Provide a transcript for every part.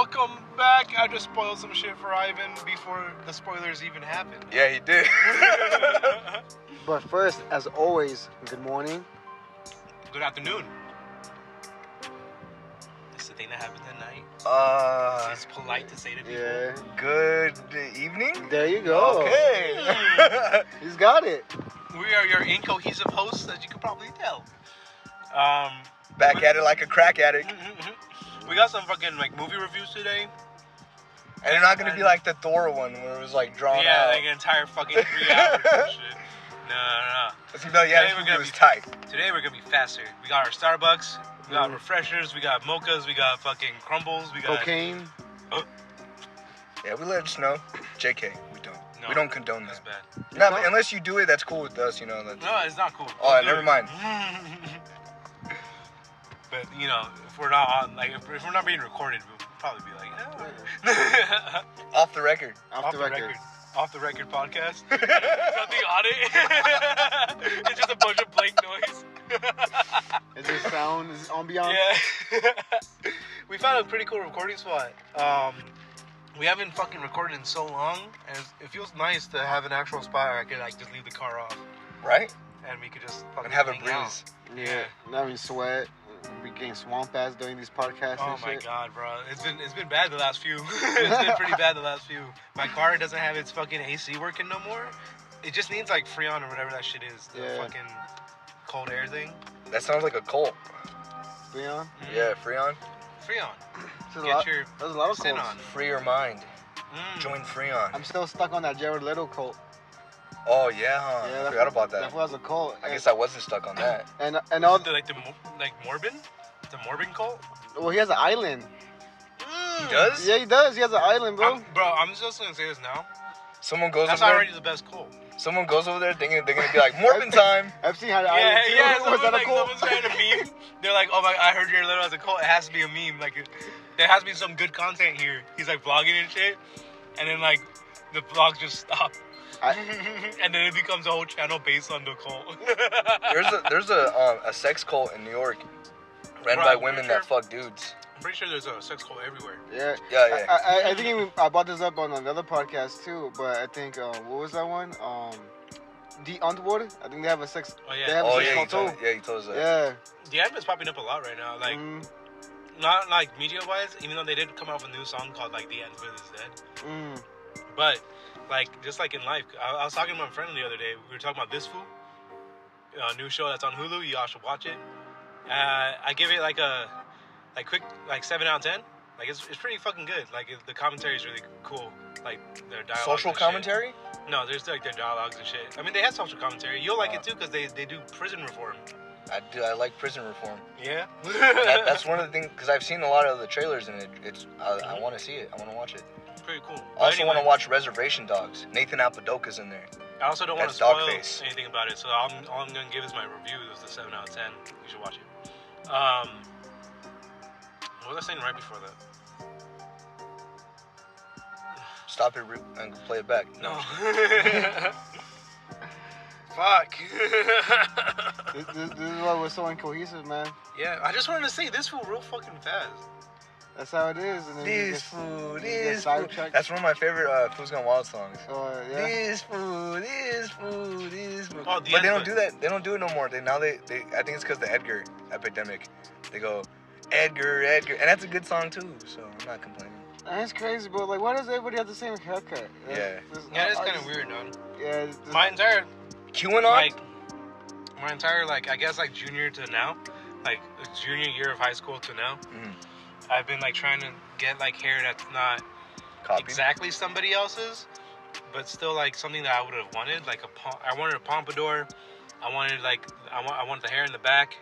welcome back. I just spoiled some shit for Ivan before the spoilers even happened. Yeah, he did. But first, as always, good morning. Good afternoon. It's the thing that happens at night. It's polite to say to people. Yeah. Good evening. There you go. Okay. He's got it. We are your incohesive hosts, as you can probably tell. Back at it like a crack addict. We got some fucking like movie reviews today. And they're not gonna be like the Thor one where it was like drawn out. Yeah, like an entire fucking 3 hours and shit. No. It's gonna be like, yeah, this movie was tight. Today we're gonna be faster. We got our Starbucks, we got refreshers, we got mochas, we got fucking crumbles, we got Cocaine. Yeah, we let it snow. JK, we don't. No, we don't condone That's that. bad. No, but unless you do it, that's cool with us, you know. That's... No, it's not cool. Oh, Don't do never it. mind. But you know, if we're not on, like, if we're not being recorded, we'll probably be like, Off the record. Off the record. Off the record podcast. Nothing on it. It's just a bunch of blank noise. Is it sound? Is it ambiance? Yeah. We found a pretty cool recording spot. We haven't fucking recorded in so long, and it feels nice to have an actual spot where I could like just leave the car off, Right? and we could just fucking And have a hang out. breeze. Yeah. Not even sweat. We getting swamp ass during these podcasts Oh and my shit. god, bro! It's been bad the last few. It's been pretty bad the last few. My car doesn't have its fucking AC working no more. It just needs like Freon or whatever that shit is. The Yeah. fucking cold air thing. That sounds like a cult. Leon? Yeah, Freon. Freon. There's a lot of sin cults. on. Free your mind. Mm. Join Freon. I'm still stuck on that Jared Leto cult. Oh, yeah, huh? I forgot about that. That was a cult. I guess I wasn't stuck on that. And all. The Morbin? The Morbin cult? Well, he has an island. He does? Yeah, he does. He has an island, bro. I'm just gonna say this now. Someone goes That's over there. already the best cult. Someone goes over there thinking they're gonna be like, Morbin time. Epstein had an island too. Was that a cult? Someone's trying to meme. They're like, oh my, I heard your little as a cult. It has to be a meme. Like, there has to be some good content here. He's like vlogging and shit, and then like the vlogs just stop, and then it becomes a whole channel based on the cult. There's a sex cult in New York, ran by women that fuck dudes. I'm pretty sure there's a sex cult everywhere. Yeah. Yeah. I think I brought this up on another podcast too, but I think what was that one? The Underwood. I think they have a sex. Oh yeah. They have a sex He cult told, too. yeah, he told us that. Yeah. The anime is popping up a lot right now. Like, not like media wise, even though they did come out with a new song called like "The End is Dead." But like, just like in life, I was talking to my friend the other day. We were talking about This Fool, a new show that's on Hulu. You all should watch it. I give it like a quick 7 out of 10. Like it's pretty fucking good. Like the commentary is really cool. Like their dialogue. Social commentary? Shit. No, there's like their dialogues and shit. I mean, they have social commentary. You'll like it too because they do prison reform. I do. I like prison reform. Yeah. That's one of the things because I've seen a lot of the trailers and I want to see it. I want to watch it. Pretty cool. I also want to watch Reservation Dogs. Nathan Apodaca's in there. I also don't want to That's spoil Dogface. anything about it, so all I'm gonna give is my review. It was a 7 out of 10. You should watch it. What was I saying right before that? Stop it and play it back. No. Fuck. This is why we're so incohesive, man. Yeah, I just wanted to say this fool real fucking fast. That's how it is. And then This food, this food. That's one of my favorite Food's Gone Wild songs. Yeah. This food, this food, this food. Oh, but they don't do that. They don't do it no more. They I think it's because the Edgar epidemic. They go, Edgar, and that's a good song too. So I'm not complaining. That's crazy, but like, why does everybody have the same haircut? Yeah. Yeah, it's kind of weird, dude. Yeah. My entire QAnon? my entire I guess junior to now, like junior year of high school to now, I've been trying to get hair that's not Copy. exactly somebody else's, but still something that I would have wanted. I wanted a pompadour. I wanted I wanted the hair in the back,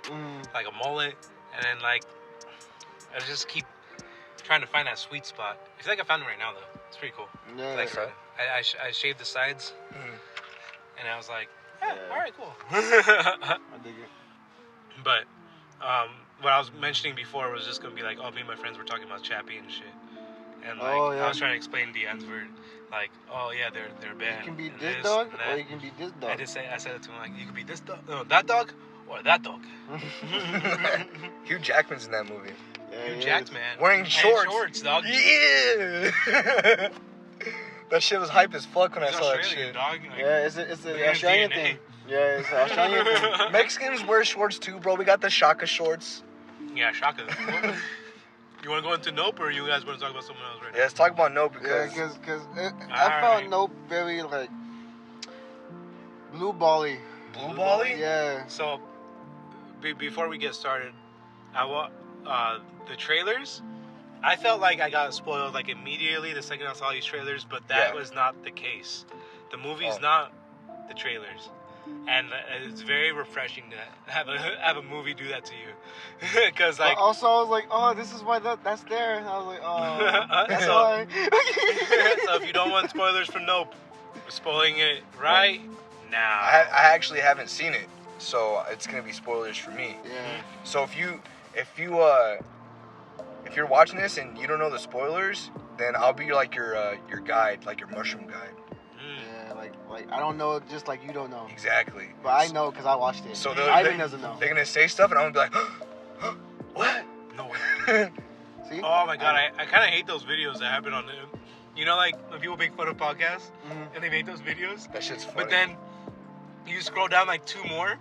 like a mullet, and then I just keep trying to find that sweet spot. I feel like I found it right now though. It's pretty cool. Yeah. I shaved the sides, and I was like, all right, cool. I dig it. But what I was mentioning before was just gonna be me and my friends were talking about Chappie and shit, and I was trying to explain the N's word, they're banned. You can be this dog, or you can be this dog. I said it to him you can be this dog, no, that dog, or that dog. Hugh Jackman's in that movie. Yeah, You jacked, man. Wearing And shorts. dog. Yeah. That shit was hype as fuck when He's I saw that Australian, shit. dog. Like, Yeah, it's look an at his Australian DNA. thing. Yeah, it's an Australian thing. Mexicans wear shorts too, bro. We got the Shaka shorts. Yeah, Shaka. You want to go into Nope, or you guys want to talk about someone else right Yeah, let's talk about Nope Yeah, because because I Alright. found Nope very like blue bally. Blue Bally. Yeah. now? So, before we get started, I want the trailers. I felt like I got spoiled like immediately the second I saw these trailers, but that Yeah. was not the case. The movie's Oh. not the trailers, and it's very refreshing to have a movie do that to you, because like. But also, I was like, oh, this is why that's there. And I was like, oh, that's So- why. So if you don't want spoilers for Nope, we're spoiling it right now. I actually haven't seen it, so it's gonna be spoilers for me. Yeah. So if you're watching this and you don't know the spoilers, then I'll be like your guide, like your mushroom guide. Yeah, like I don't know, just like you don't know. Exactly. But I know because I watched it. So Ivan doesn't know. They're gonna say stuff, and I'm gonna be like, what? No way. See? Oh my god, I kind of hate those videos that happen on the. You know, like when people make fun of podcasts Mhm. and they make those videos, That shit's funny. but then you scroll down like two more,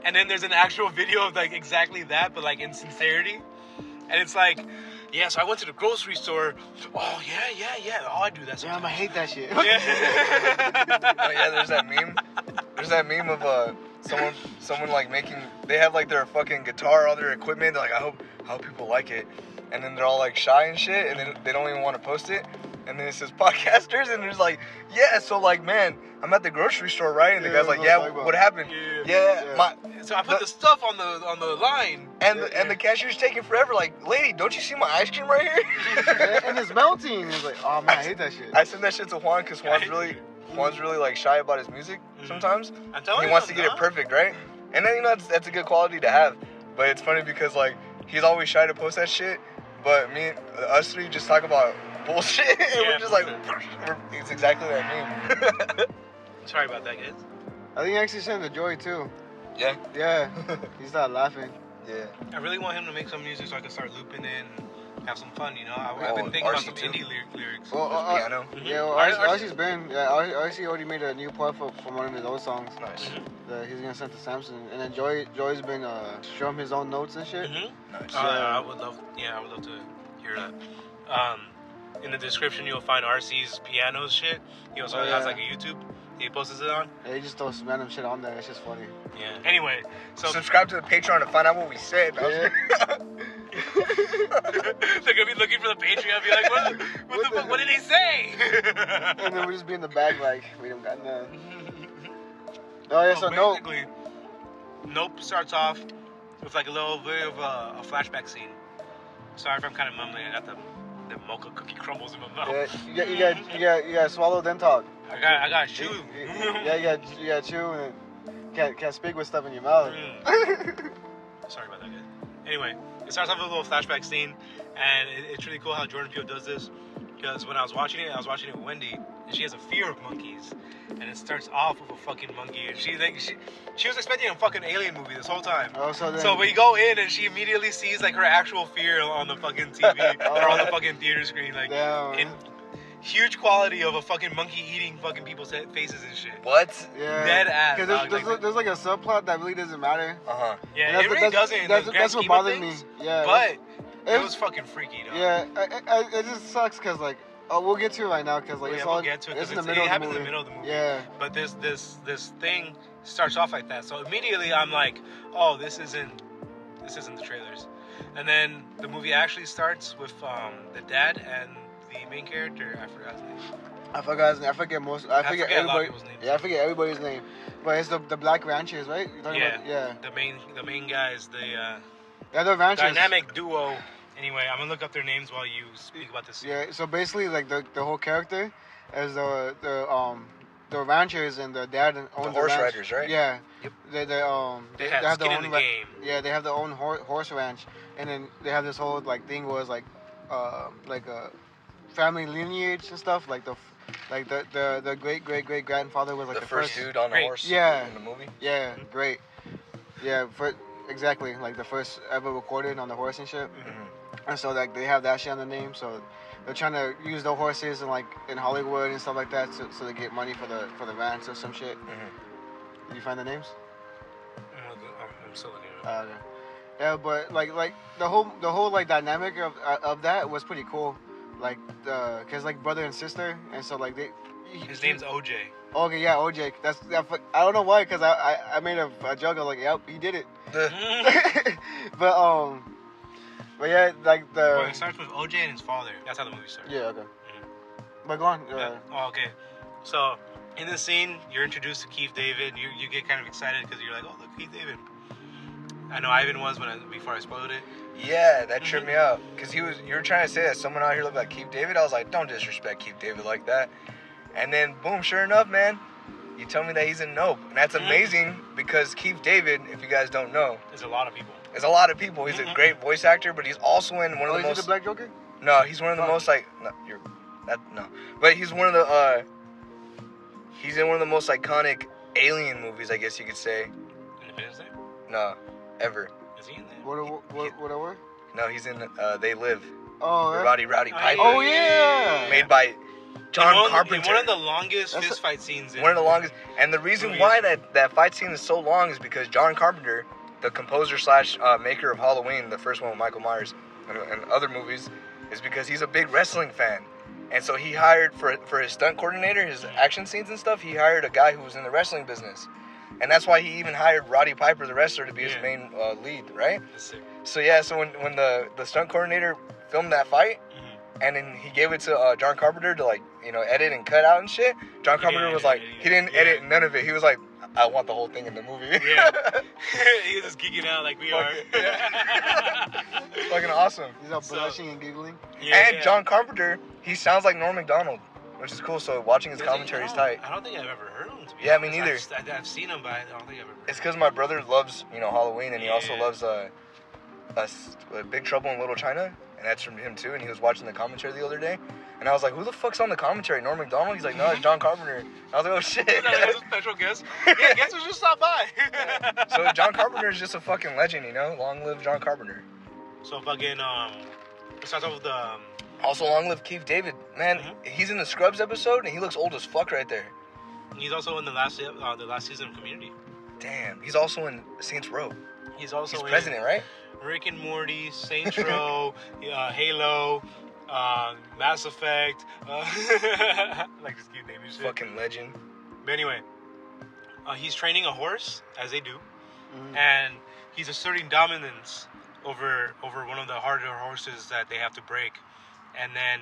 and then there's an actual video of like exactly that, but like in sincerity, and it's like, yeah, so I went to the grocery store. Oh yeah. Oh, I do that Damn, sometimes. I hate that shit. Yeah. Oh yeah, there's that meme. There's that meme of someone like making. They have like their fucking guitar, all their equipment. They're like, I hope people like it, and then they're all like shy and shit, and then they don't even want to post it. And then it says podcasters, and there's like, yeah, so like, man, I'm at the grocery store, right? And the Yeah, guy's like, that's what yeah, I'm talking what about. happened? Yeah. Yeah, Yeah. So I put the stuff on the line. and the cashier's taking forever. Like, lady, don't you see my ice cream right here? And it's melting. It's like, oh man, I hate that shit. I send that shit to Juan because I hate Juan's really like shy about his music sometimes. I'm telling He you, wants to I'm get it not. perfect, right? And then that's a good quality to have. But it's funny because like he's always shy to post that shit. But us three just talk about bullshit, and Yeah, we're just like, bullshit. it's exactly that meme. Sorry about that, guys. I think I actually sent the Joy too. Yeah. Yeah. He started laughing. Yeah. I really want him to make some music so I can start looping it and have some fun, you know? I've Oh, been thinking about RC some too? indie lyrics. Well, With piano. Yeah, well, RC's been. Yeah, RC already made a new part for one of his old songs Nice. that he's gonna send to Samson. And then Joy's been showing him his own notes and shit. Mm-hmm. Nice. I would love to hear that. In the description, you'll find RC's piano shit. He also Oh, has yeah. like a YouTube he posts it on. Yeah, he just throws random shit on there. It's just funny. Yeah. Anyway, so Subscribe to the Patreon to find out what we said. Yeah. they're gonna be looking for the Patreon. Be like, what the fuck? What did he say? And then we'll just be in the back like, we don't got none. Oh yeah, so no. basically, Nope starts off with like a little bit of a flashback scene. Sorry if I'm kind of mumbling. I got the mocha cookie crumbles in my mouth. Yeah, you gotta swallow then talk. I got chew. Yeah, you gotta chew and can't speak with stuff in your mouth. Sorry about that, guys. Anyway, it starts off with a little flashback scene, and it's really cool how Jordan Peele does this. Because when I was watching it with Wendy, and she has a fear of monkeys, and it starts off with a fucking monkey, and she was expecting a fucking alien movie this whole time. Oh, so then. So we go in, and she immediately sees like her actual fear on the fucking TV or on the fucking theater screen, like Damn. in huge quality of a fucking monkey eating fucking people's faces and shit. What? Yeah. Dead ass, dog, Because there's like a subplot that really doesn't matter. Uh-huh. Yeah, And it really doesn't. In the grand That's what scheme of bothers me. things, Yeah. But it it's- was fucking freaky, though. Yeah, it just sucks because like, we'll get to it right now because like Yeah, it's we'll all get to it, it's 'cause in the it middle of the happens movie. in the middle of the movie. Yeah. But this thing starts off like that, so immediately I'm like, oh, this isn't the trailers. And then the movie actually starts with the dad and the main character. I forgot his name. I forgot his name. I forget a lot of everybody. people's names. Yeah, I forget everybody's name. But it's the Black Ranchers, right? You're talking Yeah. about, yeah. The main guys, the Yeah, the Ranchers. dynamic duo. Anyway, I'm gonna look up their names while you speak about this. Yeah. So basically, like the whole character is the Ranchers and the dad owns The horse ranch. riders, right? Yeah. Yep. They have have skin their in own the game. Yeah, they have their own horse ranch, and then they have this whole like thing where it's like a family lineage and stuff. Like the great grandfather was like The the first dude on the Great. horse. Yeah. In the movie. Yeah, great. Yeah, exactly like the first ever recorded on the horse and shit. Mm-hmm. and so like they have that shit on the name. So they're trying to use the horses and like in Hollywood and stuff like that, so they get money for the vans or some shit. Did you find the names? I'm still looking at it. Okay. Yeah, but like the whole like dynamic of that was pretty cool, like cause like brother and sister, and so like His name's OJ. Okay, yeah, OJ. I don't know why, cause I made a joke. I was like, yep, he did it. but yeah, like Well, it starts with OJ and his father. That's how the movie starts. Yeah, okay. But go on. Yeah. Oh, okay. So in this scene, you're introduced to Keith David. You get kind of excited because you're like, oh look, Keith David. I know Ivan was before I spoiled it. Yeah, that tripped me out. Because you were trying to say that someone out here looked like Keith David. I was like, don't disrespect Keith David like that. And then, boom, sure enough, man, you tell me that he's in Nope. And that's amazing because Keith David, if you guys don't know, There's a lot of people. He's a great voice actor, but he's also in one of the most... the Black Joker? No, he's one of the most, like... No. But he's one of the, he's in one of the most iconic alien movies, I guess you could say. Independence Day? No, ever. Is he in there? What? No, he's in They Live. Oh, yeah. Roddy Piper. Oh, yeah. Made by John Carpenter. In one of the longest fist fight scenes. One of the longest. And the reason why that fight scene is so long is because John Carpenter, the composer / maker of Halloween, the first one with Michael Myers, and other movies, is because he's a big wrestling fan. And so he hired, for his stunt coordinator, his action scenes and stuff, he hired a guy who was in the wrestling business. And that's why he even hired Roddy Piper, the wrestler, to be his main lead, right? So yeah, so when the stunt coordinator filmed that fight, and then he gave it to John Carpenter to edit and cut out and shit, John Carpenter was like, he didn't edit none of it. He was like, I want the whole thing in the movie. Yeah. He was just geeking out like we are. It's fucking awesome. He's all blushing and giggling. Yeah, John Carpenter, he sounds like Norm Macdonald, which is cool. So watching his commentary is tight. I don't think I've ever heard him. Yeah, me neither. I've seen him, but I don't think I've ever heard him. It's because my brother loves, Halloween, and he also loves Big Trouble in Little China, and that's from him too. And he was watching the commentary the other day, and I was like, "Who the fuck's on the commentary? Norm Macdonald?" He's like, "No, it's John Carpenter." And I was like, "Oh shit!" That's a special guest. Yeah, guess who just stopped by. So John Carpenter is just a fucking legend, Long live John Carpenter. So fucking let's start off with the. Also, long live Keith David. Man, he's in the Scrubs episode, and he looks old as fuck right there. He's also in the last season of Community. Damn, he's also in Saints Row. He's president, right? Rick and Morty, Saints Row, Halo, Mass Effect. Like this cute name and shit. Fucking legend. But anyway, he's training a horse, as they do, and he's asserting dominance over one of the harder horses that they have to break. And then,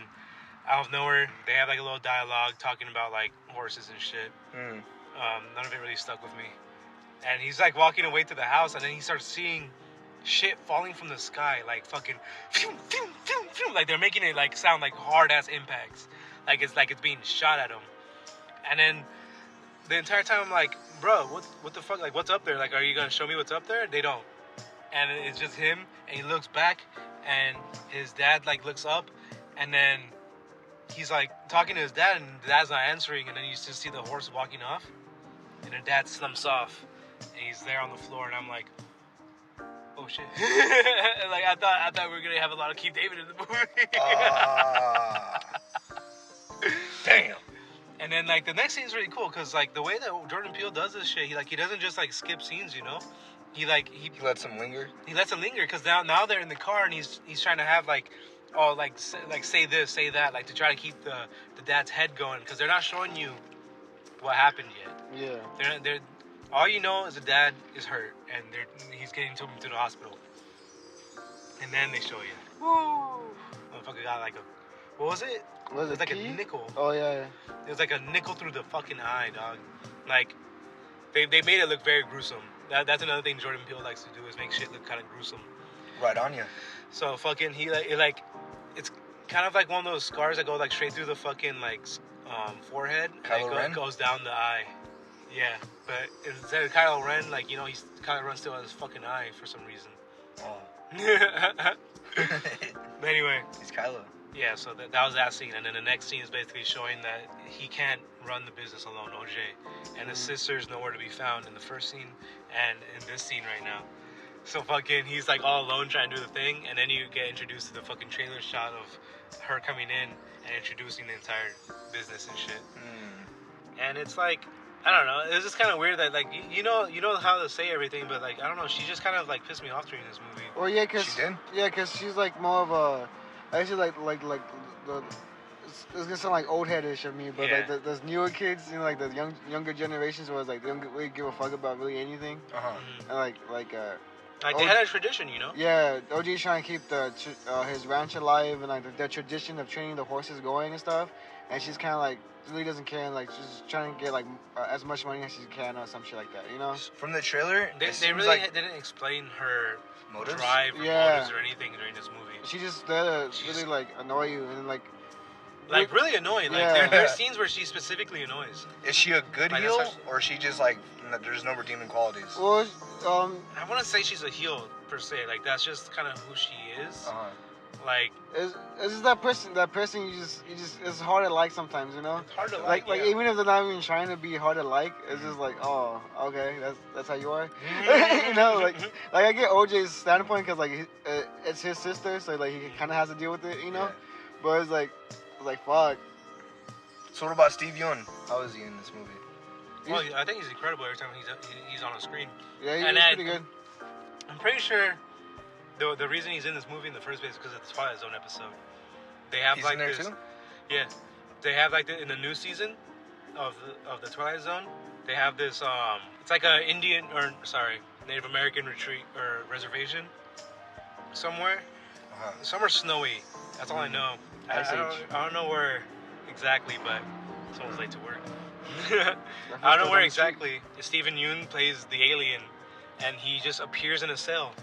out of nowhere, they have like a little dialogue talking about like horses and shit. None of it really stuck with me. And he's like walking away to the house, and then he starts seeing shit falling from the sky, like fucking, like they're making it like sound like hard ass impacts, like it's being shot at him. And then the entire time I'm like, bro, what the fuck? Like, what's up there? Like, are you gonna show me what's up there? They don't. And it's just him, and he looks back, and his dad like looks up, and then he's like talking to his dad, and the dad's not answering, and then you just see the horse walking off, and their dad slumps off, and he's there on the floor, and I'm like, oh shit. Like I thought we were gonna have a lot of Keith David in the movie. Damn. And then like the next scene is really cool because like the way that Jordan Peele does this shit, he doesn't just like skip scenes, He lets him linger. He lets him linger because now they're in the car, and he's trying to have like say this, say that, like to try to keep the dad's head going because they're not showing you what happened yet. Yeah. They're all you know is the dad is hurt, and he's getting to the hospital. And then they show you. Woo! Motherfucker got like a, what was it? It was like a nickel. Oh yeah. It was like a nickel through the fucking eye, dog. Like they made it look very gruesome. That's another thing Jordan Peele likes to do is make shit look kind of gruesome. Right on you. So fucking it's kind of like one of those scars that go like straight through the fucking forehead. Kylo Ren? Goes down the eye. Yeah, but instead of Kylo Ren, Kylo Ren still has his fucking eye for some reason. Oh. But anyway. He's Kylo. Yeah, so that was that scene. And then the next scene is basically showing that he can't run the business alone, OJ. And his sister's nowhere to be found in the first scene and in this scene right now. So fucking, he's like all alone trying to do the thing, and then you get introduced to the fucking trailer shot of her coming in and introducing the entire business and shit. And it's like, I don't know, it's just kind of weird that like you know how to say everything, but like I don't know, she just kind of like pissed me off during this movie. Well, yeah, cause She did? Yeah, cause she's like more of a, actually like the. It's gonna sound like old headish of me, but Yeah. like those newer kids, you know, like the younger generations, was like they don't really give a fuck about really anything, Mhm. and like Like they had a tradition, you know. yeah, OG's trying to keep his ranch alive and like the tradition of training the horses going and stuff, and she's kind of like really doesn't care and like she's trying to get like as much money as she can or some shit like that, you know. From the trailer, They it seems really like didn't explain her motives. drive or Yeah. motives or anything during this movie. She just there to She's- really like annoy you and like Like really annoying. Like Yeah. there are scenes where she specifically annoys. Is she a good Like, heel, that's how or is she just like there's no redeeming qualities? well I wouldn't say she's a heel per se. Like that's just kind of who she is. Like it's just that person you just it's hard to like sometimes, you know. it's hard to Like yeah. even if they're not even trying to be hard to like, it's just like, oh, okay, that's how you are. You know, like I get OJ's standpoint because like it's his sister, so like he kind of has to deal with it, you know. Yeah. But it's like fuck. So what about Steve Yeun? How is he in this movie? Well, I think he's incredible every time he's on a screen. Yeah, he's And pretty good. I'm pretty sure the reason he's in this movie in the first place is because of the Twilight Zone episode. They have He's like in there this. too? Yeah, they have like in the new season of the Twilight Zone. They have this. It's like a Native American retreat or reservation somewhere. Somewhere snowy. That's all I know. I don't know where exactly, but someone's late to work. I don't know where exactly. Stephen Yeun plays the alien, and he just appears in a cell,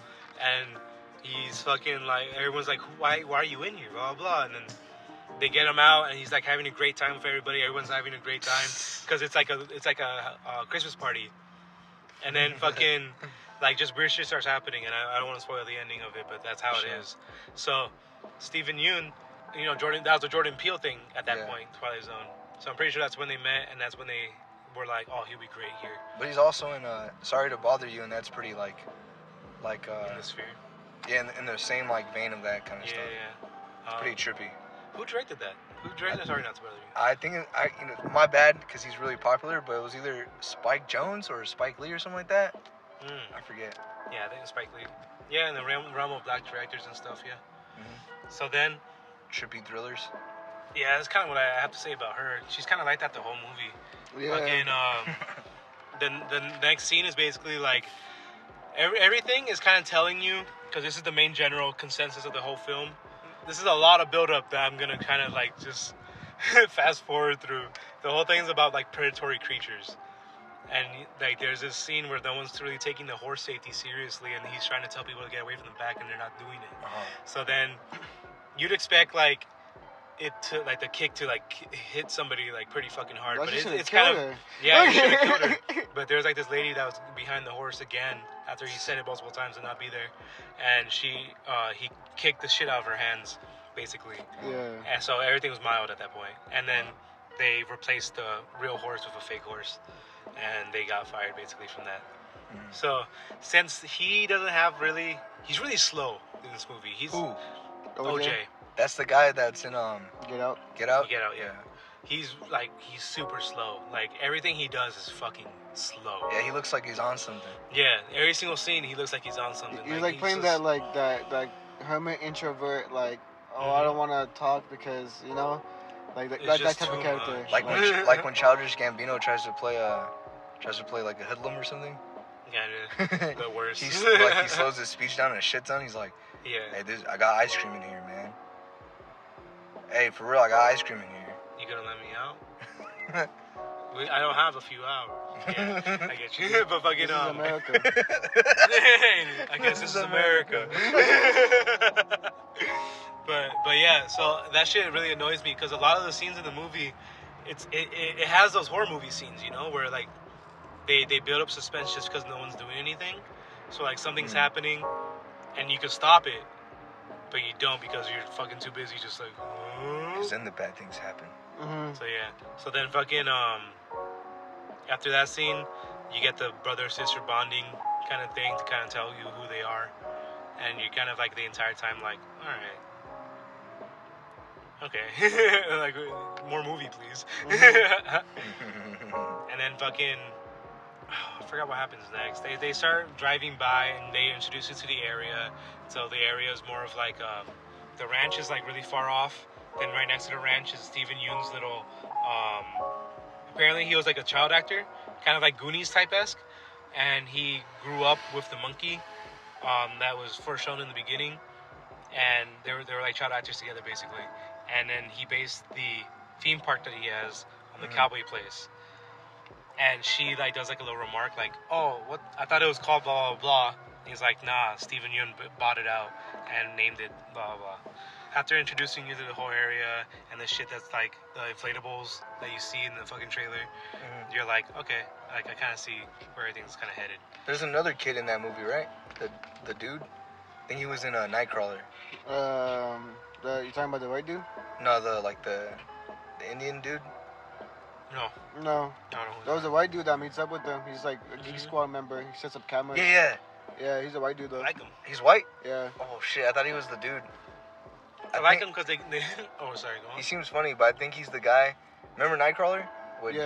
and he's fucking like everyone's like, why are you in here? Blah blah blah, and then they get him out, and he's like having a great time with everybody. Everyone's having a great time because it's like a Christmas party, and then fucking like just weird shit starts happening, and I don't want to spoil the ending of it, but that's how it is. So Stephen Yeun, you know, that was a Jordan Peele thing at that point, Twilight Zone. So I'm pretty sure that's when they met, and that's when they were like, oh, he'll be great here. But he's also in Sorry to Bother You, and that's pretty like In the Sphere. yeah, in the same like vein of that kind of Yeah, stuff. yeah. It's pretty trippy. Who directed that? Who directed Sorry Not to Bother You? I think my bad because he's really popular, but it was either Spike Jonze or Spike Lee or something like that. I forget. Yeah, I think it's Spike Lee. Yeah, in the realm of black directors and stuff, yeah. So then, Trippy thrillers. yeah, that's kind of what I have to say about her. She's kind of like that the whole movie. Yeah. Fucking, the next scene is basically like, everything is kind of telling you, because this is the main general consensus of the whole film. This is a lot of build-up that I'm going to kind of like just fast forward through. The whole thing is about like predatory creatures. And like there's this scene where no one's really taking the horse safety seriously, and he's trying to tell people to get away from the back, and they're not doing it. So then you'd expect like it to like the kick to like hit somebody like pretty fucking hard, Well, but you it's should've kind killed of her. yeah, you should have killed her. But there's like this lady that was behind the horse again after he said it multiple times and not be there, and he kicked the shit out of her hands basically. Yeah. And so everything was mild at that point, and then they replaced the real horse with a fake horse, and they got fired basically from that. So since he doesn't have he's really slow in this movie. He's Who? OJ. That's the guy that's in Get out. Get Out. Get Out, yeah. He's super slow. Like everything he does is fucking slow. Yeah, he looks like he's on something. Yeah, every single scene he looks like he's on something. He's like playing just- that hermit introvert, like, oh, I don't want to talk because, you know, like It's that just type of too character. much. Like when Childish Gambino tries to play like a hoodlum or something. Yeah, dude, the worst. He slows his speech down a shit ton. He's like, Yeah. hey, I got ice cream in here, man. Hey, for real, I got ice cream in here. You gonna let me out? I don't have a few hours. Yeah, I get you. But fucking This is America. I guess this is America. but yeah, so that shit really annoys me because a lot of the scenes in the movie, it has those horror movie scenes, you know, where like they build up suspense just because no one's doing anything. So like something's happening, and you can stop it, but you don't because you're fucking too busy just like. Because then the bad things happen. So yeah, so then fucking after that scene, you get the brother sister bonding kind of thing to kind of tell you who they are, and you're kind of like the entire time like, all right. Okay, like more movie, please. And then fucking, I forgot what happens next. They start driving by and they introduce you to the area. So the area is more of like the ranch is like really far off. Then right next to the ranch is Stephen Yeun's little. Apparently he was like a child actor, kind of like Goonies type-esque, and he grew up with the monkey that was first shown in the beginning, and they were like child actors together basically. And then he based the theme park that he has on the cowboy place. And she like does like a little remark like, oh, what? I thought it was called blah blah blah. And he's like, nah, Stephen Yeun bought it out and named it blah blah blah. After introducing you to the whole area and the shit that's like the inflatables that you see in the fucking trailer, you're like, okay, like I kind of see where everything's kind of headed. There's another kid in that movie, right? The dude. I think he was in Nightcrawler. You talking about the white dude? No, the Indian dude. No. No. I don't know. That was the white dude that meets up with them. He's like a Geek Squad member. He sets up cameras. Yeah. Yeah, he's a white dude though. I like him. He's white? Yeah. Oh shit, I thought he was the dude. I like him because they oh, sorry, go on. He seems funny, but I think he's the guy. Remember Nightcrawler? With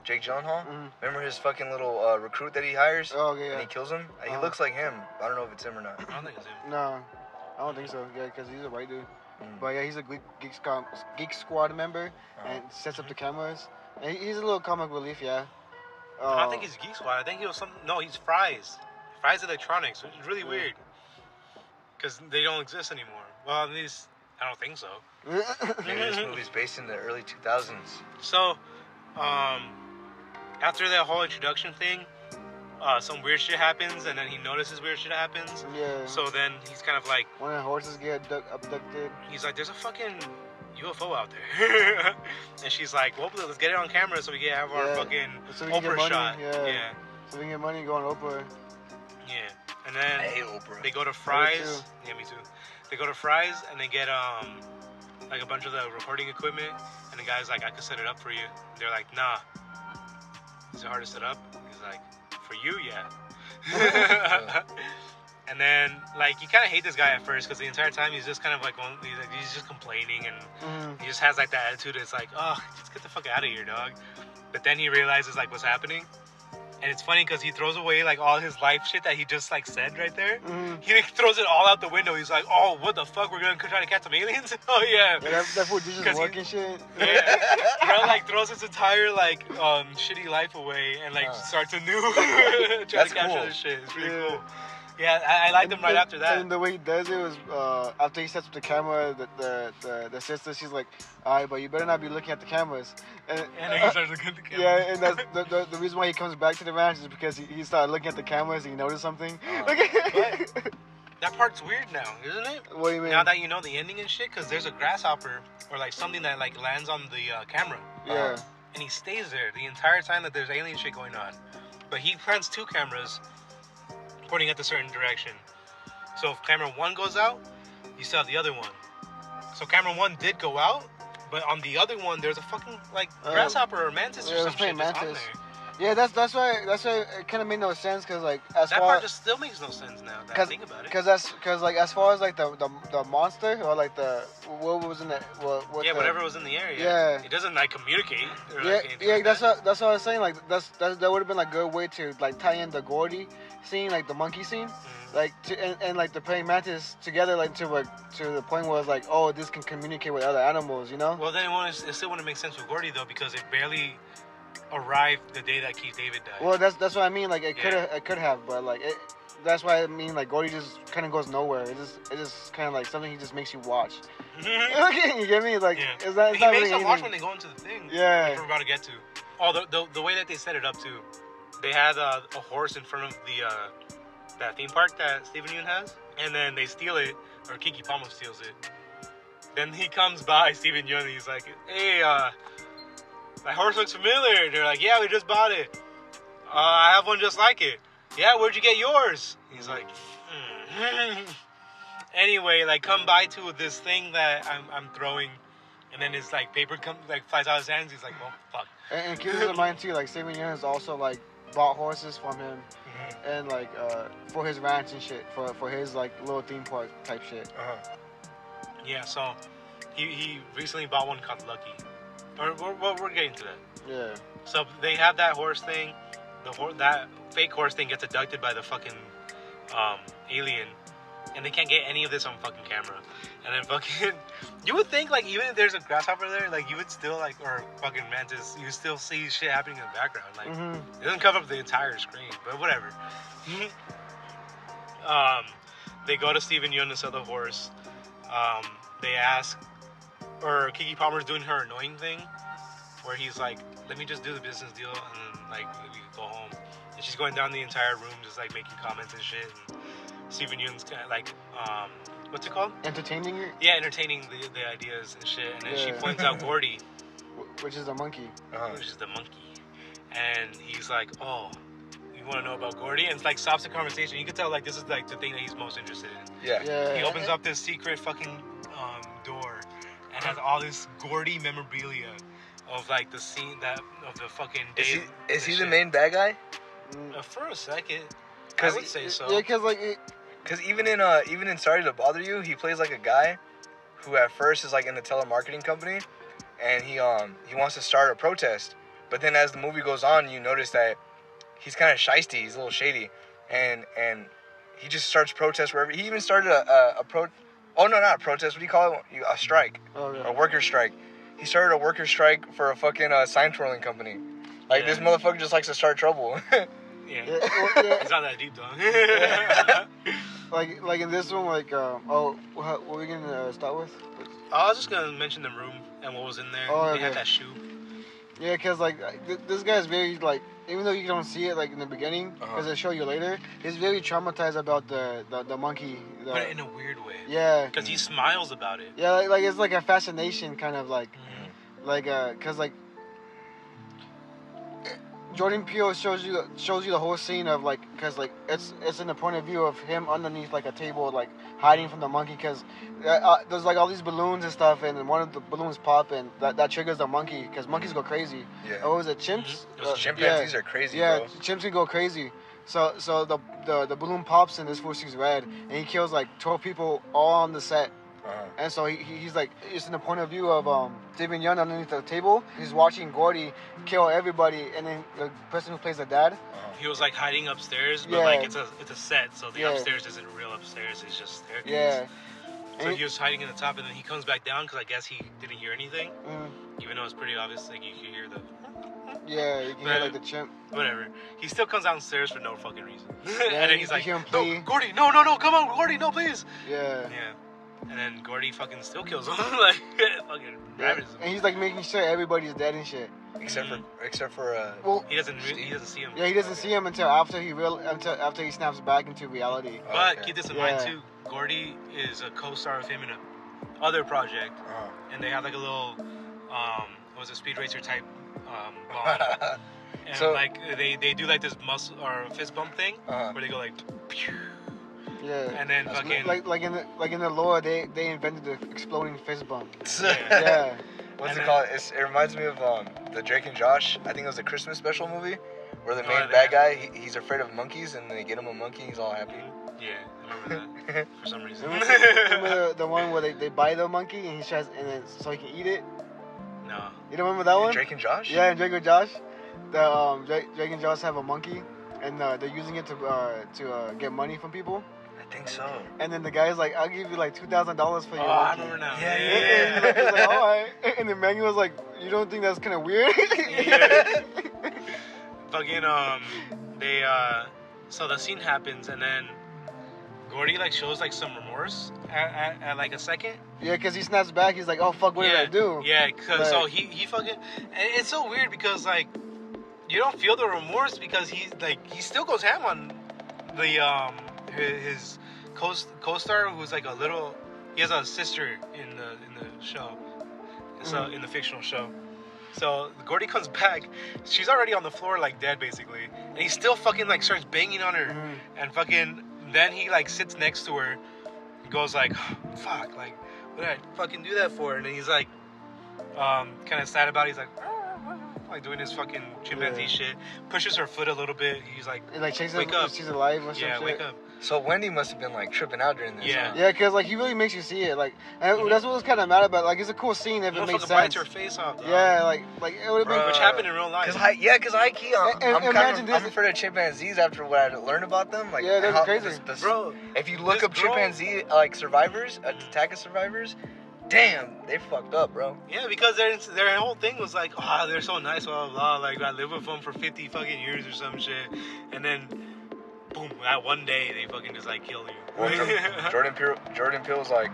Jake Gyllenhaal? Mm-hmm. Remember his fucking little recruit that he hires? Oh, yeah. And he kills him? He looks like him. I don't know if it's him or not. I don't think it's him. No, I don't think so. Yeah, because he's a white dude. But yeah, he's a Geek Squad member and sets up the cameras. And he's a little comic relief, yeah. I don't think he's Geek Squad. I think he was some. No, he's Fry's. Fry's Electronics, which is really weird. Because they don't exist anymore. Well, at least, I don't think so. Maybe this movie's based in the early 2000s. So, after that whole introduction thing, some weird shit happens, and then he notices weird shit happens. Yeah. So then he's kind of like... One of the horses get abducted. He's like, there's a fucking UFO out there. And she's like, well, let's get it on camera so we can have our fucking Oprah shot. Yeah. So we can get money and go on Oprah. Yeah. And then I hate Oprah. They go to Fry's. Yeah, me too. They go to Fry's and they get like a bunch of the recording equipment, and the guy's like, I could set it up for you. They're like, nah. Is it hard to set up? He's like, for you, yeah. And then, like, you kind of hate this guy at first because the entire time he's just kind of like, he's just complaining, and he just has like that attitude. It's like, oh, just get the fuck out of here, dog. But then he realizes like what's happening. And it's funny because he throws away like all his life shit that he just like said right there. He like, throws it all out the window. He's like, "Oh, what the fuck? We're gonna try to catch some aliens?" Oh yeah. That fool just working shit. Yeah. Bro, like throws his entire like shitty life away and like starts anew. Trying to capture this shit. It's pretty cool. Yeah, I liked him right after that. And the way he does it was after he sets up the camera, the sister, she's like, all right, but you better not be looking at the cameras. And then he starts looking at the cameras. Yeah, and that's the reason why he comes back to the ranch is because he started looking at the cameras and he noticed something. That part's weird now, isn't it? What do you mean? Now that you know the ending and shit, because there's a grasshopper or like something that like lands on the camera. Yeah. And he stays there the entire time that there's alien shit going on. But he plants two cameras pointing at the certain direction. So if camera one goes out, you still have the other one. So camera one did go out, but on the other one there's a fucking like grasshopper or mantis or some shit that's on there. Yeah, that's why it kind of made no sense because like that part just still makes no sense now that I think about it. Because like as far as like the monster or like what was in the whatever was in the area. Yeah, it doesn't like communicate. Or, that's what I was saying. Like that would have been like a good way to like tie in the Gordy scene, like the monkey scene, like and like the praying mantis together, like to the point where it's like, oh, this can communicate with other animals, you know? Well, then it still wouldn't make sense with Gordy though because it barely arrived the day that Keith David died. Well, that's what I mean. Like it could have, but like that's why I mean like Gordy just kind of goes nowhere. It just kind of like something he just makes you watch. You get me? Like it's not he makes them watch when they go into the thing. Yeah, which we're about to get to. Oh, the way that they set it up too. They had a horse in front of that theme park that Stephen Yeun has, and then they steal it, or Keke Palmer steals it. Then he comes by Stephen Yeun and he's like, "Hey, my horse looks familiar." They're like, "Yeah, we just bought it. I have one just like it." "Yeah, where'd you get yours?" He's like, Anyway, like come by to this thing that I'm throwing, and then his like paper flies out of his hands. He's like, "Well, fuck." And keep this in mind too, like Stephen Yeun is also like bought horses from him, and like for his ranch and shit, for his like little theme park type shit. Yeah, so he recently bought one called Lucky. We're getting to that. Yeah. So they have that horse thing. That fake horse thing gets abducted by the fucking alien, and they can't get any of this on fucking camera. And then fucking, you would think like even if there's a grasshopper there, like you would still like, or fucking mantis, you still see shit happening in the background. Like it doesn't cover up the entire screen, but whatever. They go to Steven Yeun to sell the horse. They ask, or Keke Palmer's doing her annoying thing, where he's like, "Let me just do the business deal, and then like we can go home." And she's going down the entire room, just like making comments and shit. And Steven Yeun's kind of like, what's it called? Entertaining you? Yeah, entertaining the ideas and shit. And then she points out Gordy, which is the monkey. Which is the monkey. And he's like, "Oh, you want to know about Gordy?" And it's like stops the conversation. You can tell like this is like the thing that he's most interested in. Yeah. He opens up this secret fucking door and has all this Gordy memorabilia of like the scene of the fucking day. Is he the main bad guy? For a second, I Cause would say so. Yeah, cause like. Cause even in Sorry to Bother You, he plays like a guy who at first is like in the telemarketing company, and he wants to start a protest. But then as the movie goes on, you notice that he's kind of shisty. He's a little shady, and he just starts protest wherever. He even started not a protest. What do you call it? A strike. Oh, yeah. A worker strike. He started a worker strike for a fucking sign twirling company. Like this motherfucker just likes to start trouble. Yeah. It's not that deep though. like in this one, like what were we gonna start with? I was just gonna mention the room and what was in there. Oh, They okay. had that shoe. Yeah, cause like this guy's very like, even though you don't see it like in the beginning, because they show you later, he's very traumatized about the monkey. But in a weird way. Yeah. Because he smiles about it. Yeah, like it's like a fascination kind of like, cause like Jordan Peele shows you the whole scene of like, cause like it's in the point of view of him underneath like a table, like hiding from the monkey, cause there's like all these balloons and stuff, and one of the balloons pop, and that triggers the monkey, cause monkeys go crazy. Yeah. Oh, was it chimps? Chimpanzees are crazy, yeah, bro. chimps can go crazy. So the balloon pops and this fool sees red, and he kills like 12 people all on the set. And so he's like, it's in the point of view of Steven Yeun underneath the table. He's watching Gordy kill everybody, and then the person who plays the dad. He was like hiding upstairs, but like it's a set, so the upstairs isn't real upstairs. It's just staircase. Yeah. So he was hiding in the top, and then he comes back down because I guess he didn't hear anything, even though it's pretty obvious. Like you can hear the. Yeah, you can hear like the chimp. Whatever. He still comes downstairs for no fucking reason. Yeah, and then he's like, "No, Gordy, no, come on, Gordy, no, please." Yeah. Yeah. And then Gordy fucking still kills him. Like, fucking ravages him. And he's like making sure everybody's dead and shit. Except for well, he doesn't see him. Yeah, he doesn't see him until after he snaps back into reality. But keep this in mind too. Gordy is a co-star of him in a other project, and they have like a little Speed Racer type bond. And so, like they do like this muscle or fist bump thing where they go like. Pew. Yeah. And then fucking like in the lore they invented the exploding fist bump. Yeah. What's it called? It reminds me of the Drake and Josh. I think it was a Christmas special movie where the main bad guy he's afraid of monkeys, and they get him a monkey and he's all happy. Yeah, I remember that for some reason. Remember the one where they buy the monkey and he tries and then so he can eat it? No. You don't remember that one? Drake and Josh? Yeah, in Drake and Josh. Drake and Josh have a monkey, and they're using it to get money from people. I think so. And then the guy's like, "I'll give you like $2,000 for your monkey." I remember now. Yeah. And the monkey's like, "All right." And the man was like, "You don't think that's kind of weird?" Yeah. Fucking so the scene happens, and then Gordy like shows like some remorse at like a second. Yeah, because he snaps back. He's like, "Oh fuck, what did I do?" Yeah, cause so he fucking, and it's so weird because like you don't feel the remorse because he still goes ham on the his co-star who's like he has a sister in the show, so in the fictional show. So Gordy comes back, she's already on the floor like dead basically, and he still fucking like starts banging on her, and fucking then he like sits next to her, and goes like, fuck, like what did I fucking do that for? And then he's like, kind of sad about it. He's like, like doing his fucking chimpanzee shit. Pushes her foot a little bit. He's like, It, like checks wake up up. if she's alive or some Yeah, shit. wake up. So Wendy must have been like tripping out during this. Yeah. Huh? Yeah, because like he really makes you see it. Like, and that's what was kind of mad about. Like, it's a cool scene if it makes Motherfucker sense. bites her face off. Dog. Yeah, like it would have been. Which happened in real life. Cause high key, I'm imagine this- afraid of chimpanzees after what I learned about them. Like, Yeah, they're how- crazy. Bro, If you look this up girl- chimpanzee like survivors, attack of survivors, damn, they fucked up, bro. Yeah, because their whole thing was like, oh, they're so nice, blah, blah, blah. Like, I lived with them for 50 fucking years or some shit. And then, boom, that one day, they fucking just, like, kill you. Well, Jordan Peele's like,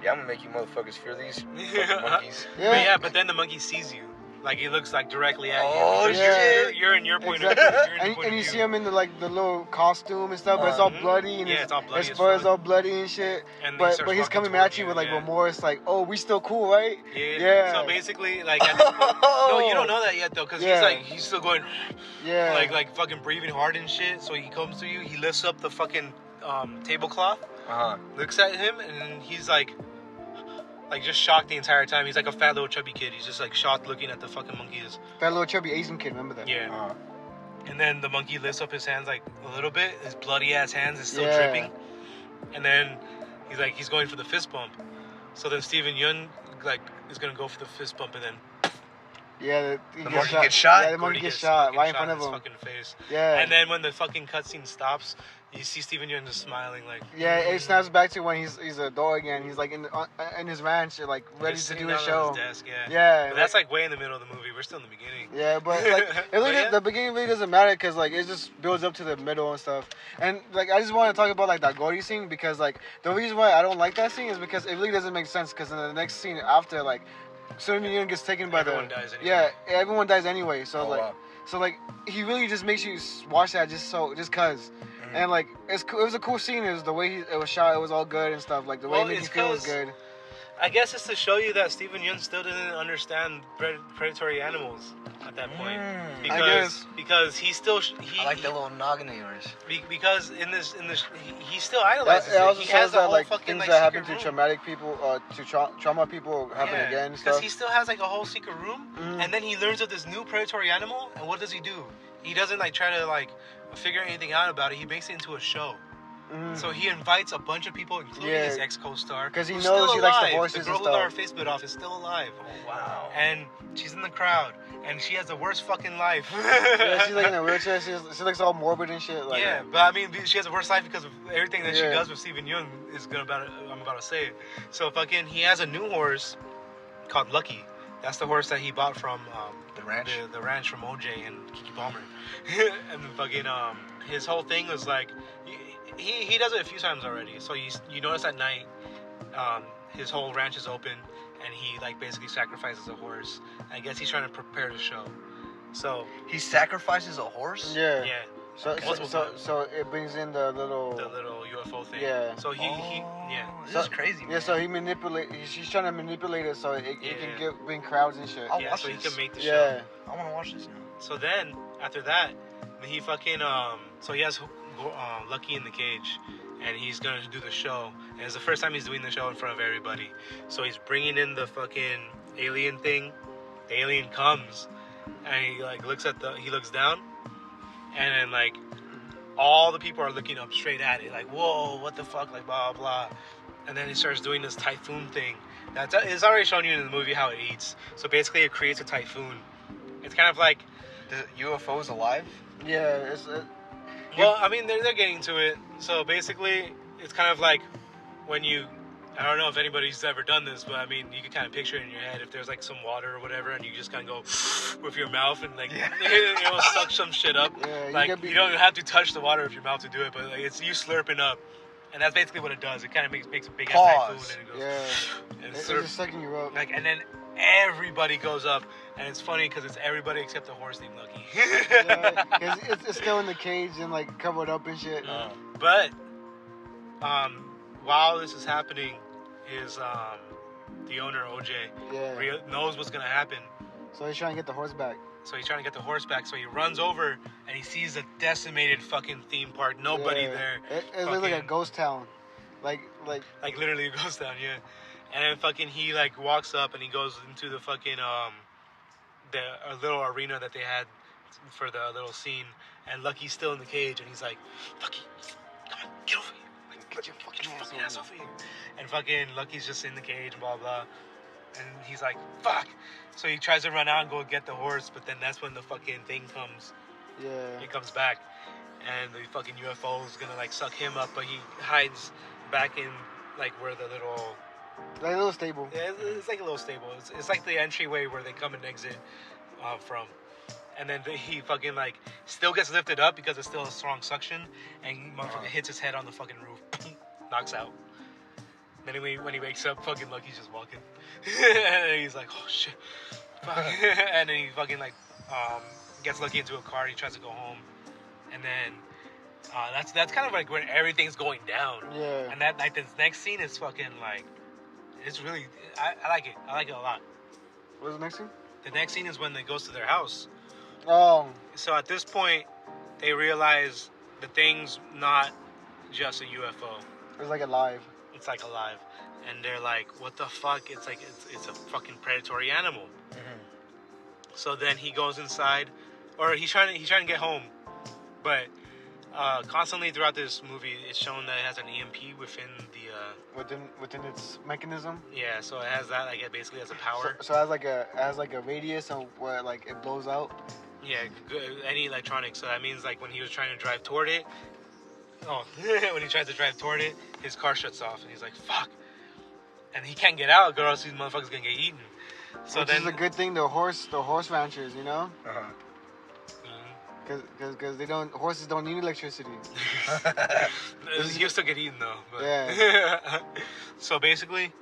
yeah, I'm gonna make you motherfuckers fear these fucking monkeys. Yeah. But then the monkey sees you. Like, he looks, like, directly at you. Oh, Because shit. You're in your point Exactly. of view. You're in your And point you of see view. him in the little costume and stuff, but it's all bloody and Yeah, it's all bloody his as fur is fuck. all bloody and shit. And he But starts he's walking coming toward at you with like yeah. remorse, like, oh, we still cool, right? Yeah. So basically, like, no, you don't know that yet though, because Yeah. he's still going, Yeah. like fucking breathing hard and shit. So he comes to you, he lifts up the fucking tablecloth, looks at him, and he's like just shocked the entire time. He's like a fat little chubby kid. He's just like shocked looking at the fucking monkeys. That little chubby Asian kid, remember that? Yeah. And then the monkey lifts up his hands like a little bit. His bloody ass hands is still Yeah. dripping. And then he's going for the fist bump. So then Steven Yeun like is gonna go for the fist bump, and then Yeah, The monkey gets shot? Yeah, the monkey Gordy gets shot fucking right in shot front of his him. fucking face. Yeah. And then when the fucking cutscene stops, you see Steven Yeun just smiling like. Yeah, it snaps back to when he's an adult again. He's like in his ranch, like ready just to sitting do his down show. at his desk, yeah. Yeah, But that's like way in the middle of the movie. We're still in the beginning. Yeah, but like it really, But yeah. the beginning really doesn't matter because like it just builds up to the middle and stuff. And like I just want to talk about like that Gordy scene because like the reason why I don't like that scene is because it really doesn't make sense because in the next scene after like Steven Yeun gets taken by Everyone dies anyway. Yeah, everyone dies anyway. So Oh, like wow. so like he really just makes you watch that just cause. And like it was a cool scene. It was the way it was shot. It was all good and stuff. Like the way Well, it made you it's feel was 'cause good. I guess it's to show you that Steven Yeun still didn't understand predatory animals at that point. Because he still I like that little noggin of yours. because in this he still idolizes It also it. He shows has a that whole like fucking things like that happen secret to room. traumatic people, trauma people happen again. And Because stuff. he still has like a whole secret room, and then he learns of this new predatory animal, and what does he do? He doesn't like try to like figure anything out about it. He makes it into a show. So he invites a bunch of people, including Yeah. his ex-co-star, 'Cause he who's knows still she likes the alive. horses The girl and who got her stuff. face bit off is still alive. Oh, wow. And she's in the crowd, and she has the worst fucking life. Yeah, she's like in a wheelchair. She looks all morbid and shit. Like, Yeah, but I mean, she has a worse life because of everything that she Yeah. does with Steven Yeun. I'm about to say it. So fucking, he has a new horse called Lucky. That's the horse that he bought from The ranch? the ranch from OJ and Kiki Palmer. And fucking his whole thing was like, he does it a few times already. So you notice at night, his whole ranch is open, and he like basically sacrifices a horse. I guess he's trying to prepare the show. So He sacrifices a horse? Yeah. yeah. So Multiple times. so it brings in the little. The little UFO thing. Yeah. So he yeah. This is crazy, man. Yeah, so he she's trying to manipulate it so it can bring crowds and shit. I'll Yeah, watch so he this. can make the show. Yeah. I want to watch this now. So then, after that, he fucking so he has Lucky in the cage, and he's gonna do the show. And it's the first time he's doing the show in front of everybody. So he's bringing in the fucking alien thing. The alien comes, and he like looks down, and then like all the people are looking up straight at it, like whoa, what the fuck, like blah blah. And then he starts doing this typhoon thing. It's already shown you in the movie how it eats. So basically, it creates a typhoon. It's kind of like. The UFO's alive? Yeah, Well, I mean, they're getting to it. So basically, it's kind of like when I don't know if anybody's ever done this, but I mean, you can kind of picture it in your head if there's like some water or whatever, and you just kind of go with your mouth and like suck some shit up. Yeah, like you don't have to touch the water with your mouth to do it, but like, it's you slurping up, and that's basically what it does. It kind of makes a big ass typhoon, and it goes and it's slurp- just sucking you up. like, and then everybody goes up, and it's funny because it's everybody except the horse named Lucky. Yeah, 'cause it's still in the cage and like covered up and shit. But while this is happening, the owner OJ Yeah. knows what's gonna happen, So he's trying to get the horse back. so he's trying to get the horse back. So he runs over and he sees a decimated fucking theme park, nobody Yeah. there. It looks like a Fucking- ghost town. Like literally it goes down, yeah. And then fucking he like walks up and he goes into the fucking a little arena that they had for the little scene, and Lucky's still in the cage, and he's like, Lucky, come on, get over here. Like, get your fucking ass over here. And fucking Lucky's just in the cage, blah, blah. And he's like, fuck. So he tries to run out and go get the horse, but then that's when the fucking thing comes. Yeah. It comes back, and the fucking UFO is gonna like suck him up, but he hides back in like where the little... Like a little stable. Yeah, it's like a little stable. It's like the entryway where they come and exit from. And then he fucking like still gets lifted up because it's still a strong suction, and motherfucker hits his head on the fucking roof, knocks out. Then when he wakes up, fucking Lucky's just walking, and he's like, oh shit, fuck. And then he fucking like gets Lucky into a car. And he tries to go home, and then that's kind of like when everything's going down. Yeah. And that like this next scene is fucking like, it's really I like it. I like it a lot. What's the next scene? The next scene is when they goes to their house. Oh. So at this point, they realize the thing's not just a UFO. It's like alive. It's like alive, and they're like, "What the fuck?" It's like it's a fucking predatory animal. Mm-hmm. So then he goes inside, or he's trying to get home, but constantly throughout this movie, it's shown that it has an EMP within the within its mechanism. Yeah, so it has that, like, it basically has a power. So it has like a radius of where like it blows out. Yeah, any electronics. So that means like when he was trying to drive toward it, when he tries to drive toward it, his car shuts off, and he's like, "Fuck!" And he can't get out, or else these motherfuckers gonna get eaten. So Which then, is a good thing. The horse ranchers, you know, Uh-huh. because horses don't need electricity. He'll still get eaten though. But. Yeah. So basically,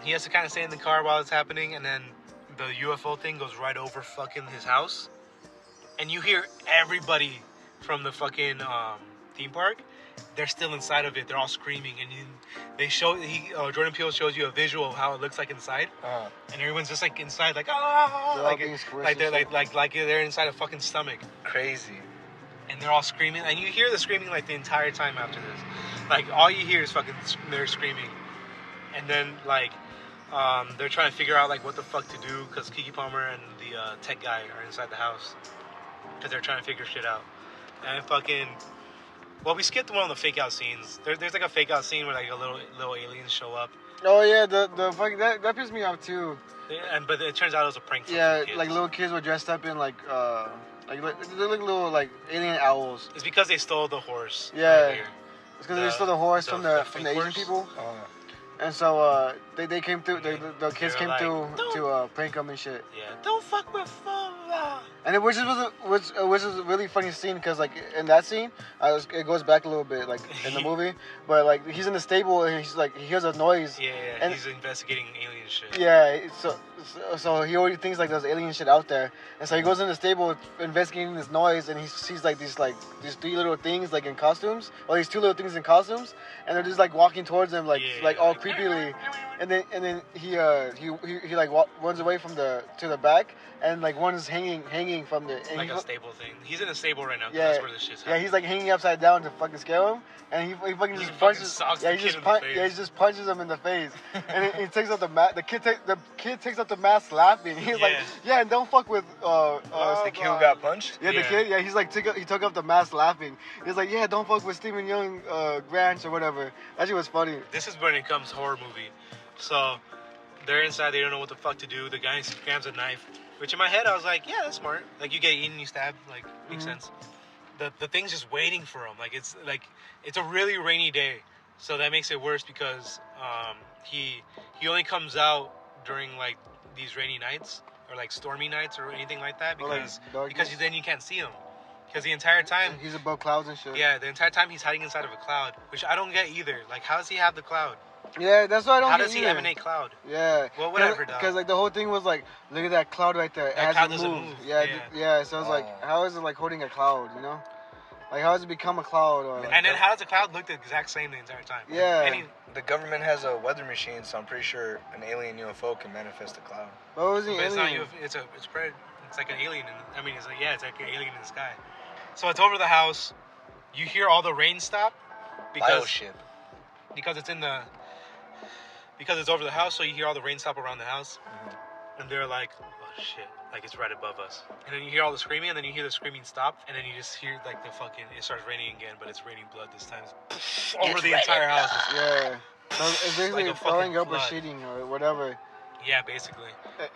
he has to kind of stay in the car while it's happening, and then the UFO thing goes right over fucking his house, and you hear everybody from the fucking theme park. They're still inside of it. They're all screaming, and Jordan Peele shows you a visual of how it looks like inside, and everyone's just like inside, like they're inside a fucking stomach. Crazy. And they're all screaming, and you hear the screaming like the entire time after this. Like all you hear is fucking they're screaming, and then like they're trying to figure out like what the fuck to do because Keke Palmer and the tech guy are inside the house because they're trying to figure shit out, and fucking. Well, we skipped one of the fake out scenes. There's like a fake out scene where like a little aliens show up. Oh yeah, the fucking that pissed me off too. Yeah, but it turns out it was a prank. Yeah, like little kids were dressed up in like they look little like alien owls. It's because they stole the horse. Yeah, right here. It's because they stole the horse from the Asian horse? people. And so they came through. The kids came like, through to prank them and shit. Yeah, don't fuck with And which was a really funny scene because like in that scene, it goes back a little bit like in the movie, but like he's in the stable and he's like he hears a noise. Yeah, and he's investigating alien shit. Yeah, so he already thinks like there's alien shit out there, and so he goes in the stable investigating this noise, and he sees like these three little things like in costumes, or these two little things in costumes, and they're just like walking towards him like all creepily, and then he like runs away from to the back, and like one is hanging from the like a stable thing. He's in a stable right now. Yeah, that's where this shit's happening. Yeah, he's like hanging upside down to fucking scare him, and he fucking just punches. Yeah, he just punches him in the face, and he takes out the mask. The kid takes out the mask laughing. He's like, yeah, and don't fuck with the kid who got punched. Yeah, the kid. Yeah, he's like he took off the mask laughing. He's like, yeah, don't fuck with Stephen Young Grant or whatever. That shit was funny. This is when it comes horror movie. So they're inside. They don't know what the fuck to do. The guy grabs a knife. Which in my head, I was like, yeah, that's smart. Like, you get eaten, you stab. Like, makes sense. The thing's just waiting for him. Like, it's a really rainy day. So that makes it worse because he only comes out during, like, these rainy nights. Or, like, stormy nights or anything like that. Because then you can't see him. Because the entire time... He's above clouds and shit. Yeah, the entire time he's hiding inside of a cloud. Which I don't get either. Like, how does he have the cloud? Yeah, that's what I don't How get does he either. emanate cloud? Yeah. Well, whatever, dog. Because like the whole thing was like, look at that cloud right there. That cloud doesn't move. Yeah. So it's like, how is it like holding a cloud? You know, like how does it become a cloud? Or, like, and then how does the cloud look the exact same the entire time? Yeah. The government has a weather machine, so I'm pretty sure an alien UFO can manifest a cloud. What was the alien? It's not it's like an alien. It's like an alien in the sky. So it's over the house. You hear all the rain stop because it's over the house, so you hear all the rain stop around the house. and they're like, oh shit, like it's right above us. And then you hear all the screaming, and then you hear the screaming stop, and then you just hear like the fucking, it starts raining again, but it's raining blood this time. It's over the entire house. Yeah. So it's basically like a throwing up or flood. shitting or whatever. Yeah, basically.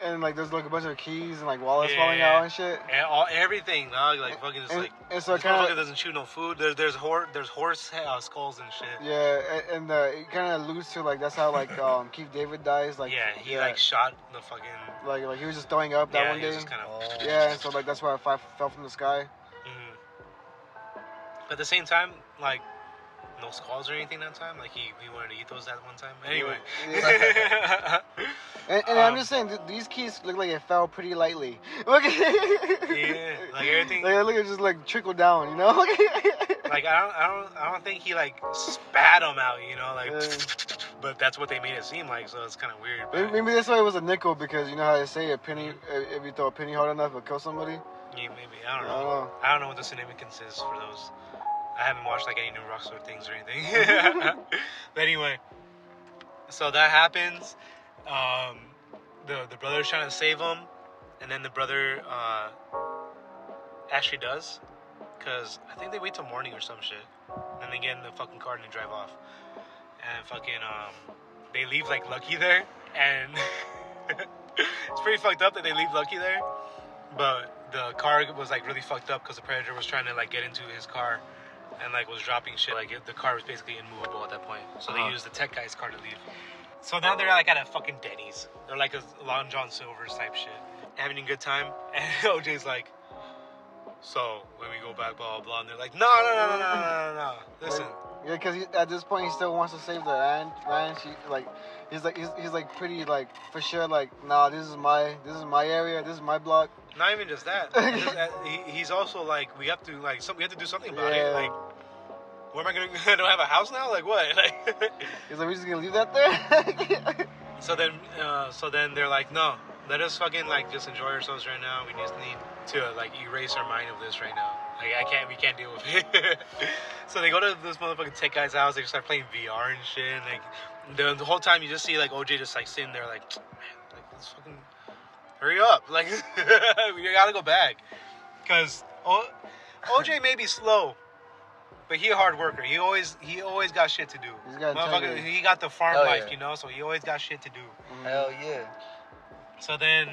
And like there's like a bunch of keys and like wallets Yeah. falling out and shit. And everything, dog. Like fucking just like. And so This kind motherfucker of doesn't chew no food. There's horse skulls and shit. yeah, and it kind of alludes to like that's how like Keith David dies. Like Yeah, he like shot the fucking. like he was just throwing up that Yeah, one he day. was just kind of. Yeah, and so like that's why a fire fell from the sky. But at the same time, like, no skulls or anything that time. Like he wanted to eat those that one time. Anyway. Yeah. And I'm just saying, these keys look like it fell pretty lightly. Look at Yeah, like everything. Like look at it just like trickle down, you know? Like I don't think he like spat them out, you know, like. Yeah. But that's what they made it seem like, so it's kind of weird. But Maybe that's why it was a nickel, because you know how they say a penny, if you throw a penny hard enough, it'll kill somebody. yeah, maybe I don't know. I don't know what the significance is for those. I haven't watched like any new Rockstar things or anything. But anyway, so that happens. The brother's trying to save him, and then the brother actually does, because I think they wait till morning or some shit. Then they get in the fucking car and they drive off, and fucking they leave like Lucky there, and it's pretty fucked up that they leave Lucky there. But the car was like really fucked up because the Predator was trying to like get into his car. And like was dropping shit. Like the car was basically immovable at that point. So they used the tech guy's car to leave. So now they're like at a fucking Denny's. They're like a Long John Silver's type shit, having a good time. And OJ's like, so when we go back, blah blah blah. And they're like, no. Listen. Yeah, because at this point he still wants to save the ranch. He's like pretty like for sure like, nah, this is my area, this is my block. Not even just that. He's also like, we have to do something about it. Like, where am I gonna? I don't have a house now. Like what? Like, he's like, we're just gonna leave that there. So then they're like, no, let us fucking like just enjoy ourselves right now. We just need to like erase our mind of this right now. Like we can't deal with it. So they go to this motherfucking tech guy's house. They start playing VR and shit. And like the whole time you just see like OJ just like sitting there like, man, like let's fucking hurry up. Like we gotta go back. Cause OJ may be slow, but he a hard worker. He always got shit to do. Motherfucker, he got the farm life, you know. So he always got shit to do. Hell yeah. So then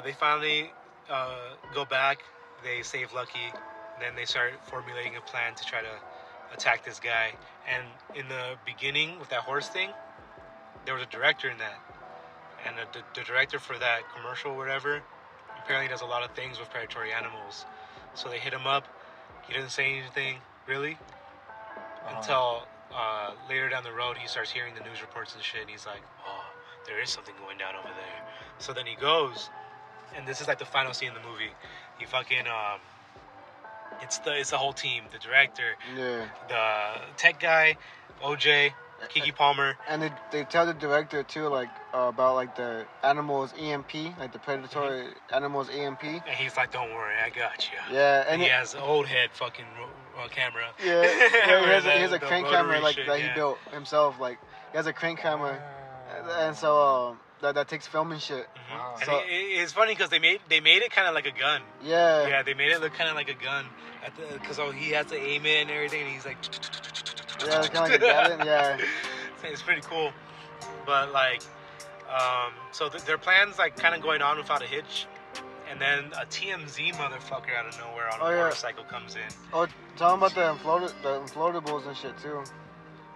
they finally go back. They save Lucky. Then they start formulating a plan to try to attack this guy. And in the beginning with that horse thing, there was a director in that. And the director for that commercial or whatever apparently does a lot of things with predatory animals. So they hit him up. He doesn't say anything, really. Until later down the road, he starts hearing the news reports and shit. And he's like, oh, there is something going down over there. So then he goes. And this is like the final scene in the movie. He fucking it's the whole team, the director, the tech guy, OJ, Keke Palmer, and they tell the director too like about like the animals EMP, like the predatory animals EMP. And he's like, don't worry, I got you. Yeah, and he has an old head fucking camera. Yeah, he has a crane camera like that he built himself. Like he has a crane camera, and so that takes film and shit. And so, it's funny because they made it kind of like a gun. Yeah, they made it look kind of like a gun, because he has to aim it and everything, and he's like. Yeah, kind of like a gun. Yeah. It's pretty cool, but like, so their plans like kind of going on without a hitch, and then a TMZ motherfucker out of nowhere on a motorcycle comes in. Oh, talking about the inflatables and shit too.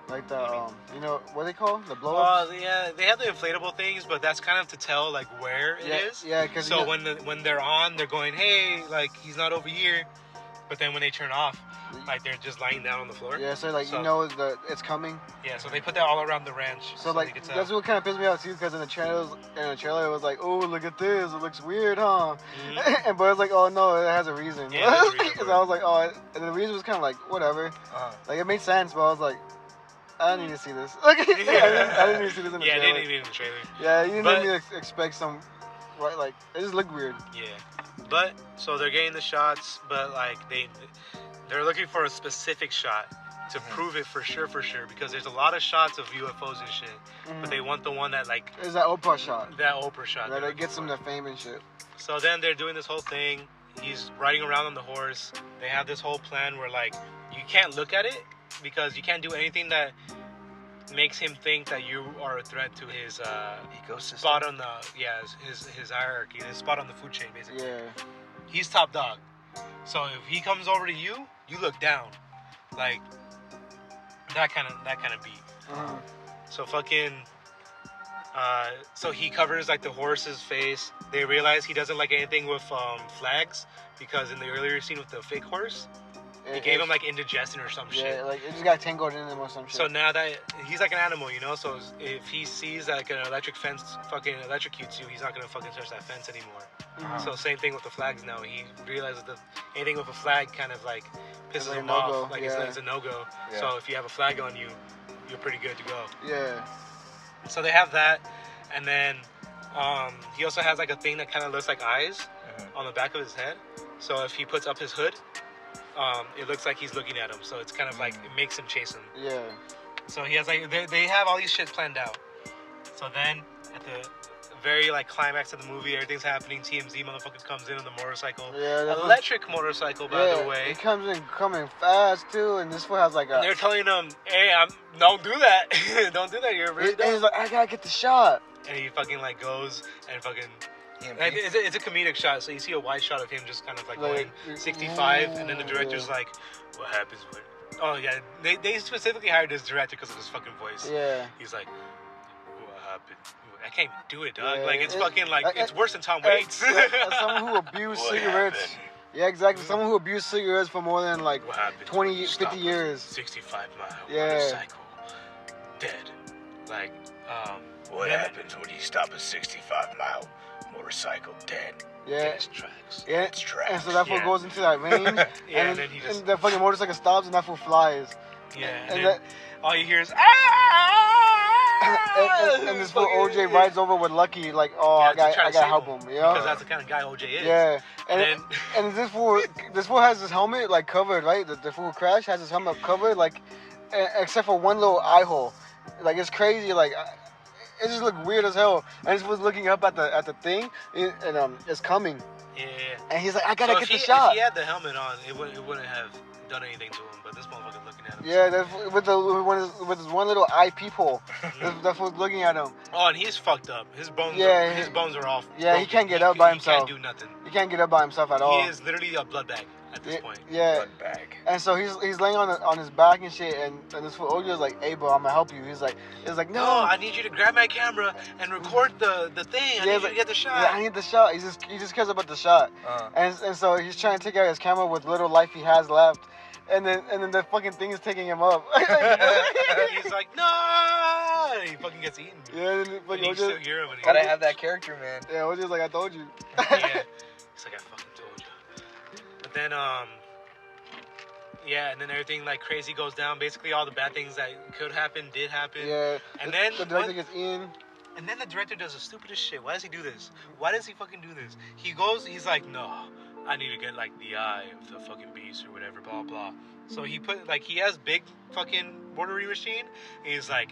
Like the, you know, what they call the blow-ups? Yeah, they have the inflatable things, but that's kind of to tell, like, where it is. Yeah, because... So when they're on, they're going, hey, like, he's not over here. But then when they turn off, like, they're just lying down on the floor. Yeah, so, like, you know it's coming. Yeah, so they put that all around the ranch. So like, that's what kind of pissed me off, too, because in the trailer, it was like, oh, look at this. It looks weird, huh? And but it's like, oh, no, it has a reason. Yeah, it has a reason. So I was like, oh, and the reason was kind of like, whatever. Like, it made sense, but I was like, I didn't need to see this. I didn't need to see this in the trailer. Yeah, they didn't need it in the trailer. Yeah, you didn't need to expect some, right? Like, it just looked weird. Yeah, but so they're getting the shots, but like they're looking for a specific shot, to prove it for sure, because there's a lot of shots of UFOs and shit, but they want the one that like is that Oprah shot. That Oprah shot. That gets them the fame and shit. So then they're doing this whole thing. He's riding around on the horse. They have this whole plan where like you can't look at it because you can't do anything that makes him think that you are a threat to his ecosystem. Spot on the his hierarchy, his spot on the food chain basically. Yeah. He's top dog. So if he comes over to you, you look down, like that kind of beat. Uh-huh. So fucking. So he covers like the horse's face. They realize he doesn't like anything with flags because in the earlier scene with the fake horse, he gave him like indigestion or some shit. Yeah, like it just got tangled in him or some shit. So now that he's like an animal, you know, so if he sees like an electric fence fucking electrocutes you, he's not gonna fucking touch that fence anymore. Uh-huh. So same thing with the flags now. He realizes that anything with a flag kind of like pisses It's a him no-go, off. Like yeah. it's a no-go. Yeah. So if you have a flag on you, you're pretty good to go. Yeah. So they have that, and then he also has like a thing that kind of looks like eyes on the back of his head. So if he puts up his hood, it looks like he's looking at him. So it's kind of like it makes him chase him. Yeah. So he has like they have all these shit planned out. So then at the very like climax of the movie, everything's happening. TMZ motherfucker comes in on the motorcycle. Yeah. Electric motorcycle, by the way. He comes in coming fast too, and this fool has like a. And they're telling him, "Hey, don't do that. Don't do that. You're really And he's like, I gotta get the shot. And he fucking like goes and fucking. EMP. And it's a comedic shot, so you see a wide shot of him just kind of like going 65, and then the director's like, "What happens when?" Oh yeah, they specifically hired this director because of his fucking voice. Yeah. He's like, "What happened?" I can't even do it, dog. Yeah, Like it's fucking like it's worse than Tom Waits. As someone who abused cigarettes. happened? Yeah, exactly. Someone who abused cigarettes for more than like What happened? 20, 50 years. 65-mile Yeah. motorcycle, dead. Like, What happens when you stop a 65-mile motorcycle dead? Yeah. Gas tracks. Yeah. It's trash. And so that fool Yeah. goes into that range, And then he just and the fucking motorcycle stops, and that fool flies. yeah. and And then that- all you hear is ah. And this fool OJ rides over with Lucky, like, oh, Yeah, I to try gotta to save help him, him, you know? because that's the kind of guy OJ is. Yeah, and And and this fool has his helmet like covered, right? The fool who crashed has his helmet covered, like, except for one little eye hole. Like it's crazy, like it just looked weird as hell. And this was looking up at the thing, and it's coming, Yeah. and he's like, I gotta So get if the shot. If he had the helmet on, it wouldn't have done anything to him. But this motherfucker looking at him. Yeah, with his one little eye peephole, that fool's looking at him. Oh, and he's fucked up. His bones. Yeah, his bones are off. yeah, he broken. can't get up by himself. He can't do nothing. He can't get up by himself at all. He is literally a blood bag at this point. Yeah. Blood bag. And so he's laying on his back and shit, and this fool OJ is like, "Hey, bro, I'm gonna help you." He's like, no, No, I need you to grab my camera and record the thing. I need you to get the shot. Yeah, I need the shot. He just cares about the shot. And so he's trying to take out his camera with little life he has left, and then the fucking thing is taking him up. He's like, no! And he fucking gets eaten. Yeah, and then And fucking you still OJ, hear him. And Gotta have that character, man. yeah, OJ's like, I told you. yeah. He's like, I fucking told you. But then, yeah, and then everything like crazy goes down. Basically, all the bad things that could happen did happen. Yeah. And then the director gets in. And then the director does the stupidest shit. Why does he do this? Why does he fucking do this? He goes, he's like, no, I need to get like the eye of the fucking beast or whatever, blah, blah. So he he has big fucking rotary machine. He's like,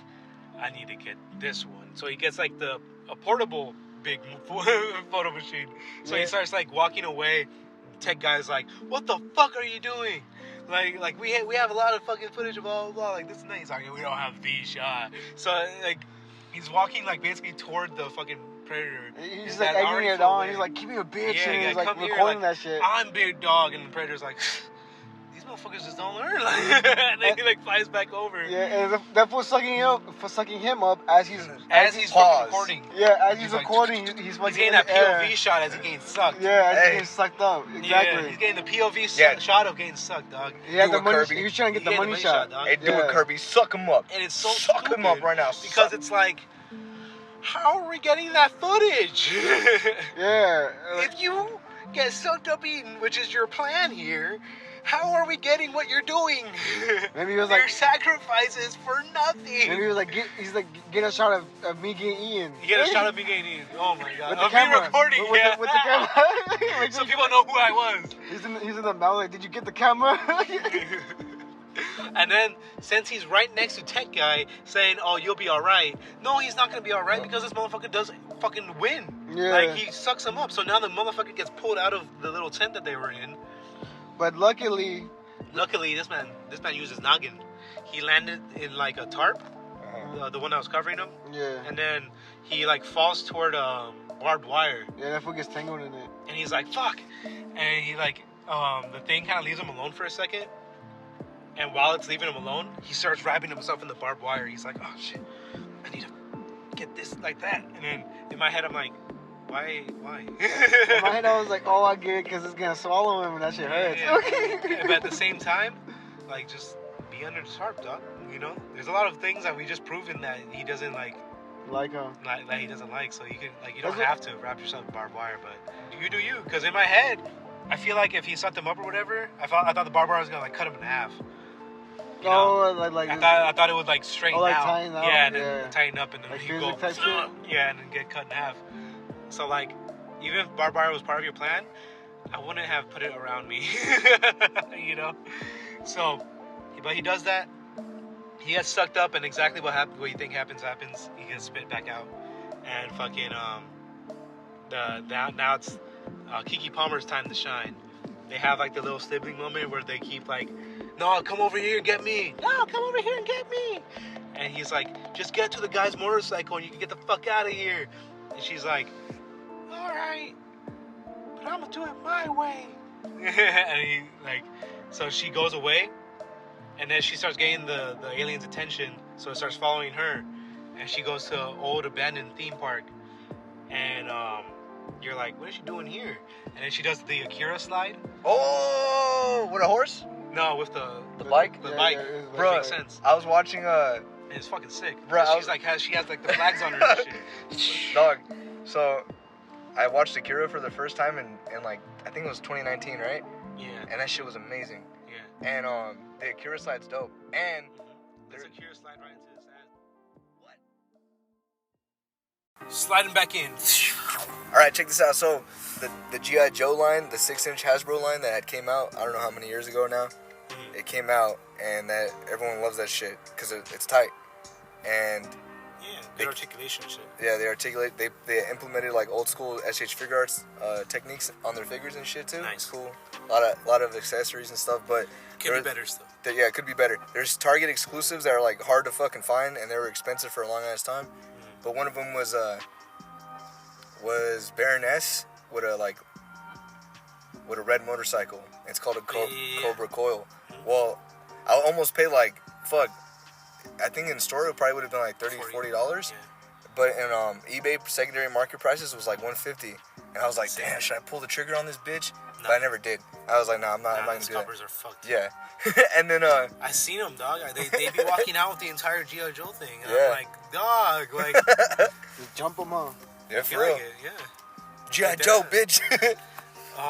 I need to get this one. So he gets like a portable big photo machine. So he starts like walking away. Tech guy's like, what the fuck are you doing? Like we have a lot of fucking footage of blah, blah, blah. Like this and that. He's like, we don't have the shot. So like, he's walking like basically toward the fucking predator. He's And like that egging already it flew on. away. He's like, give me a bitch. Yeah, and yeah, he's like come here, recording like, that shit. I'm big dog, and the predator's like, these motherfuckers just don't learn. And then he like flies back over. Yeah, and that fool's sucking him up as he's As Pause. recording. yeah, as he's He's like, recording, he's He's fucking getting in that the air. POV shot as he getting sucked. Yeah, as Hey. he's getting sucked up. Yeah, Exactly. he's getting the POV Yeah. shot of getting sucked, dog. He had Do the it, money. Kirby. He was trying to He get the getting money shot. dog. Hey, do Yeah. it, Kirby. Suck him up. And it's so Suck him up stupid, right now. because Suck. it's like, how are we getting that footage? Yeah. If you get sucked up eating, which is your plan here, how are we getting what you're doing? Maybe he was Their like, sacrifices for nothing. maybe he was like, get a shot of me getting eaten. You get a shot of me getting eaten. Oh my god. With the Of me camera. recording, with yeah. the camera. So people know who I was. He's in the mouth like, did you get the camera? And then, since he's right next to Tech Guy saying, oh, you'll be alright. No, he's not going to be alright because this motherfucker does fucking win. Yeah. Like, he sucks him up. So now the motherfucker gets pulled out of the little tent that they were in. But luckily, this man uses noggin. He landed in, like, a tarp. The one that was covering him. Yeah. And then he, like, falls toward barbed wire. Yeah, that fool gets tangled in it. And he's like, fuck. And he, like, the thing kind of leaves him alone for a second. And while it's leaving him alone, he starts wrapping himself in the barbed wire. He's like, oh, shit. I need to get this like that. And then in my head, I'm like, why? In my head, I was like, oh, I get it because it's going to swallow him and that shit hurts. Yeah. But at the same time, like, just be under the tarp, dog. You know? There's a lot of things that we just proven that he doesn't, like him. That he doesn't like. So you can, like, you don't have to wrap yourself in barbed wire, but you do you. Because in my head, I feel like if he sucked him up or whatever, I thought the barbed wire was going to, like, cut him in half. You know? I thought it would, like, straighten out. Tighten out. Yeah, and then tighten up, and then like he'd go, type shit? yeah, and then get cut in half. So, like, even if barbed wire was part of your plan, I wouldn't have put it around me. You know? So, but he does that. He gets sucked up, and exactly what you think happens. He gets spit back out, and fucking now it's Keke Palmer's time to shine. They have, like, the little sibling moment where they keep, like, no, come over here and get me. No, come over here and get me. And he's like, just get to the guy's motorcycle and you can get the fuck out of here. And she's like, all right, but I'm gonna do it my way. And he, like, so she goes away, and then she starts getting the alien's attention, so it starts following her, and she goes to an old abandoned theme park, and you're like, what is she doing here? And then she does the Akira slide. Oh, with a horse? No, with the bike? The bike. Yeah, bro, makes sense. I was watching And it's fucking sick. Bro, She has like the flags on her and shit. Dog. So I watched Akira for the first time in like, I think it was 2019, right? Yeah. And that shit was amazing. Yeah. And the Akira slide's dope. And there's Akira slide right into his ass. What? Sliding back in. Alright, check this out. So the G.I. Joe line, the 6-inch Hasbro line that had came out, I don't know how many years ago now. It came out, and that everyone loves that shit because it's tight. And yeah, good articulation shit. Yeah, they implemented like old school SH Figure Arts techniques on their figures and shit too. Nice. It's cool. A lot of accessories and stuff, but could be better still. Yeah, it could be better. There's Target exclusives that are like hard to fucking find, and they were expensive for a long ass time. But one of them was Baroness with a red motorcycle. It's called a Cobra Coil. Well, I almost paid like I think in store it probably would have been like $30-$40. Yeah. But in eBay secondary market prices was like $150. And I was like, damn, should I pull the trigger on this bitch? No. But I never did. I was like, nah, I'm not gonna do that. These are fucked. Yeah. And then I seen them, dog. They be walking out with the entire G.I. Joe thing. And yeah. I'm like, dog, like just jump them on. Yeah, for real. Like it, yeah. G.I. Joe, bitch.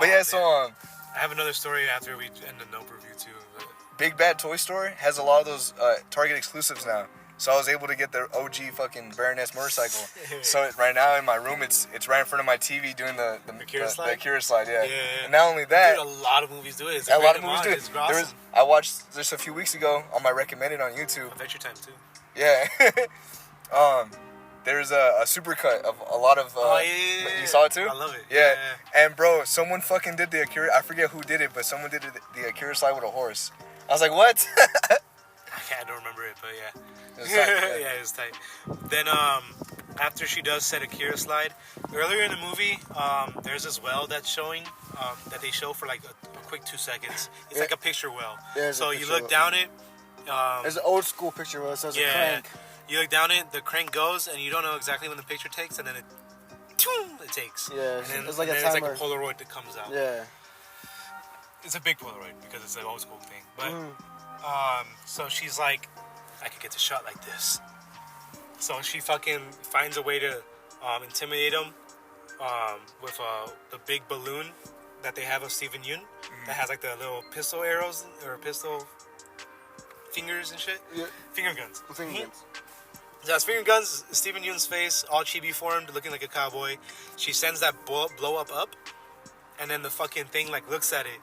But yeah, so I have another story after we end the Nope review too. But Big Bad Toy Store has a lot of those Target exclusives now. So I was able to get the OG fucking Baroness motorcycle. So right now in my room, it's right in front of my TV doing the Akira slide, yeah. And not only that, dude, a lot of movies do it. A lot of movies do it. It's awesome. I watched this a few weeks ago on my recommended on YouTube. Adventure Time too. Yeah. There's a supercut of a lot of. You saw it too? I love it. Yeah. And bro, someone fucking did the Akira. I forget who did it, but someone did the Akira slide with a horse. I was like, what? I don't remember it, but yeah. It was tight, yeah, it was tight. Then after she does set Akira slide, earlier in the movie, there's this well that's showing that they show for like a quick 2 seconds. It's like a picture well. Yeah, so you look down it. There's an old school picture well. It says a crank. You look down it, the crank goes, and you don't know exactly when the picture takes, and then it takes. Yeah, and then, it's like it's like a Polaroid that comes out. Yeah. It's a big Polaroid because it's an old school thing. But so she's like, I could get the shot like this. So she fucking finds a way to intimidate him with the big balloon that they have of Steven Yeun that has like the little pistol arrows or pistol fingers and shit. Yeah. Finger guns. Finger guns. So that's finger guns, Steven Yeun's face, all chibi formed, looking like a cowboy. She sends that blow up, and then the fucking thing like looks at it.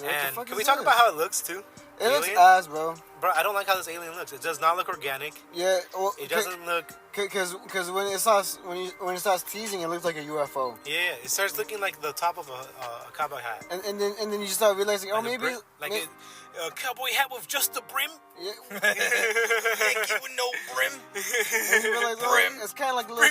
And can we talk about how it looks too? It looks ass, bro. bro, I don't like how this alien looks. It does not look organic. Yeah, well, It doesn't look. Because when it starts teasing, it looks like a UFO. Yeah, it starts looking like the top of a cowboy hat. And then you start realizing, oh, Like a maybe brim, a cowboy hat with just the brim. yeah. Yankee with no brim. And you realize, oh, Brim. it's kind of like a little.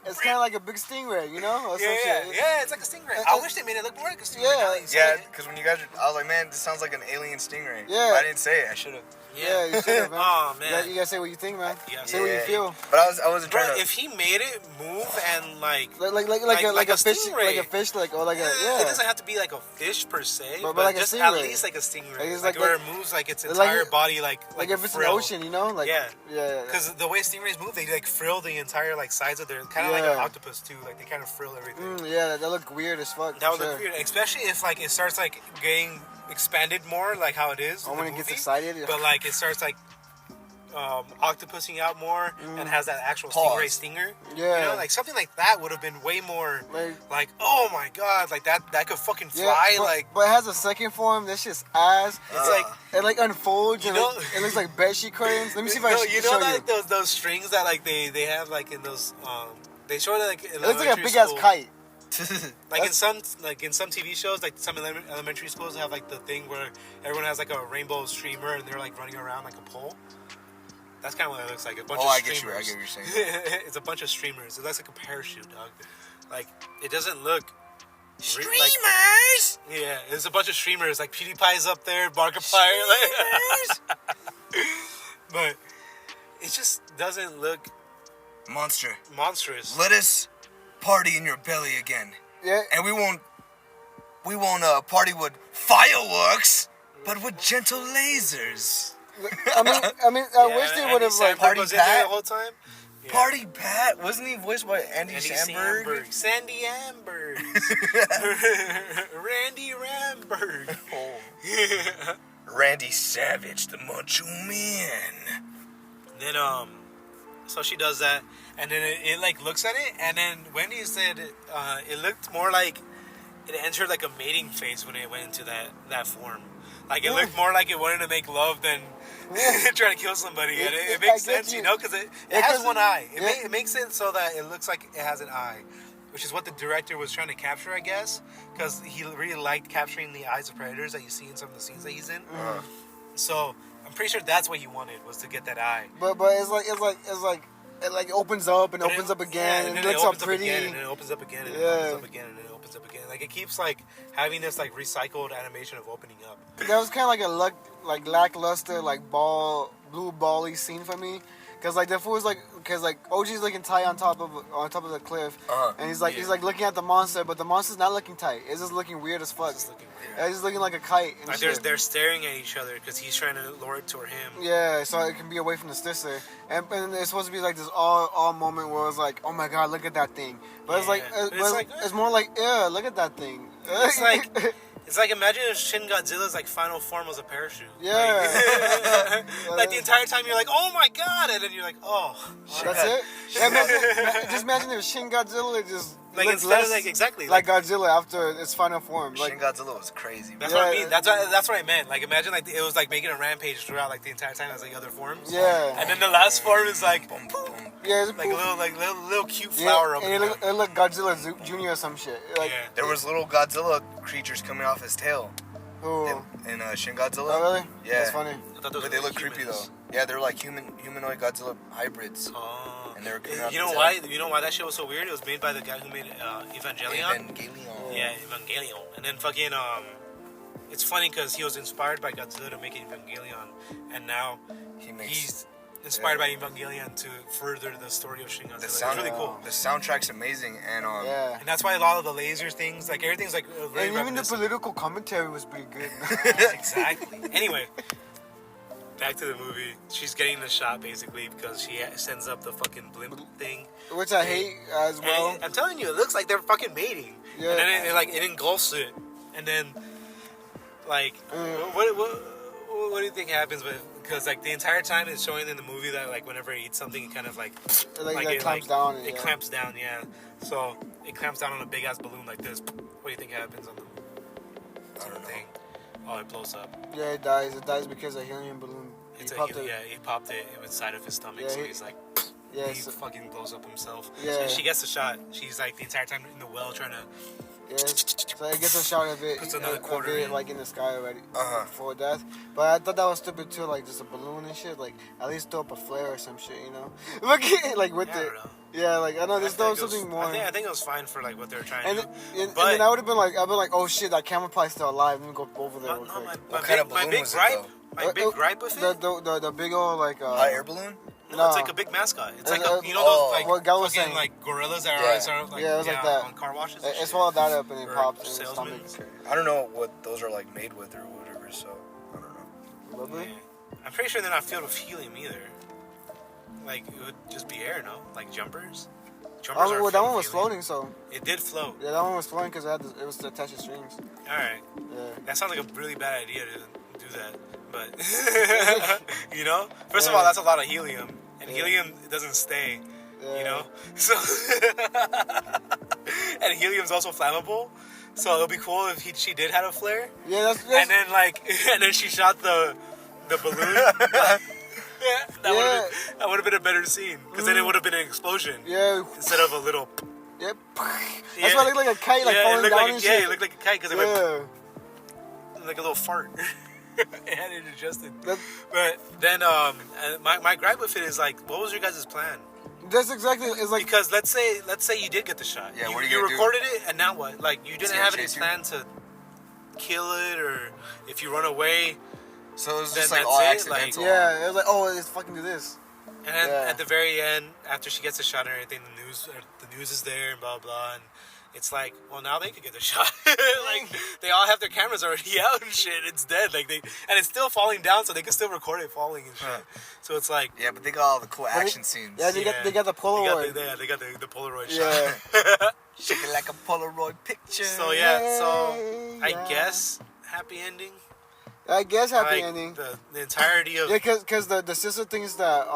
It's kind of like a big stingray, you know? Or some shit. Yeah, it's like a stingray. I wish they made it look more like a stingray. Yeah. now that you say Yeah, it. because when you guys were, I was like, man, this sounds like an alien stingray. Yeah. But I didn't say it. I should have. Yeah, you should have, man. Oh, man. You gotta say what you think, man. Yeah. Say what you feel. But I wasn't Bro, trying to. if he made it move and like Like a fish, stingray. like a fish, or like a it doesn't have to be like a fish per se, But but like a just at stingray. least like a stingray, Like it's like like- where it moves like its like- entire body, like if it's frill. an ocean, you know? Like Yeah. yeah. Because the way stingrays move, they like frill the entire like sides of their, kind of like Yeah. an octopus too. Like they kind of frill everything. Yeah, that look weird as fuck. That for would look sure. weird, especially if like it starts like getting expanded more, like how it is. Oh, in when the it gets movie. excited. But like it starts like octopusing out more and has that actual Pause. stingray stinger. Yeah. You know, like something like that would have been way more Like, oh my god, like that could fucking yeah, fly. but it has a second form. That's just ass. It's like It like unfolds. You And know- it looks like bedsheet curtains. Let me see if I no, can you show know you. that those strings that like they have like in those they show it like in It looks like a elementary big ass school. kite. Like in some TV shows, like some elementary schools have like the thing where everyone has like a rainbow streamer and they're like running around like a pole. That's kind of what it looks like. A bunch of I get streamers. what you're saying. It's a bunch of streamers. It looks like a parachute, dog. Like it doesn't look Streamers. yeah, there's a bunch of streamers. Like PewDiePie's up there, Markiplier, like, but it just doesn't look Monster, monstrous. let us party in your belly again, Yeah. and we won't party with fireworks, but with gentle lasers. I mean, I wish they would have like. Party was in there Pat? the whole time. Yeah. Party Pat, wasn't he voiced by Andy Samberg? Sandy Amberg. Randy Ramberg. Oh. Randy Savage, the Macho Man. Then so she does that, and then it like looks at it, and then Wendy said it looked more like it entered like a mating phase when it went into that form. Like it looked more like it wanted to make love than try to kill somebody. And it I makes get sense, you. you know, because it Yeah, has 'cause one eye. yeah. It makes it so that it looks like it has an eye, which is what the director was trying to capture, I guess, because he really liked capturing the eyes of predators that you see in some of the scenes that he's in. So I'm pretty sure that's what he wanted, was to get that eye. But it like opens up and But opens it- up again yeah, and it then looks all opens up pretty. again, and then it opens up again, and Yeah. it opens up again, and it opens up again. Like it keeps like having this like recycled animation of opening up. That was kind of like lackluster, like blue bally scene for me. Cause like the fool's like, OG's looking tight on top of the cliff, and he's like looking at the monster, but the monster's not looking tight. It's just looking weird as fuck. It's looking weird. It's just looking like a kite. And Like shit. they're staring at each other because he's trying to lure it toward him. Yeah, so it can be away from the sister, and it's supposed to be like this all moment where it's like, oh my god, look at that thing. But it's like, Yeah. But it's like, it's more like, yeah, look at that thing. It's like it's like imagine if Shin Godzilla's like final form was a parachute. Yeah. Like the entire time you're like, oh my god, and then you're like, oh. That's it. Yeah, just imagine if Shin Godzilla just Like looks instead less of like exactly like Godzilla after its final form. Shin Like, Godzilla was crazy. That's Yeah. what I mean. That's what I meant. Like imagine like it was like making a rampage throughout like the entire time as like other forms. yeah, And then the last form is like Boom, boom. yeah, it's like a cool. little cute Yeah, flower up and in it looked Godzilla Junior or some shit. Like, Yeah. There was little Godzilla creatures coming off his tail who? in Shin Godzilla. Oh really? Yeah. That's funny. I thought those But they were look creepy humans. though. Yeah, they're like humanoid Godzilla hybrids. Oh. And they were coming out You the know tail. why? You know why that shit was so weird? It was made by the guy who made Evangelion. Evangelion. Yeah, Evangelion. And then fucking it's funny because he was inspired by Godzilla to make Evangelion, and now he's inspired by Evangelion to further the story of Shin Godzilla. The It's sound, really cool. The soundtrack's amazing, and Yeah. And that's why a lot of the laser things, like everything's like very And even the reminiscent. political commentary was pretty good. Exactly. Anyway, back to the movie. She's getting the shot basically because she sends up the fucking blimp thing. Which I hate as well. And I'm telling you, it looks like they're fucking mating. Yeah. And then it engulfs it, and then like what do you think happens with? Because like the entire time it's showing in the movie that like whenever it eats something, it kind of like It clamps down. It clamps down, yeah. So it clamps down on a big ass balloon like this. What do you think happens on the I don't know. thing? Oh, it blows up. Yeah, it dies. It dies because a helium balloon. He popped it inside of his stomach, Yeah, so he's like, Yeah, he fucking blows up himself. Yeah. And she gets the shot. She's like the entire time in the well trying to. yeah. So it gets a shot of it. Puts another of quarter it, in. like in the sky already Uh-huh. before death. But I thought that was stupid too, like just a balloon and shit. Like at least throw up a flare or some shit, you know? Look at like with Yeah, I it. don't know. Yeah, like I know there's I think something it was, more. I think it was fine for like what they were trying And, to do. and But then I would have been like, oh shit, that camera probably still alive. Let me go over there. no, real no, quick. my What kind of big, my balloon big was it, gripe, though? my big gripe with it. The big old like Hot air balloon? No, it's No. like a big mascot. It's like Uh, you know oh, those like what Gal was fucking saying. like gorillas that Yeah. are like Yeah, it was like that. on car washes. and It shit. swallowed that up and it Or popped in his salesmen. stomach. Okay. I don't know what those are like made with or whatever, so I don't know. Lovely. Yeah. I'm pretty sure they're not filled with helium either. Like it would just be air, no? Like jumpers. Jumpers Oh, are well, that filled one with was helium. floating, so It did float. yeah, that one was floating because it was attached to strings. All right. Yeah. That sounds like a really bad idea to do that. But you know, first of all, that's a lot of helium, and Yeah. helium doesn't stay. Yeah. You know, so and helium's also flammable. So it'll be cool if she did have a flare, Yeah, that's and then and then she shot the balloon. that would have been a better scene because then it would have been an explosion yeah. instead of a little. Yep. Yeah. That's why it looked like a kite, like yeah, it falling looked down like and yeah, shit. it looked like a kite because it went Yeah. like a little fart. It had it adjusted. That- But then, my gripe with it is like, what was your guys' plan? That's exactly. It's like Because let's say you did get the shot. Yeah, you, what are you you gonna do? recorded it, and now what? Like, you didn't gonna have any chase you? plan to kill it, or if you run away, So it was Then just like that's all it, accidental. yeah. It was like, oh, let's fucking do this. and then Yeah. at the very end, after she gets the shot and everything, the news is there and blah blah, and it's like, well, now they could get the shot. Like, they all have their cameras already out and shit. It's dead. Like and it's still falling down, so they can still record it falling and shit. Huh. So it's like. Yeah, but they got all the cool action scenes. Yeah, they got the Polaroid. They got the Polaroid Yeah. shot. Shaking like a Polaroid picture. So yeah, so I Yeah. guess happy ending. I guess happy Like, ending. The entirety of Yeah, cause the sister thinks that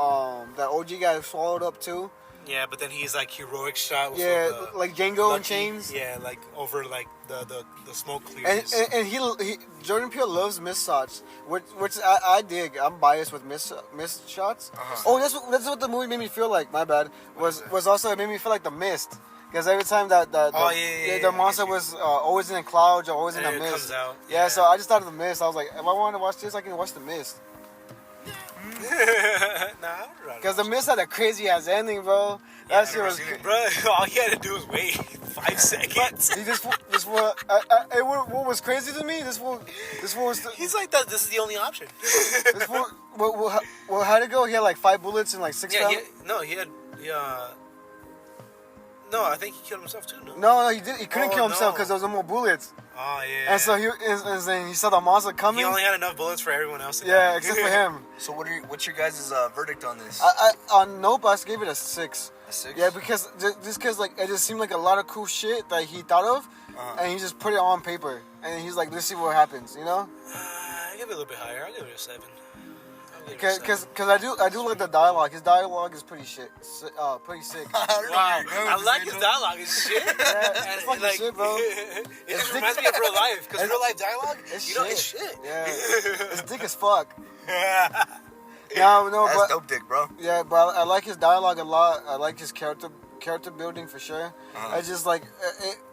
that OG guy swallowed up too. yeah, but then he's like heroic shot. With Yeah, the like Django in lucky- chains. Yeah, like over like the smoke And, clears. and he Jordan Peele loves missed shots, which I dig. I'm biased with missed shots. Uh-huh. Oh, that's what the movie made me feel like. My bad. Was also it made me feel like the mist. Because every time that Oh, the yeah, monster I get you. was always in the clouds or always in And the it mist. comes out, Yeah, yeah. so I just thought of the mist. I was like, if I want to watch this, I can watch the mist. Because the mist had a crazy ass ending, bro. Yeah, That I've shit never was. seen it. Bro, all he had to do was wait 5 seconds. He just what was crazy to me? This fool was. He's like, this is the only option. This fool, well, how'd it go? He had like 5 bullets and like 6 Yeah, fell? he had. No, I think he killed himself too. No. No, he did. He couldn't Oh, kill himself no. because there was no more bullets. Oh yeah. And so and then he saw the monster coming. he only had enough bullets for everyone else. To Yeah, die. except for him. So what's your guys' verdict on this? I on Nope, I gave it a 6. A 6? Yeah, because just because like it just seemed like a lot of cool shit that he thought of, Uh-huh. and he just put it on paper, and he's like, let's see what happens, you know? I give it a little bit higher. I'll give it a 7. I'll give it a 7. Because I do like the dialogue. His dialogue is pretty shit. Pretty sick. I don't know Wow, where you're going I with like this, his man. dialogue. It's shit. Yeah, it's fucking shit, bro. It It's just reminds me of real life because real life dialogue, It's it's shit. shit. Yeah, it's dick as fuck. No, That's but dope dick, bro. yeah, but I like his dialogue a lot. I like his character building for sure. Uh-huh. I just like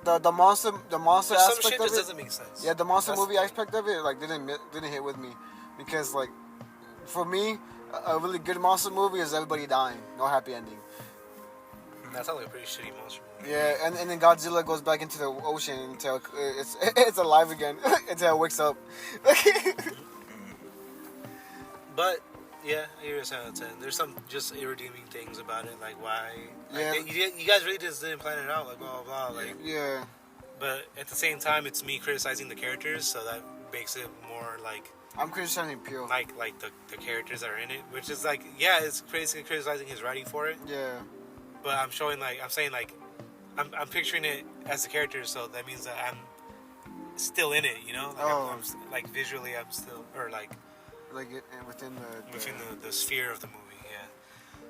the monster Some aspect shit of just it. doesn't make sense. Yeah, the monster That's movie the- aspect of it like didn't hit with me because like for me a really good monster movie is everybody dying, no happy ending. That sounds like a pretty shitty monster movie. Yeah, and then Godzilla goes back into the ocean until it's alive again until it wakes up. But yeah, I give it a 7 out of 10. There's some just irredeeming things about it, like why. Yeah. Like, you guys really just didn't plan it out, like blah blah blah. Like, Yeah. but at the same time, it's me criticizing the characters, so that makes it more like I'm criticizing Peele. like the characters that are in it, which is like yeah, it's basically criticizing his writing for it. Yeah. But I'm saying I'm picturing it as the characters, so that means that I'm still in it, you know? Like Oh. I'm like visually, I'm still or like Like it, and within the sphere of the movie, yeah.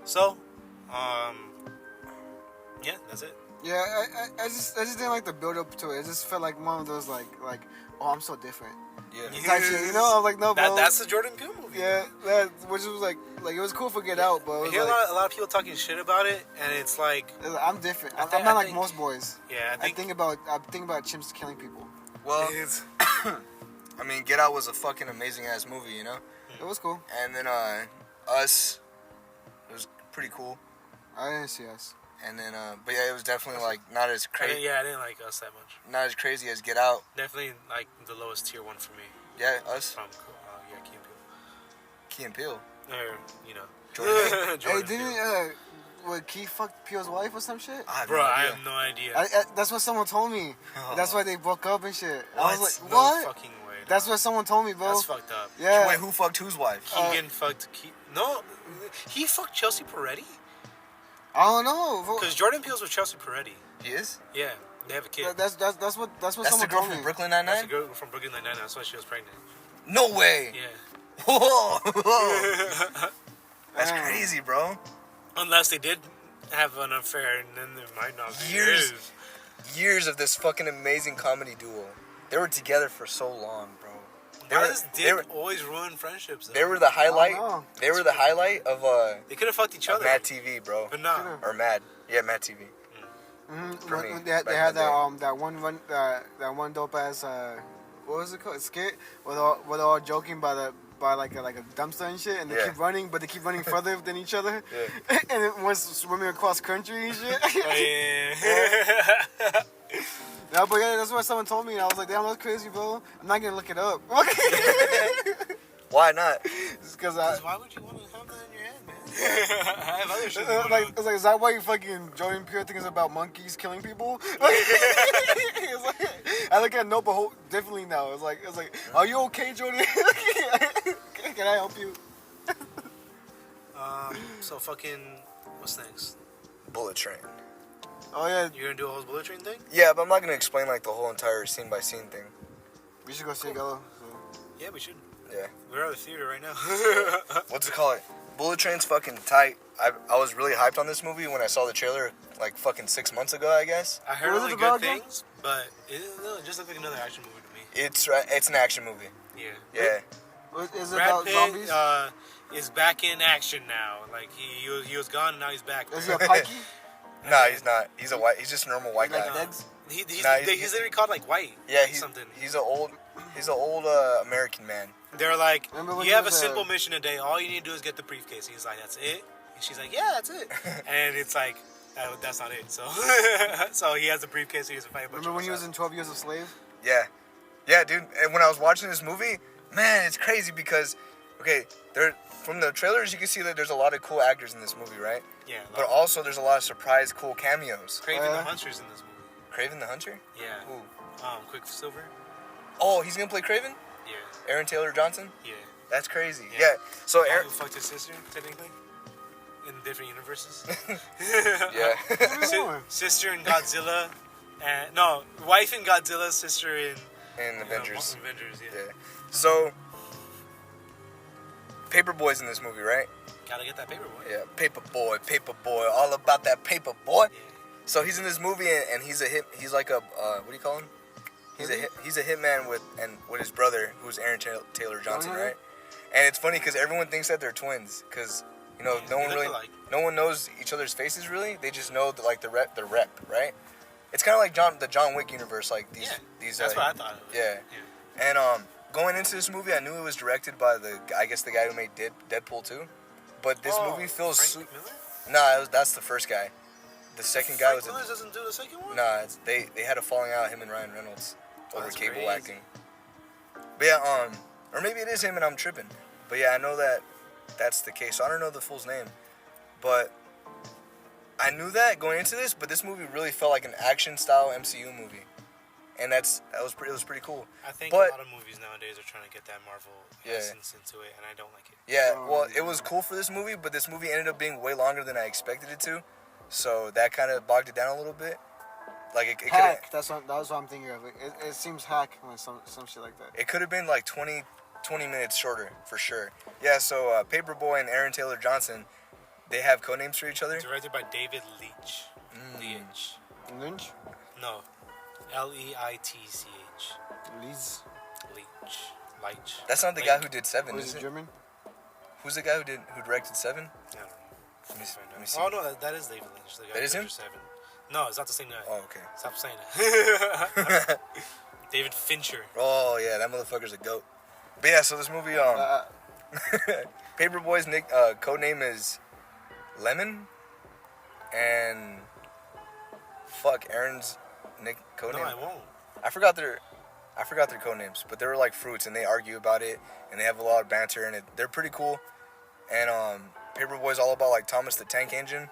So, yeah, that's it. Yeah, I just didn't like the build up to it. It just felt like one of those like oh, I'm so different. Yeah. Type shit, you know? I'm like, no, bro. That's the Jordan Peele movie. Yeah, which was like it was cool for Get Out, but it I was hear like, a lot of people talking shit about it, and it's like, I'm different. I I'm not like think- most boys. yeah, I think about chimps killing people. Well, it's, I mean, Get Out was a fucking amazing ass movie, you know. It was cool. And then Us, it was pretty cool. I didn't see Us. And then but yeah, it was definitely like not as I crazy, didn't like Us that much. not as crazy as Get Out. Definitely like the lowest tier one for me. Yeah, Us, From Key and Peele. Key and Peele. Or, you know. Jordan. Hey, Jordan didn't Peele. what Keith fucked Peele's wife or some shit? Bro, I have no idea. That's what someone told me. That's why they broke up and shit. I was like, No what? fucking way. That's what someone told me, bro. That's fucked up. Yeah. Wait, who fucked whose wife? Keegan fucked No, he fucked Chelsea Peretti? I don't know. Bro. Because Jordan Peele's with Chelsea Peretti. He is. Yeah, they have a kid. That's what That's someone the girl told from me. Brooklyn That's Nine-Nine. a girl from Brooklyn Nine-Nine. That's why she was pregnant. No way. Yeah. Whoa. That's Damn. crazy, bro. Unless they did have an affair, and then there might not be. Years. Years of this fucking amazing comedy duo. They were together for so long, bro. Why does they dick were, always ruin friendships, though? they were the highlight. know. They were the highlight of They could have fucked each of other. Mad TV, bro. But nah. Or Mad. Yeah, Mad TV. For me, When back they had in the that one dope ass what was it called? Skit where they're all joking by like a dumpster and shit, and they Yeah. keep running, but they keep running further than each other. Yeah. And it was swimming across country and shit. Oh, yeah. No, but yeah, that's what someone told me, and I was like, damn, that's crazy, bro. I'm not gonna look it up. Why not? Because Why would you want to have that in your head, man? I have other shit going like, on. it's like, is that why you fucking Jordan Peele thinks about monkeys killing people? It's like, I look at Nope differently now. It's like, are you okay, Jordan? Can I help you? So fucking, what's next? Bullet Train. Oh yeah, You're gonna do a whole bullet train thing? Yeah, but I'm not gonna explain like the whole entire scene by scene thing. we should go see Gallo. Yeah, we should. Yeah. We're at the theater right now. What's it called? Bullet Train's fucking tight. I was really hyped on this movie when I saw the trailer like fucking 6 months ago, I guess. I heard What is only it about good again? things, but it just looked like another action movie to me. It's an action movie. Yeah. Yeah. Is it Brad about Pitt zombies? is back in action now. Like he was gone and now he's back. Is he a pikey? Nah, he's not. He's just a normal white Like guy. Degs? He's Nah, he's literally called like white. Yeah, something. he's an old American man. They're like, Remember when you he have a was, simple mission today. All you need to do is get the briefcase. He's like, that's it. And she's like, yeah, that's it. And it's like, that's not it. So, so he has the briefcase. He has to fight a bunch Remember of when he was uh, in 12 Years a Slave? Yeah, dude. And when I was watching this movie, man, it's crazy because, okay, from the trailers you can see that there's a lot of cool actors in this movie, right? Yeah. But also there's a lot of surprise, cool cameos. Craven the Hunter's in this movie. Craven the Hunter? Yeah. Who? Quicksilver. Oh, he's gonna play Craven? Yeah. Aaron Taylor Johnson? Yeah. That's crazy. Yeah. Yeah. So Guy Aaron. who fucked his sister, technically, in different universes. Yeah. Sister in Godzilla, and no, wife in Godzilla, sister in In Avengers. Avengers, yeah. Yeah. So Paperboy's in this movie, right? Gotta get that paper boy. Yeah. Paperboy, all about that paper boy. So he's in this movie and he's like a what do you call him? He's a hitman with his brother, who's Aaron Taylor Johnson, Uh-huh. right? And it's funny because everyone thinks that they're twins, because Yeah, no one knows each other's faces really. They just know the rep, right? It's kind of like the John Wick universe, like these. That's what I thought. It was. Yeah. And going into this movie, I knew it was directed by the guy who made Deadpool 2. But this movie feels Frank Miller? Nah, that's the first guy. The second guy was Frank Miller doesn't do the second one. Nah, they had a falling out, him and Ryan Reynolds, over That's cable crazy. acting. But yeah, or maybe it is him and I'm tripping. But yeah, I know that's the case. So I don't know the fool's name, but I knew that going into this. But this movie really felt like an action style MCU movie, and it was pretty cool. I think But- a lot of movies nowadays are trying to get that Marvel Yeah. essence into it, and I don't like it. Yeah, well, it was cool for this movie, but this movie ended up being way longer than I expected it to, so that kind of bogged it down a little bit. Like it could Hack. That's what I'm thinking of. It seems hack when some shit like that. it could have been like 20 minutes shorter for sure. Yeah, so Paperboy and Aaron Taylor Johnson, they have codenames for each other. Directed by David Leitch. Leitch. Lynch? No. Leitch. Leeds? Leitch. That's not the guy who did Seven, Or is is it it? German? Who's the guy who directed Seven? I don't know. Let me see. Oh, no, that is David Lynch. The guy That is who him? directed Seven. No, it's not the same guy. Oh, okay. Stop saying that. David Fincher. Oh yeah, that motherfucker's a goat. But yeah, so this movie, Paperboy's code name is Lemon, and Aaron's code No, name. I won't. I forgot their code names, but they were like fruits, and they argue about it, and they have a lot of banter, and they're pretty cool. And Paperboy's all about like Thomas the Tank Engine,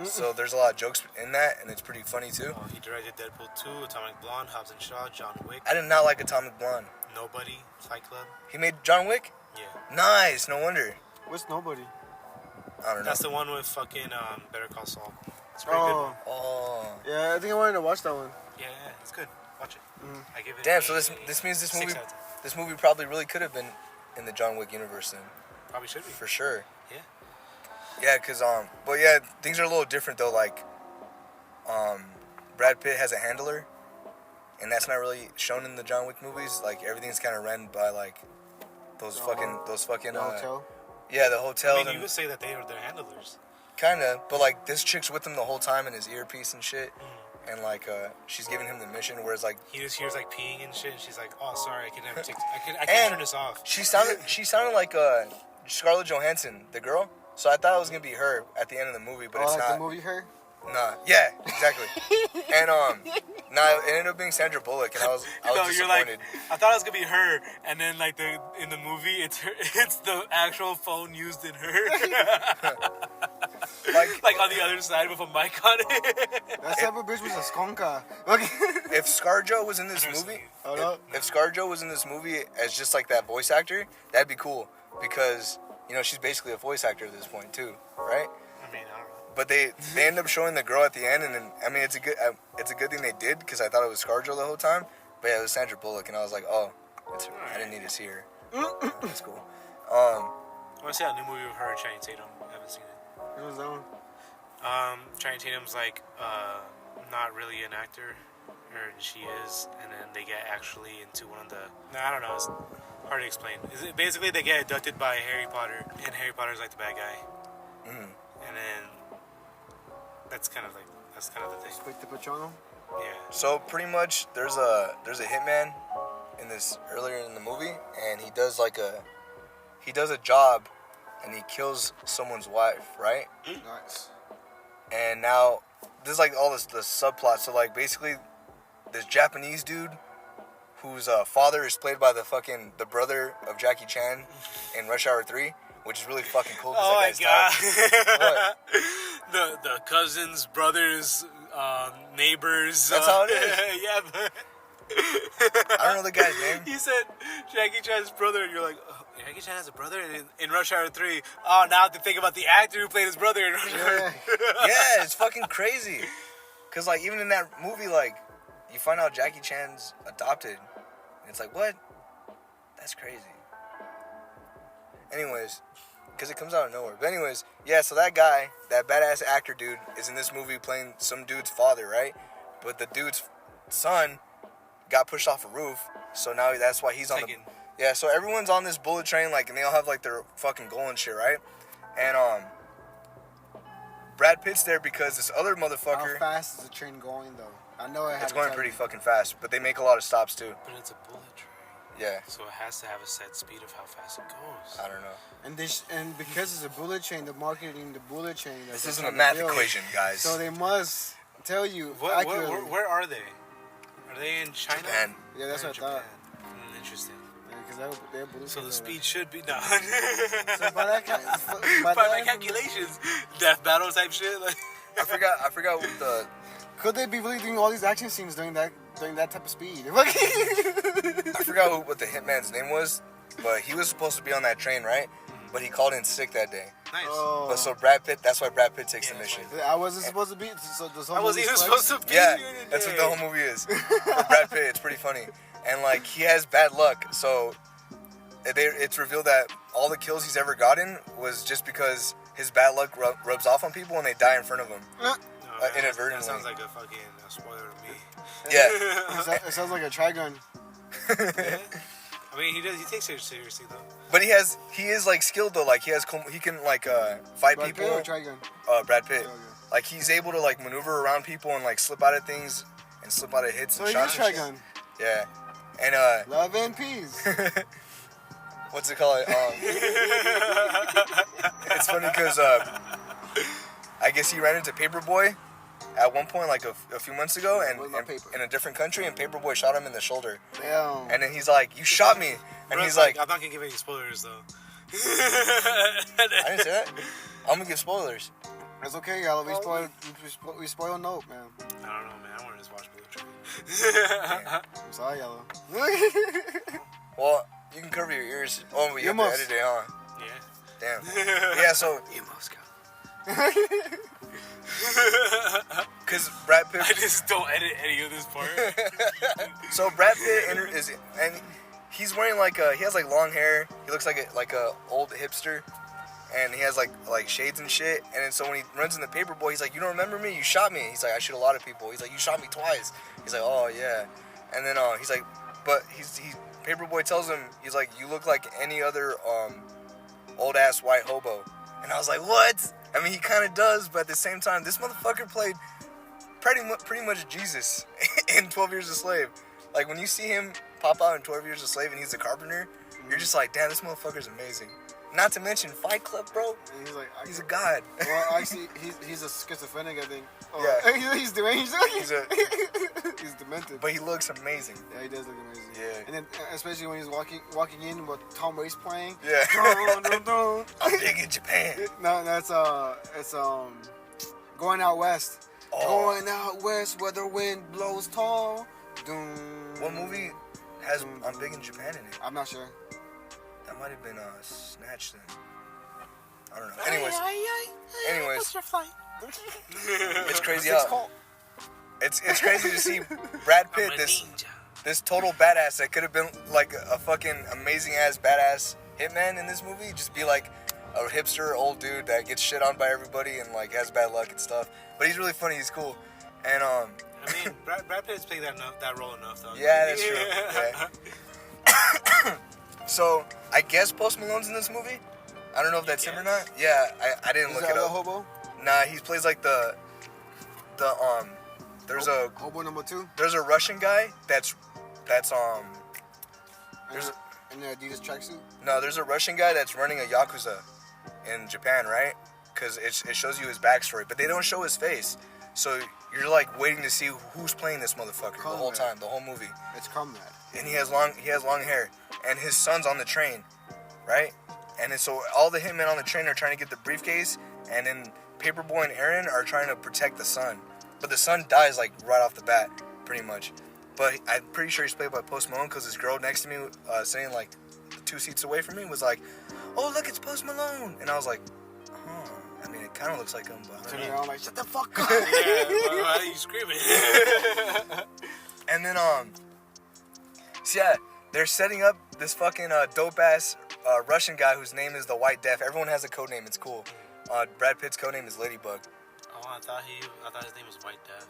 so there's a lot of jokes in that, and it's pretty funny too. He directed Deadpool 2, Atomic Blonde, Hobbs and Shaw, John Wick, I did not like Atomic Blonde. Nobody, Fight Club. He made John Wick? Yeah. Nice, no wonder. What's Nobody? I don't know. That's the one with fucking Better Call Saul. It's a pretty good one. Oh. Yeah, I think I wanted to watch that one. Yeah, it's good. Watch it. I give it. Damn, so this means this 6 movie out of 10. this movie probably really could have been in the John Wick universe then. Probably should be. For sure. Yeah. Yeah, cause but yeah, things are a little different though. Like, Brad Pitt has a handler, and that's not really shown in the John Wick movies. Like everything's kind of run by like those fucking The hotel? yeah, the hotel. I mean, you would say that they are their handlers. Kinda, but like this chick's with him the whole time in his earpiece and shit, and like she's giving him the mission. Whereas like He just hears like peeing and shit, and she's like, "Oh, sorry, I can't And turn this off." she sounded like Scarlett Johansson, the girl. So I thought it was gonna be her at the end of the movie, but it's like not. the movie Her? Nah, yeah, exactly. And nah, it ended up being Sandra Bullock, and I was No, you're disappointed. like, I thought it was gonna be her, and then like in the movie, it's her, it's the actual phone used in her, like on the other side with a mic on it. That type of bitch was a skonka. Okay. If ScarJo was in this movie, Hold up. if ScarJo was in this movie as just like that voice actor, that'd be cool because she's basically a voice actor at this point too, right? I mean, I don't know. But they end up showing the girl at the end, and then I mean it's a good thing they did because I thought it was ScarJo the whole time, but yeah, it was Sandra Bullock, and I was like, oh, I didn't need to see her. That's cool. I want to see a new movie with her and Channing Tatum. I haven't seen it. What was that one? Channing Tatum's like not really an actor, or she is, and then they get actually into one of the. I don't know. It's hard to explain. Basically, they get abducted by Harry Potter, and Harry Potter's like the bad guy, and then that's kind of the thing. Like the Patrono? Yeah. So pretty much, there's a hitman in this earlier in the movie, and he does a job, and he kills someone's wife, right? Nice. And now there's like all the subplot. So like basically, this Japanese dude whose father is played by the brother of Jackie Chan in Rush Hour 3, which is really fucking cool. Oh my god. What? the cousins, brothers, neighbors. That's how it is. Yeah. But I don't know the guy's name. you said Jackie Chan's brother, and you're like, oh, Jackie Chan has a brother in Rush Hour 3. Oh, now I have to think about the actor who played his brother in Rush Hour. Yeah, it's fucking crazy. Cause like even in that movie, like you find out Jackie Chan's adopted, and it's like what? That's crazy. Anyways, cause it comes out of nowhere. But anyways, yeah. So that guy, that badass actor dude, is in this movie playing some dude's father, right? But the dude's son got pushed off a roof, so now that's why he's on Taken. Yeah, so everyone's on this bullet train, like, and they all have like their fucking goal and shit, right? And Brad Pitt's there because this other motherfucker. How fast is the train going, though? I know it It's going pretty fucking fast, but they make a lot of stops too. But it's a bullet train. Yeah, So it has to have a set speed of how fast it goes. I don't know. And because it's a bullet train, the marketing the bullet train. This isn't a math equation, guys. So they must tell you Where are they? Are they in China? Japan. Yeah, that's They're what in I thought. Japan. Interesting. Because they're bullet So the trains speed should be no. So by that by my calculations, death battle type shit. Like I forgot what the. could they be really doing all these action scenes during that type of speed? I forgot what the hitman's name was, but he was supposed to be on that train, right? But he called in sick that day. nice. Oh. But so Brad Pitt, that's why Brad Pitt takes Yeah, the that's mission. I wasn't supposed to be. So this whole I wasn't even movie's supposed flex? to be Yeah, here today. that's what the whole movie is. For Brad Pitt, it's pretty funny. And like he has bad luck, so it's revealed that all the kills he's ever gotten was just because his bad luck rubs off on people and they die in front of him. Oh, inadvertently. That sounds like a fucking spoiler to me. Yeah. It sounds like a Trigun. Yeah. I mean, he takes it seriously though. But he is like skilled though. Like he can like fight Brad people. Pitt or Trigun? Brad Pitt. Oh, yeah. Like he's able to like maneuver around people and like slip out of things and slip out of hits So and he's shots. and shit. Trigun. Yeah. And Love and peace. what's it called? It's funny because I guess he ran into Paperboy at one point, like a few months ago, and in a different country, and Paperboy shot him in the shoulder. Damn. And then he's like, "You shot me," and he's like, "I'm not gonna give any spoilers though." I didn't say that. I'm gonna give spoilers. It's okay, y'all. We spoil Nope, man. I don't know, man. I want to just watch Bullet I'm sorry, Yellow. Well, you can cover your ears. Oh, but you have to edit it, huh? Yeah. Damn. Yeah, so You must go. because Brad Pitt. I just don't edit any of this part. So Brad Pitt and he's wearing he has like long hair. He looks like a old hipster, and he has like shades and shit. And then so when he runs in the Paperboy, he's like, "You don't remember me? You shot me." He's like, "I shoot a lot of people." He's like, "You shot me twice." He's like, "Oh yeah." And then he's like, but Paperboy tells him, he's like, "You look like any other old ass white hobo." And I was like, "What?" I mean, he kind of does, but at the same time, this motherfucker played pretty much Jesus in 12 Years a Slave. Like, when you see him pop out in 12 Years a Slave and he's a carpenter, you're just like, damn, this motherfucker's amazing. Not to mention Fight Club, bro. And he's like, he's a god. Well, actually, he's a schizophrenic, I think. Yeah. He's deranged. He's demented. But he looks amazing. Yeah, he does look amazing. Yeah. And then, especially when he's walking in with Tom Waits playing. Yeah. Dun, dun, dun. I'm big in Japan. No, that's it's Going Out West. Oh. Going out west where the wind blows tall. Dun, What movie has I'm Big in Japan in it? I'm not sure. That might have been Snatch then. I don't know. Anyways, it's crazy how it's crazy to see Brad Pitt, this total badass that could have been like a fucking amazing ass badass hitman in this movie, just be like a hipster old dude that gets shit on by everybody and like has bad luck and stuff. But he's really funny. He's cool. And I mean, Brad Pitt's played that role enough, though. Yeah, that's true. Yeah. So I guess Post Malone's in this movie. I don't know if that's him or not. Yeah, I didn't look it up. Hobo? Nah, he plays like there's a Hobo number 2. There's a Russian guy that's in the Adidas tracksuit. No, there's a Russian guy that's running a Yakuza in Japan, right? Because it shows you his backstory, but they don't show his face. So you're like waiting to see who's playing this motherfucker the whole time, the whole movie. It's Comrade. And he has long hair, and his son's on the train, right? And then so all the hitmen on the train are trying to get the briefcase, and then Paperboy and Aaron are trying to protect the son. But the son dies like right off the bat, pretty much. But I'm pretty sure he's played by Post Malone because this girl next to me, sitting like 2 seats away from me, was like, "Oh look, it's Post Malone," and I was like, "Huh." I mean, it kind of looks like him, but Turning around like, shut the fuck up. Yeah, why are you screaming? And then so yeah, they're setting up this fucking dope ass Russian guy whose name is the White Death. Everyone has a code name. It's cool. Brad Pitt's code name is Ladybug. Oh, I thought his name was White Death.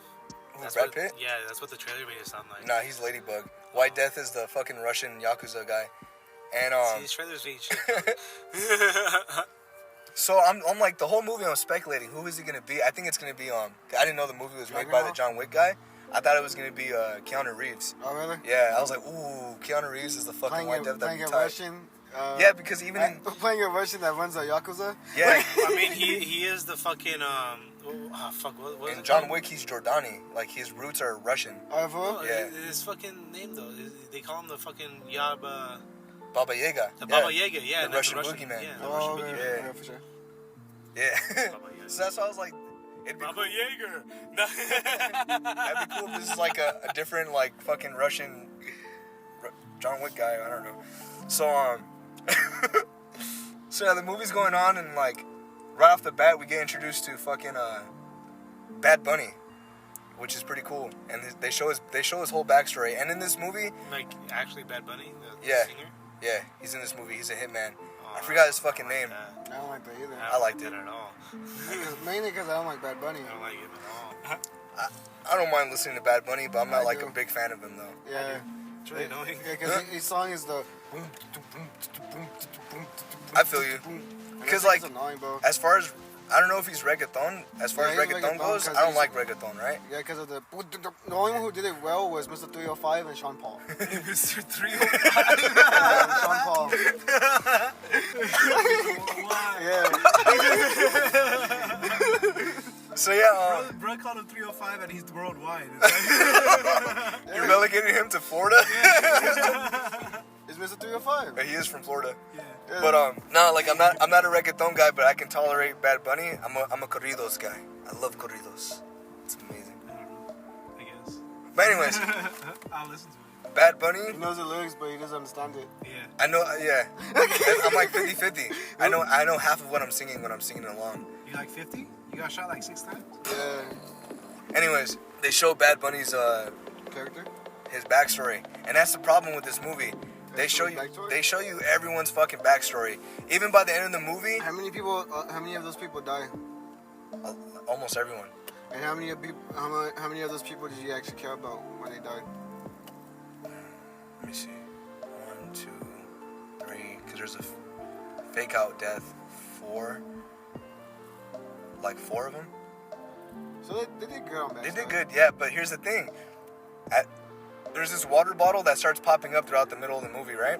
That's Brad Pitt? Yeah, that's what the trailer made it sound like. Nah, he's Ladybug. White Death is the fucking Russian Yakuza guy. And See, these trailers ain't shit. so I'm like the whole movie I'm speculating who is he gonna be. I think it's gonna be I didn't know the movie was made by the John Wick guy. I thought it was gonna be Keanu Reeves. Oh really? Yeah, I was like, ooh, Keanu Reeves is the fucking White Death. Playing a Russian. Yeah, because even in playing a Russian that runs a Yakuza. Yeah, I mean he is the fucking what in John Wick he's Jordani. Like his roots are Russian. Oh, for real? Yeah. His fucking name though, they call him the fucking Baba Yaga. Baba Yaga, yeah, the Russian boogeyman. Yeah, Oh, Russian okay. boogeyman. Yeah, for sure. Yeah. Baba Yaga. So that's why I was like, it'd be Baba cool. Yaga. That'd be cool if this is like a different like fucking Russian John Wick guy. I don't know. So so yeah, the movie's going on and like right off the bat we get introduced to fucking Bad Bunny, which is pretty cool. And they show his whole backstory. And in this movie, Like actually Bad Bunny, the Yeah. singer. yeah, he's in this movie. He's a hitman. I forgot his fucking name. I don't like that either. I liked it at all. Mainly because I don't like Bad Bunny. I don't like it at all. I don't mind listening to Bad Bunny, but I'm not like a big fan of him though. Yeah. It's really annoying. Yeah, because his song is the. I feel you. Because like, annoying, bro. as far as I don't know if he's reggaeton. As far as he's reggaeton goes, 'cause I don't he's- like reggaeton, right? Yeah, because of the only one who did it well was Mr. 305 and Sean Paul. Mr. 305. Sean Paul. Yeah. So yeah, Bro called him 305 and he's worldwide. you relegated him to Florida. It's Mr. 305. He is from Florida. Yeah. Yeah. But no, like I'm not a reggaeton guy, but I can tolerate Bad Bunny. I'm a corridos guy. I love corridos. It's amazing. I don't know. I guess. But anyways, I'll listen to it. Bad He Bunny. knows the lyrics, but he doesn't understand it. Yeah. I know, yeah. I'm like 50-50. I know half of what I'm singing when I'm singing along. You like 50? You got shot like 6 times? Yeah. Anyways, they show Bad Bunny's Character? his backstory, and that's the problem with this movie. They show you Backstory? everyone's fucking backstory. Even by the end of the movie, How many of those people die? almost everyone. And how many of those people did you actually care about when they died? Let me see. 1, 2, 3. Because there's a fake out death. 4. Like 4 of them. So they did good on that. They did good, yeah. But here's the thing. There's this water bottle that starts popping up throughout the middle of the movie, right?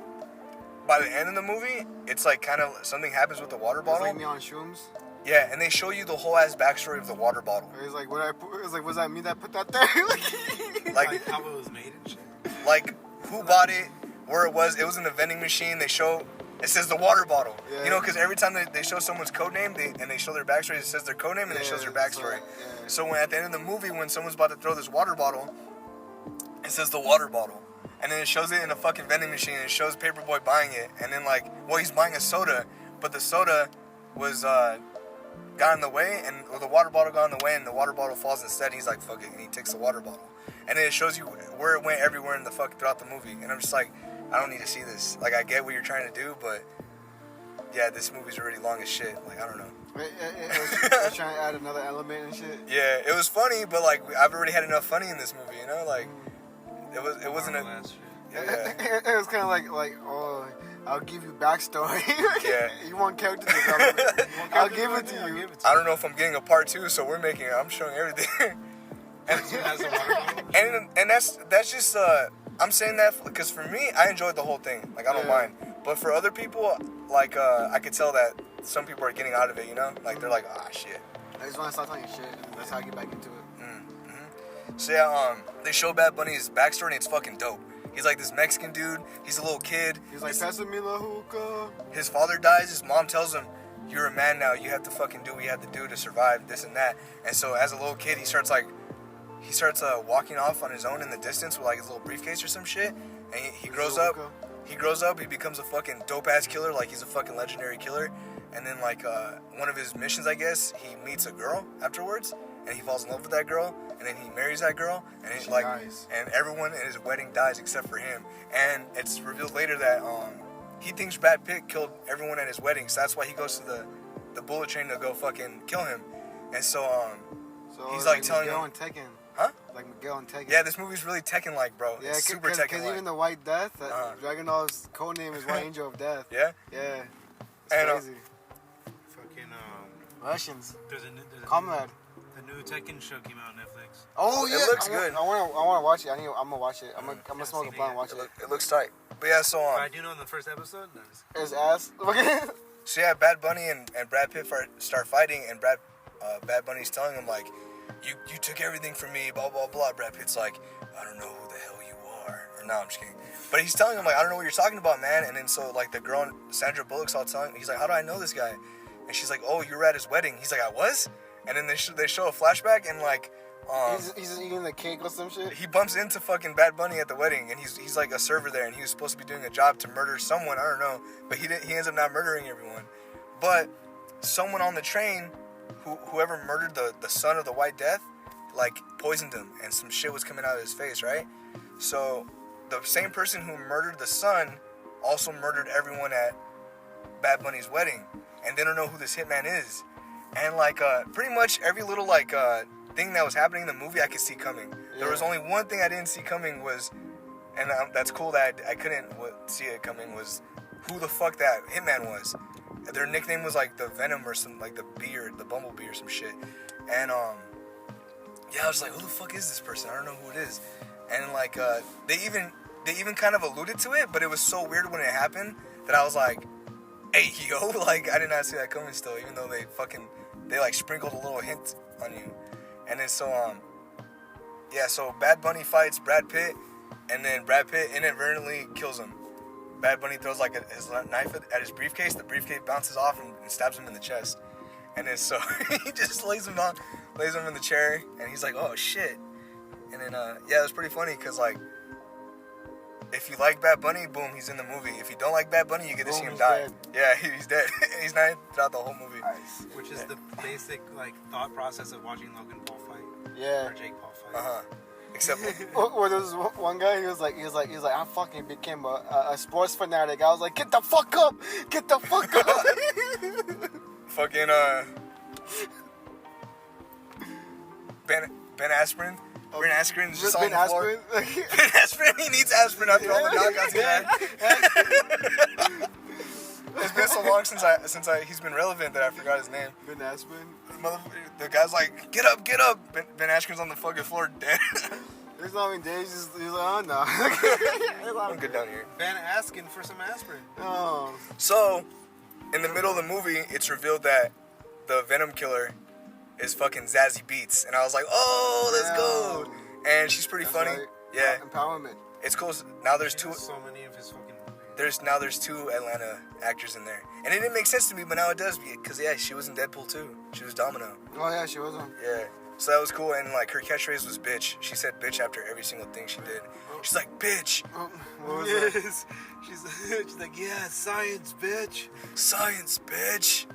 By the end of the movie, it's like kind of something happens with the water It's bottle. like me on shrooms. Yeah, and they show you the whole ass backstory of the water bottle. It's like was that me that put that there? Like how it was made and shit. like who bought it, where it was in a vending machine. They show, it says the water bottle. Yeah. You know, because every time they show someone's code name, and they show their backstory, it says their code name and it shows their backstory. So when at the end of the movie, when someone's about to throw this water bottle, it says the water bottle. And then it shows it in a fucking vending machine, and it shows Paperboy buying it. And then he's buying a soda, but the soda was got in the way, or the water bottle got in the way, and the water bottle falls instead. And he's like, fuck it, and he takes the water bottle. And then it shows you where it went everywhere in the throughout the movie. And I'm just like, I don't need to see this. Like, I get what you're trying to do, but yeah, this movie's already long as shit. Like, I don't know. It was trying to add another element and shit. Yeah, it was funny, but like I've already had enough funny in this movie, you know? Like, it wasn't a. Yeah. It was kind of like, oh, I'll give you backstory. Yeah. You want character development? I'll give it to you. I don't know if I'm getting a part 2, so we're making it. I'm showing everything. and that's just I'm saying that because for me, I enjoyed the whole thing. Like, I don't mind. But for other people, like I could tell that some people are getting out of it. You know, like they're like, ah, shit. I just want to start talking shit, and that's how I get back into it. Mm-hmm. So yeah, they show Bad Bunny's backstory, and it's fucking dope. He's like this Mexican dude. He's a little kid. He's like, "Pasa mi la hookah." His father dies. His mom tells him, "You're a man now. You have to fucking do what you have to do to survive this and that." And so as a little kid, he starts walking off on his own in the distance with like his little briefcase or some shit. And he grows up. He grows up. He becomes a fucking dope ass killer. Like, he's a fucking legendary killer. And then like one of his missions, I guess, he meets a girl afterwards, and he falls in love with that girl, and then he marries that girl, and he dies. and everyone at his wedding dies except for him. And it's revealed later that he thinks Brad Pitt killed everyone at his wedding, so that's why he goes to the bullet train to go fucking kill him. And so he's like telling Miguel him, and Tekken. huh? Like Miguel and Tekken. Yeah, this movie's really Tekken-like, bro. Yeah, it's super because Tekken-like. even the White Death, Dragunov's codename is White Angel of Death. Yeah. Yeah. It's And, crazy. Fucking Russians. there's a Comrade. the new Tekken show came out on Netflix. Oh yeah, It looks good. I wanna watch it. I'm gonna watch it. I'm gonna smoke a blunt and watch it. It looks tight. But yeah, so But I do know in the first episode, no, His ass. So yeah, Bad Bunny and Brad Pitt start fighting, and Bad Bunny's telling him like, you took everything from me, blah blah blah. Brad Pitt's like, I don't know who the hell you are. Or, no, I'm just kidding. But he's telling him like, I don't know what you're talking about, man. And then so like the girl, Sandra Bullock's all telling him, he's like, how do I know this guy? And she's like, oh, you were at his wedding. He's like, I was. And then they show a flashback, and like, he's just eating the cake or some shit. he bumps into fucking Bad Bunny at the wedding, and he's like a server there, and he was supposed to be doing a job to murder someone, I don't know, but he ends up not murdering everyone. But someone on the train, whoever murdered the son of the White Death, like poisoned him, and some shit was coming out of his face, right? So the same person who murdered the son also murdered everyone at Bad Bunny's wedding, and they don't know who this hitman is. And like pretty much every little like thing that was happening in the movie I could see coming. Yeah. There was only one thing I didn't see coming was, and that's cool that I couldn't see it coming, was who the fuck that hitman was. Their nickname was like the Venom or some like the bee or the Bumblebee or some shit. And yeah, I was like, who the fuck is this person? I don't know who it is. And like they even kind of alluded to it, but it was so weird when it happened that I was like, hey yo, like I did not see that coming still, even though they like sprinkled a little hint on you. And then so so Bad Bunny fights Brad Pitt, and then Brad Pitt inadvertently kills him. Bad Bunny throws like his knife at his briefcase. The briefcase bounces off and stabs him in the chest. And then so he just lays him in the chair, and he's like, oh shit. And then it was pretty funny because like if you like Bad Bunny, boom, he's in the movie. If you don't like Bad Bunny, you get to see him die. Dead. Yeah, he's dead. He's not throughout the whole movie. Nice. Which is the basic like thought process of watching Logan Paul fight Yeah. or Jake Paul fight. Except Well, there was one guy. He was like, I fucking became a sports fanatic. I was like, get the fuck up, get the fuck up. fucking Ben Askren. Ben Askren's just on the floor. Ben Askren, he needs asprin after all the knockouts he had. It's been so long since he's been relevant that I forgot his name. Ben Askren. The guy's like, get up, get up. Ben Askren's on the fucking floor dead. He's not even dead. He's like, oh no. I'm good down here. Ben asking for some aspirin. Oh. So, in the middle of the movie, it's revealed that the Venom killer is fucking Zazie Beetz, and I was like, oh, let's go. And she's pretty funny. Right. Yeah, Empowerment. it's cool. Now there's He two. has so many of his fucking movies. There's two Atlanta actors in there, and it didn't make sense to me, but now it does, because yeah, she was in Deadpool too. She was Domino. Oh yeah, she was on. Yeah, so that was cool, and like her catchphrase was "bitch." She said "bitch" after every single thing she did. She's like, "Bitch, Oh, what was that? Yes. She's like, yeah, science, bitch. science, bitch."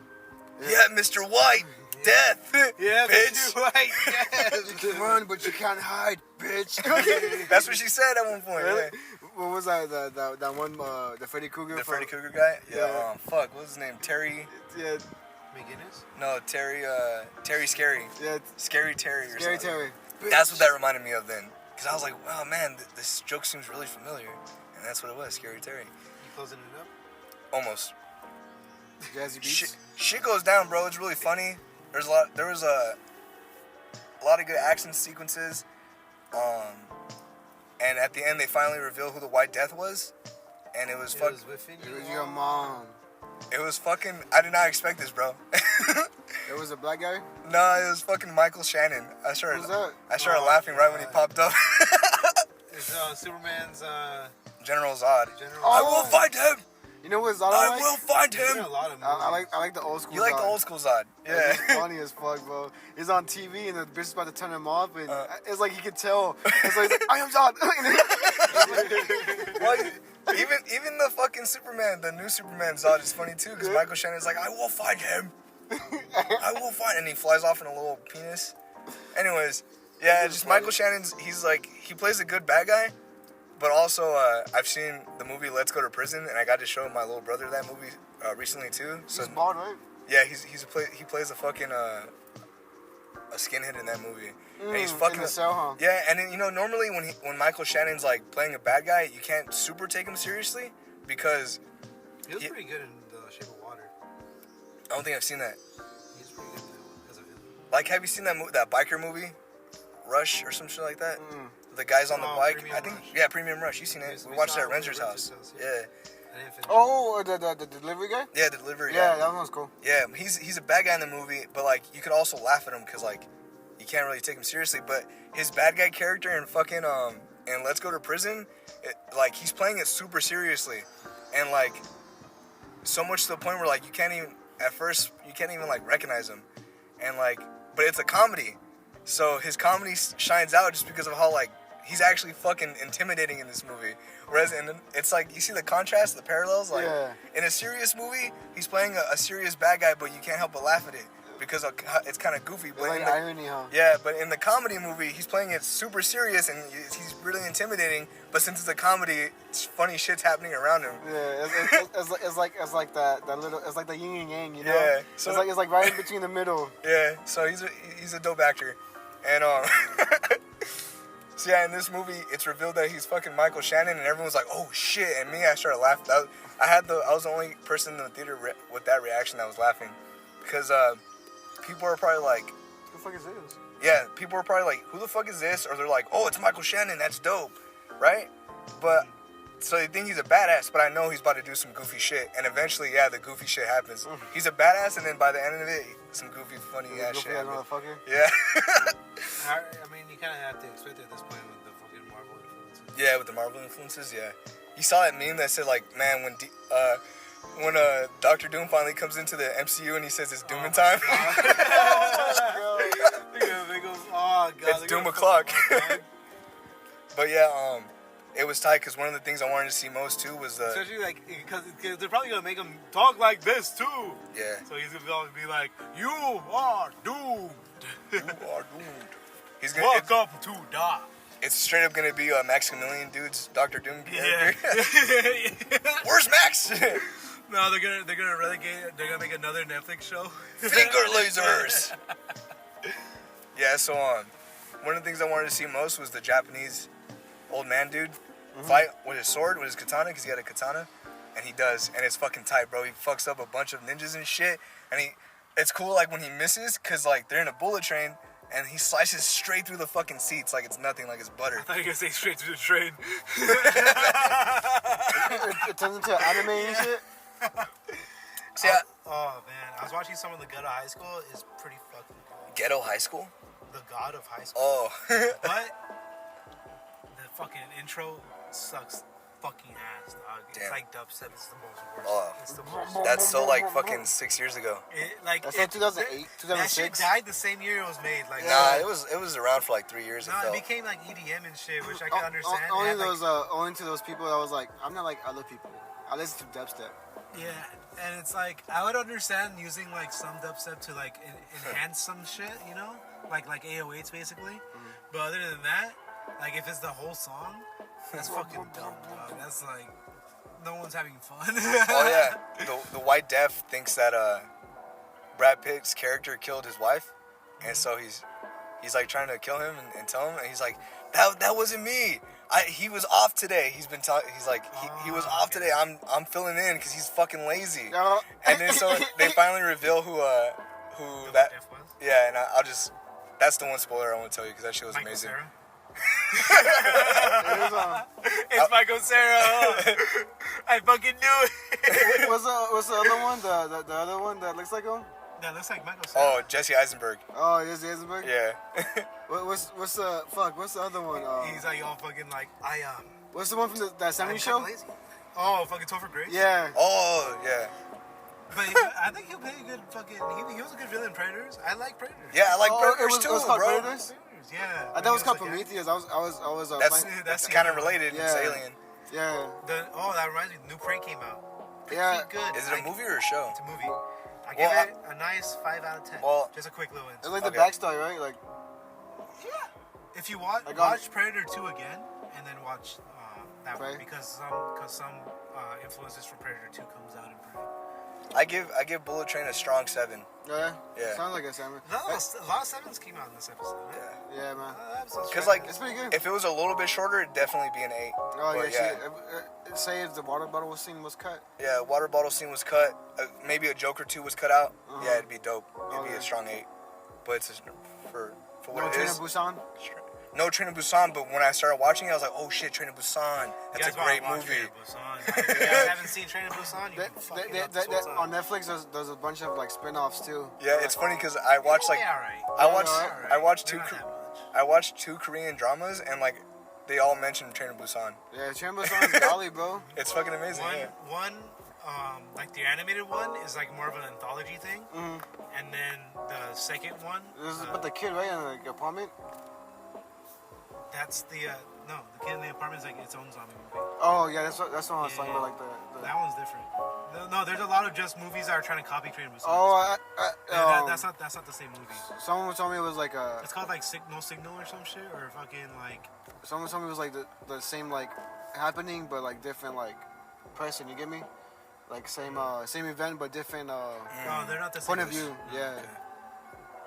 Yeah, Mr. White, death. Yeah, bitch. Right. Yes. You can run, but you can't hide, bitch. That's what she said at one point. Really? Yeah. What was that one? The Freddy Krueger. The Freddy Krueger guy? Yeah. Fuck, what was his name? Terry? Yeah, McGinnis? No, Terry Scary. yeah. Scary Terry or Scary something. Terry. That's what that reminded me of then. Because I was like, wow, man, this joke seems really familiar. And that's what it was, Scary Terry. You closing it up? Almost. Jazzy Beats. Shit goes down, bro. It's really funny. There was a lot of good action sequences. And at the end, they finally reveal who the White Death was. And it was It fucking... was within It you. was your mom. It was fucking... I did not expect this, bro. It was a black guy. No, it was fucking Michael Shannon. I started Who's that? Oh, laughing right when he popped up. It's Superman's General Zod. general. Oh, I will find him. You know what Zod I like? will find He's in him. a lot of movies. I like the old school. You like Zod. the old school Zod? Yeah. He's funny as fuck, bro. He's on TV and the bitch is about to turn him off, and it's like he could tell. It's like, I am Zod. Well, even the fucking Superman, the new Superman Zod is funny too, because Michael Shannon's like, I will find him. I will find, and he flies off in a little penis. Anyways, yeah, just Michael Shannon's. He's like, he plays a good bad guy, but also I've seen the movie Let's Go to Prison, and I got to show my little brother that movie recently too. So He's bald, right? yeah, he plays a fucking a skinhead in that movie, and he's fucking in the cell, huh? yeah. And then, you know, normally when Michael Shannon's like playing a bad guy, you can't super take him seriously because He was pretty good in The Shape of Water. I don't think I've seen that. He's pretty good as a villain. Like, have you seen that biker movie, Rush or some shit like that? The guys on the bike. Premium I think Rush. Yeah, Premium Rush. You seen it? We watched saw it at it Renser's house. yeah. Yeah, I didn't finish. Oh, the delivery guy? yeah, the delivery. Yeah, guy. that one was cool. Yeah, he's a bad guy in the movie, but like you could also laugh at him because like you can't really take him seriously. But his bad guy character in fucking and Let's Go to Prison, like he's playing it super seriously, and like so much to the point where like you can't even like recognize him, and like but it's a comedy, so his comedy shines out just because of how like he's actually fucking intimidating in this movie. Whereas it's like you see the contrast, the parallels. Like in a serious movie, he's playing a serious bad guy, but you can't help but laugh at it because it's kind of goofy. But Like irony, huh? yeah, but in the comedy movie, he's playing it super serious and he's really intimidating. but since it's a comedy, it's funny shit's happening around him. Yeah, it's like that little, it's like the yin and yang, you know? Yeah. So it's like right in between the middle. Yeah. So he's a dope actor, and so yeah, in this movie, it's revealed that he's fucking Michael Shannon, and everyone's like, "Oh shit!" And me, I started laughing. I was the only person in the theater with that reaction that was laughing, because people are probably like, "Who the fuck is this?" Yeah, people are probably like, "Who the fuck is this?" Or they're like, "Oh, it's Michael Shannon. That's dope," right? But so they think he's a badass, but I know he's about to do some goofy shit, and eventually, yeah, the goofy shit happens. He's a badass, and then by the end of it, some goofy, funny ass shit. Motherfucker. Yeah. I mean, you kind of have to expect it at this point with the fucking Marvel influences. Yeah, with the Marvel influences, yeah. You saw that meme that said, like, man, when Dr. Doom finally comes into the MCU and he says it's Doom in time. Oh, God. It's Doom o'clock. But yeah, it was tight because one of the things I wanted to see most too was the. Especially like, because they're probably going to make him talk like this too. Yeah. So he's going to be like, "You are doomed. You are doomed." He's gonna. Welcome to die. It's straight up gonna be Maximilian dude's Dr. Doom character. Yeah. Where's Max? No, they're gonna relegate. They're gonna make another Netflix show. Finger lasers. Yeah. So one of the things I wanted to see most was the Japanese old man dude fight with his sword, with his katana, because he had a katana, and he does, and it's fucking tight, bro. He fucks up a bunch of ninjas and shit, and it's cool like when he misses, cause like they're in a bullet train. And he slices straight through the fucking seats like it's nothing, like it's butter. I thought you were gonna say straight through the train. It turns into anime and shit. So, oh man, I was watching some of the God of High School. It's pretty fucking good. Ghetto High School? The God of High School. Oh. But the fucking intro sucks fucking ass, dog. It's Damn. like dubstep. It's the most worst. Oh. It's the most. That's so like fucking 6 years ago. That's like 2008, That shit 2006. died the same year it was made. Like Nah, it was around for like 3 years. No, it became like EDM and shit, which I can understand. Only It had, those, only to those people that was like, I'm not like other people. I listen to dubstep. Yeah, and it's like I would understand using like some dubstep to like enhance some shit, you know, like 808s basically. But other than that, like if it's the whole song, that's fucking dumb, dog. That's like no one's having fun. Oh yeah, the white deaf thinks that Brad Pitt's character killed his wife, and so he's like trying to kill him and tell him, and he's like, that wasn't me. He was off today. He's been he's like he was off today. I'm filling in because he's fucking lazy. No. And then so they finally reveal who that. Jeff was? Yeah, and I'll just that's the one spoiler I want to tell you because that shit was Michael amazing. Cera? It It's Michael Cera. I fucking knew it. was, what's the other one? The other one that looks like him? That looks like Michael Cera. Oh, Jesse Eisenberg. Oh, it is Eisenberg? Yeah. What's the other one? He's like all fucking like What's the one from that 70s I'm show? lazy. Oh, fucking Topher Grace. Yeah. Oh yeah. But I think he'll play a good fucking. He was a good villain in Predators. I like Predators. Yeah, I like Predators it was too, called bro. Predators? Yeah. I thought it was called like, Prometheus. I was That's playing. that's the kind of other one. related. It's Yeah. Alien. Yeah. That reminds me. The new Prey came out. Pretty Yeah. good. Is it a movie or a show? It's a movie. I give Well, it a nice 5 out of 10. Well- Just a quick little It's intro. like Okay. the backstory, right? Like, If you watch I got watch Predator 2 again, and then watch that Prey? one because some influences from Predator 2 comes out in Prey. I give Bullet Train a strong 7. yeah. Yeah. Sounds like a salmon. A lot of 7s came out in this episode. Right? Yeah. Yeah, man. Because like It's pretty good. if it was a little bit shorter, it'd definitely be an 8. Oh, But yeah. Say if the water bottle scene was cut. Yeah, water bottle scene was cut. Maybe a joke or two was cut out. Uh-huh. Yeah, it'd be dope. It'd be Okay. a strong 8. But it's just for what No it Train is. to Busan? No Train to Busan, but when I started watching it, I was like, oh shit, Train to Busan. That's a great movie. If you guys haven't seen Train to Busan, you can fucking up this whole time. On Netflix, there's a bunch of like spin-offs too. Yeah, it's funny because I watched like Yeah, alright. I watched They're two not that much. I watched 2 Korean dramas and like they all mentioned Train to Busan. Yeah, Train to Busan is golly, bro. It's fucking amazing. Yeah. One, like the animated one is like more of an anthology thing, Mm-hmm. and then the second one, This is about the kid, right, in the apartment. that's the the kid in the apartment is like its own zombie movie. Oh yeah, that's what I was talking about, like the That one's different. No, there's a lot of just movies that are trying to copy Train to Busan. Oh, that's not the same movie. Someone told me it was like a. It's called like No Signal or some shit, or fucking like. Someone told me it was like the same like happening, but like different like person. You get me? Like same event, but different. No, they're not the same. Point of view. Yeah. Okay.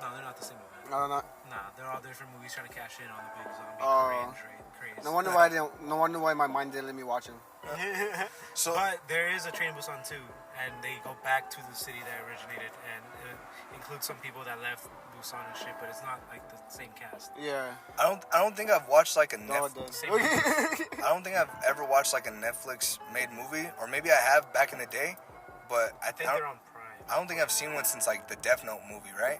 No, they're not the same event. No, not. Nah, they're all different movies trying to cash in on the big zombie Korean craze. No wonder why my mind didn't let me watch him. So, but there is a Train to Busan 2, and they go back to the city that originated, and it includes some people that left Busan and shit, but it's not like the same cast. Yeah. I don't think I've watched like a No, it Netflix. does. I don't think I've ever watched like a Netflix made movie, or maybe I have back in the day, but I think they're on Prime. I don't think I've seen one since like the Death Note movie, right?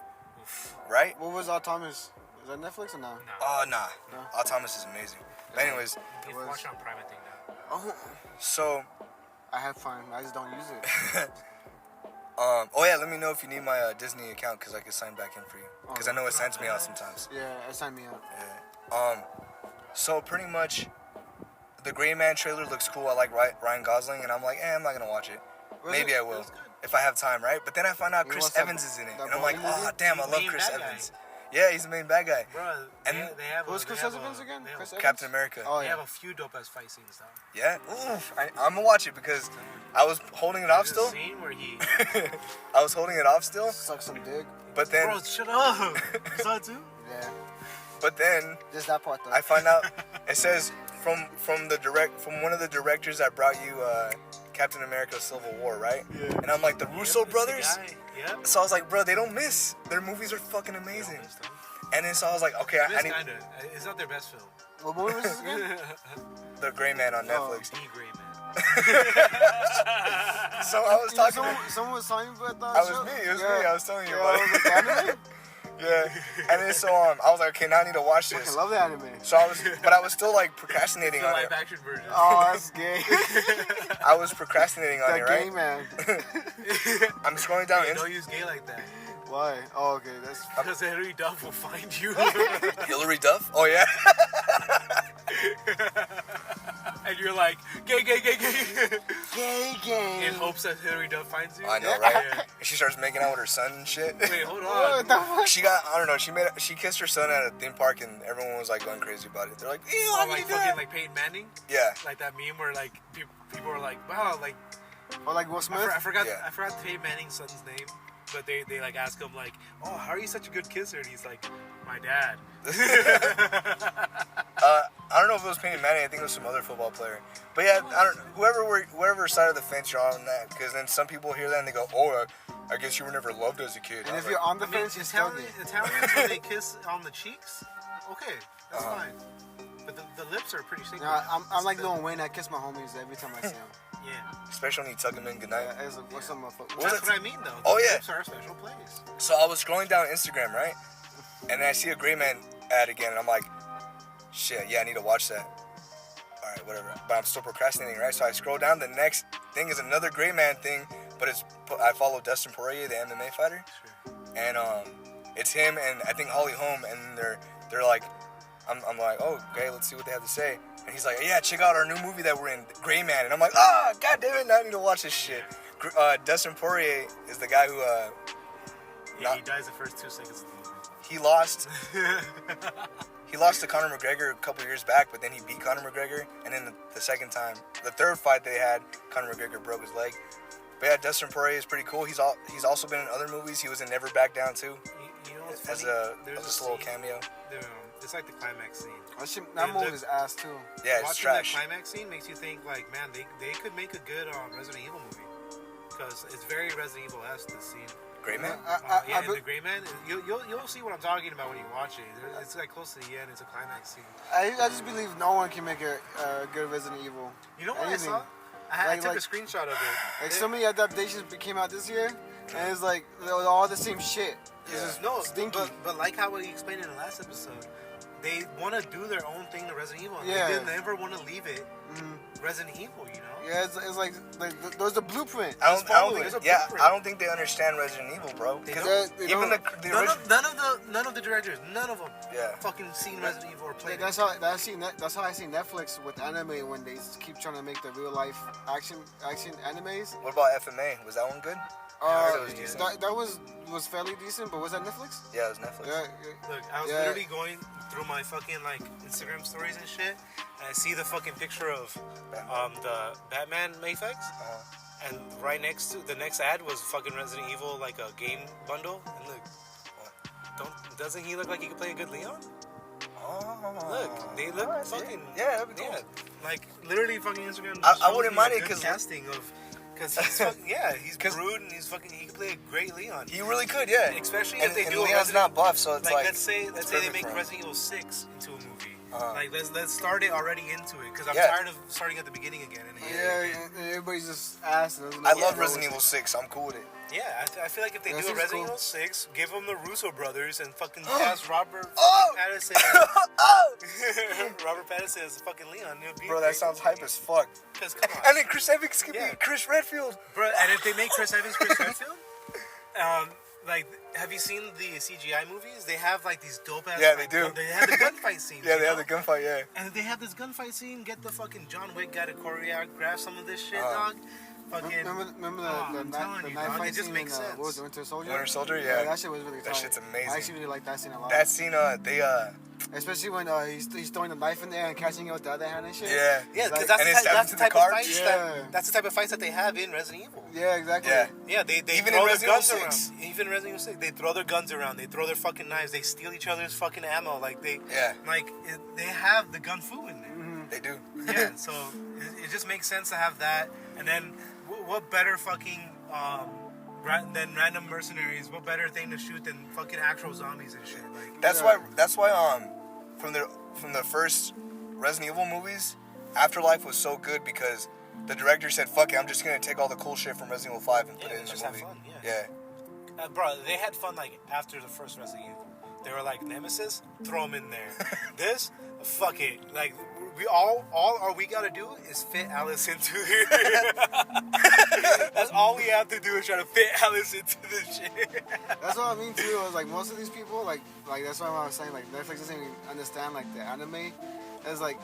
Right? What was Thomas? Is that Netflix or no? Oh, nah. No. All Thomas is amazing. But anyways, You can watch it on Prime, I think, now. Oh, so, I have fun. I just don't use it. oh yeah, let me know if you need my Disney account, because I can sign back in for you. Because I know it sends me out sometimes. Yeah, sign me up. Yeah. So pretty much, the Gray Man trailer looks cool. I like Ryan Gosling, and I'm like, I'm not gonna watch it. Maybe I will if I have time, right? But then I find out Chris Evans is in it, and I'm like, oh damn, I love Chris Evans. Yeah, he's the main bad guy. Bro, And they have Who's Chris Evans again? Chris Evans? Captain America. Oh, They yeah. have a few dope ass fight scenes, though. Yeah, oof. I'm gonna watch it because I was holding it off There's still. a scene where he... I was holding it off still, Suck some dick. but then, Bro, shut up! You saw it too? Yeah. but then Just that part though. I find out it says from one of the directors that brought you Captain America: Civil War, right? Yeah. And I'm like, the Russo Yep, brothers. it's the guy. Yep. So I was like, bro, they don't miss. Their movies are fucking amazing. And then so I was like, okay, I need Kinda. It's not their best film. What movie was this again? The Gray Man on Netflix. The Gray Man. So I was talking. Someone was telling me about that. I was show? me. It was Yeah. me. I was telling you Yeah, about I was it. like, anime? Yeah. And then so I was like, okay, now I need to watch I this. love the anime. So I was still like procrastinating The on live it. action version. Oh, that's gay. I was procrastinating on That it, gay right? man. I'm scrolling down. Hey, don't use gay like that. Why? Oh, okay. That's. Because Henry Duff will find you. Hillary Duff. Oh yeah. And you're like, gay, gay, gay, gay. Gay. In hopes that Hillary Duff finds you. I know, right? Yeah. And she starts making out with her son and shit. Wait, hold What on. the fuck? She got, I don't know, she kissed her son at a theme park and everyone was like going crazy about it. They're like, ew, Oh, how like can you do fucking that? like Peyton Manning? Yeah. Like that meme where like people are like, wow, like Or like Will Smith? I forgot Yeah. Peyton Manning's son's name. But they like ask him like, oh, how are you such a good kisser? And he's like, my dad. I don't know if it was Peyton Manning. I think it was some other football player. But yeah, I don't. Whoever side of the fence you're on that, because then some people hear that and they go, "Oh, I guess you were never loved as a kid." And I was if you're like, on the I mean, fence, you're still gay. Italians when they kiss on the cheeks, okay, that's Uh-huh. fine. But the lips are pretty sacred. No, I'm like Lil Wayne. I kiss my homies every time I see him. Yeah. especially when you tuck them in goodnight. Yeah, it's like, what's up, motherfucker? What? That's what I mean, though. The Oh, yeah. lips are a special place. So I was scrolling down Instagram, right, and then I see a Gray Man ad again, and I'm like, "Shit, yeah, I need to watch that." All right, whatever. But I'm still procrastinating, right? So I scroll down. The next thing is another Gray Man thing, but I follow Dustin Poirier, the MMA fighter, Sure. and it's him and I think Holly Holm, and they're like, I'm like, oh, okay, let's see what they have to say. And he's like, yeah, check out our new movie that we're in, Gray Man. And I'm like, ah, god damn it, now I need to watch this shit. Dustin Poirier is the guy who Yeah, he dies the first 2 seconds of the he lost. movie. He lost to Conor McGregor a couple years back, but then he beat Conor McGregor. And then the second time, the third fight they had, Conor McGregor broke his leg. But yeah, Dustin Poirier is pretty cool. He's also been in other movies. He was in Never Back Down too, You know what's as funny? a There's just a little scene- cameo. It's like the climax scene. That movie is ass too. Yeah, it's Watching trash. the climax scene makes you think like, man, they could make a good Resident Evil movie because it's very Resident Evil-esque. This scene. Gray Man. Yeah, in the Gray Man, you'll see what I'm talking about when you watch it. It's like close to the end. It's a climax scene. I just believe no one can make a good Resident Evil. You know what Anything. I saw? I Like- took like- a screenshot of it. Like so many adaptations came out this year, and it's like they're all the same shit. It's Yeah. just No, stinky. but like how we explained in the last episode, they want to do their own thing to Resident Evil. Yeah. They never want to leave it Resident Evil, you know? Yeah, it's like there's a blueprint. I Just don't follow think. it. Yeah, I don't think they understand Resident Evil, bro. They Because don't. They even don't. the original. None of the directors, none of them Yeah. fucking seen Resident Evil or played That's how I see. That's how I see Netflix with anime when they keep trying to make the real life action animes. What about FMA? Was that one good? I heard it was yeah. decent. That was fairly decent, but was that Netflix? Yeah, it was Netflix. Yeah. Look, I was Yeah. literally going through my fucking like Instagram stories and shit, and I see the fucking picture of the Batman Mayfex, and right next to the next ad was fucking Resident Evil like a game bundle. And look, doesn't he look like he could play a good Leon? Oh. Look, they look I see. fucking Yeah, that'd be cool. yeah, like literally fucking Instagram. I shows wouldn't me mind a it good 'cause- casting of. Because he's he's brewed and he could play a great Leon. He really could, yeah. Especially and, if they and do a Leon's Resident not buff, so it's like, like let's say they perfect make for him. Resident Evil 6 into a movie. Uh-huh. Like let's start it already into it because I'm Yeah. tired of starting at the beginning again. And And everybody's just ass. And I love Resident Evil 6. I'm cool with it. yeah, I feel like if they That do a seems Resident cool. Evil 6, give them the Russo brothers and fucking cast Robert Oh! Pattinson. Oh! Robert Pattinson as fucking Leon. It would be Bro, that sounds hype as fuck. Because come on, And then Chris Evans could Yeah. be Chris Redfield. bro. And if they make Chris Evans Chris Redfield, like, have you seen the CGI movies? They have like these dope ass. Yeah, they do. They have the gunfight scenes. Yeah, you they have know? the gunfight, yeah. And if they have this gunfight scene, get the fucking John Wick guy to choreograph some of this shit, Uh-huh. dog. Fucking. Remember I'm telling the you, knife dog, fight it just scene makes in sense. what was it, Winter Soldier? Winter Soldier, yeah. That shit was really That tight. shit's amazing. I actually really like that scene a lot. That scene, Especially when he's throwing the knife in there and catching it with the other hand and shit. yeah. Yeah, because Like- that's, and the it type, stabs that's into the type the of car? fights Yeah. that's the type of fights that they have in Resident Evil. Yeah, exactly. Yeah. Yeah, they Even throw in their Resident guns Evil around. 6. Even Resident Evil 6, they throw their guns around. They throw their fucking knives. They steal each other's fucking ammo. Like they have the gun fu in there. They do. Yeah, so it just makes sense to have that. And then what better fucking than random mercenaries? What better thing to shoot than fucking actual zombies and shit? Like That's why from the first Resident Evil movies, Afterlife was so good because the director said, "Fuck it, I'm just gonna take all the cool shit from Resident Evil 5 and put Yeah, it in just the have movie." fun, Yeah. bro, they had fun like after the first Resident Evil. They were like Nemesis, throw them in there. This, fuck it. Like all we gotta do is fit Alice into it. That's all we have to do is try to fit Alice into this shit. That's what I mean too. I was like most of these people like that's why I was saying like Netflix doesn't even understand like the anime. It's like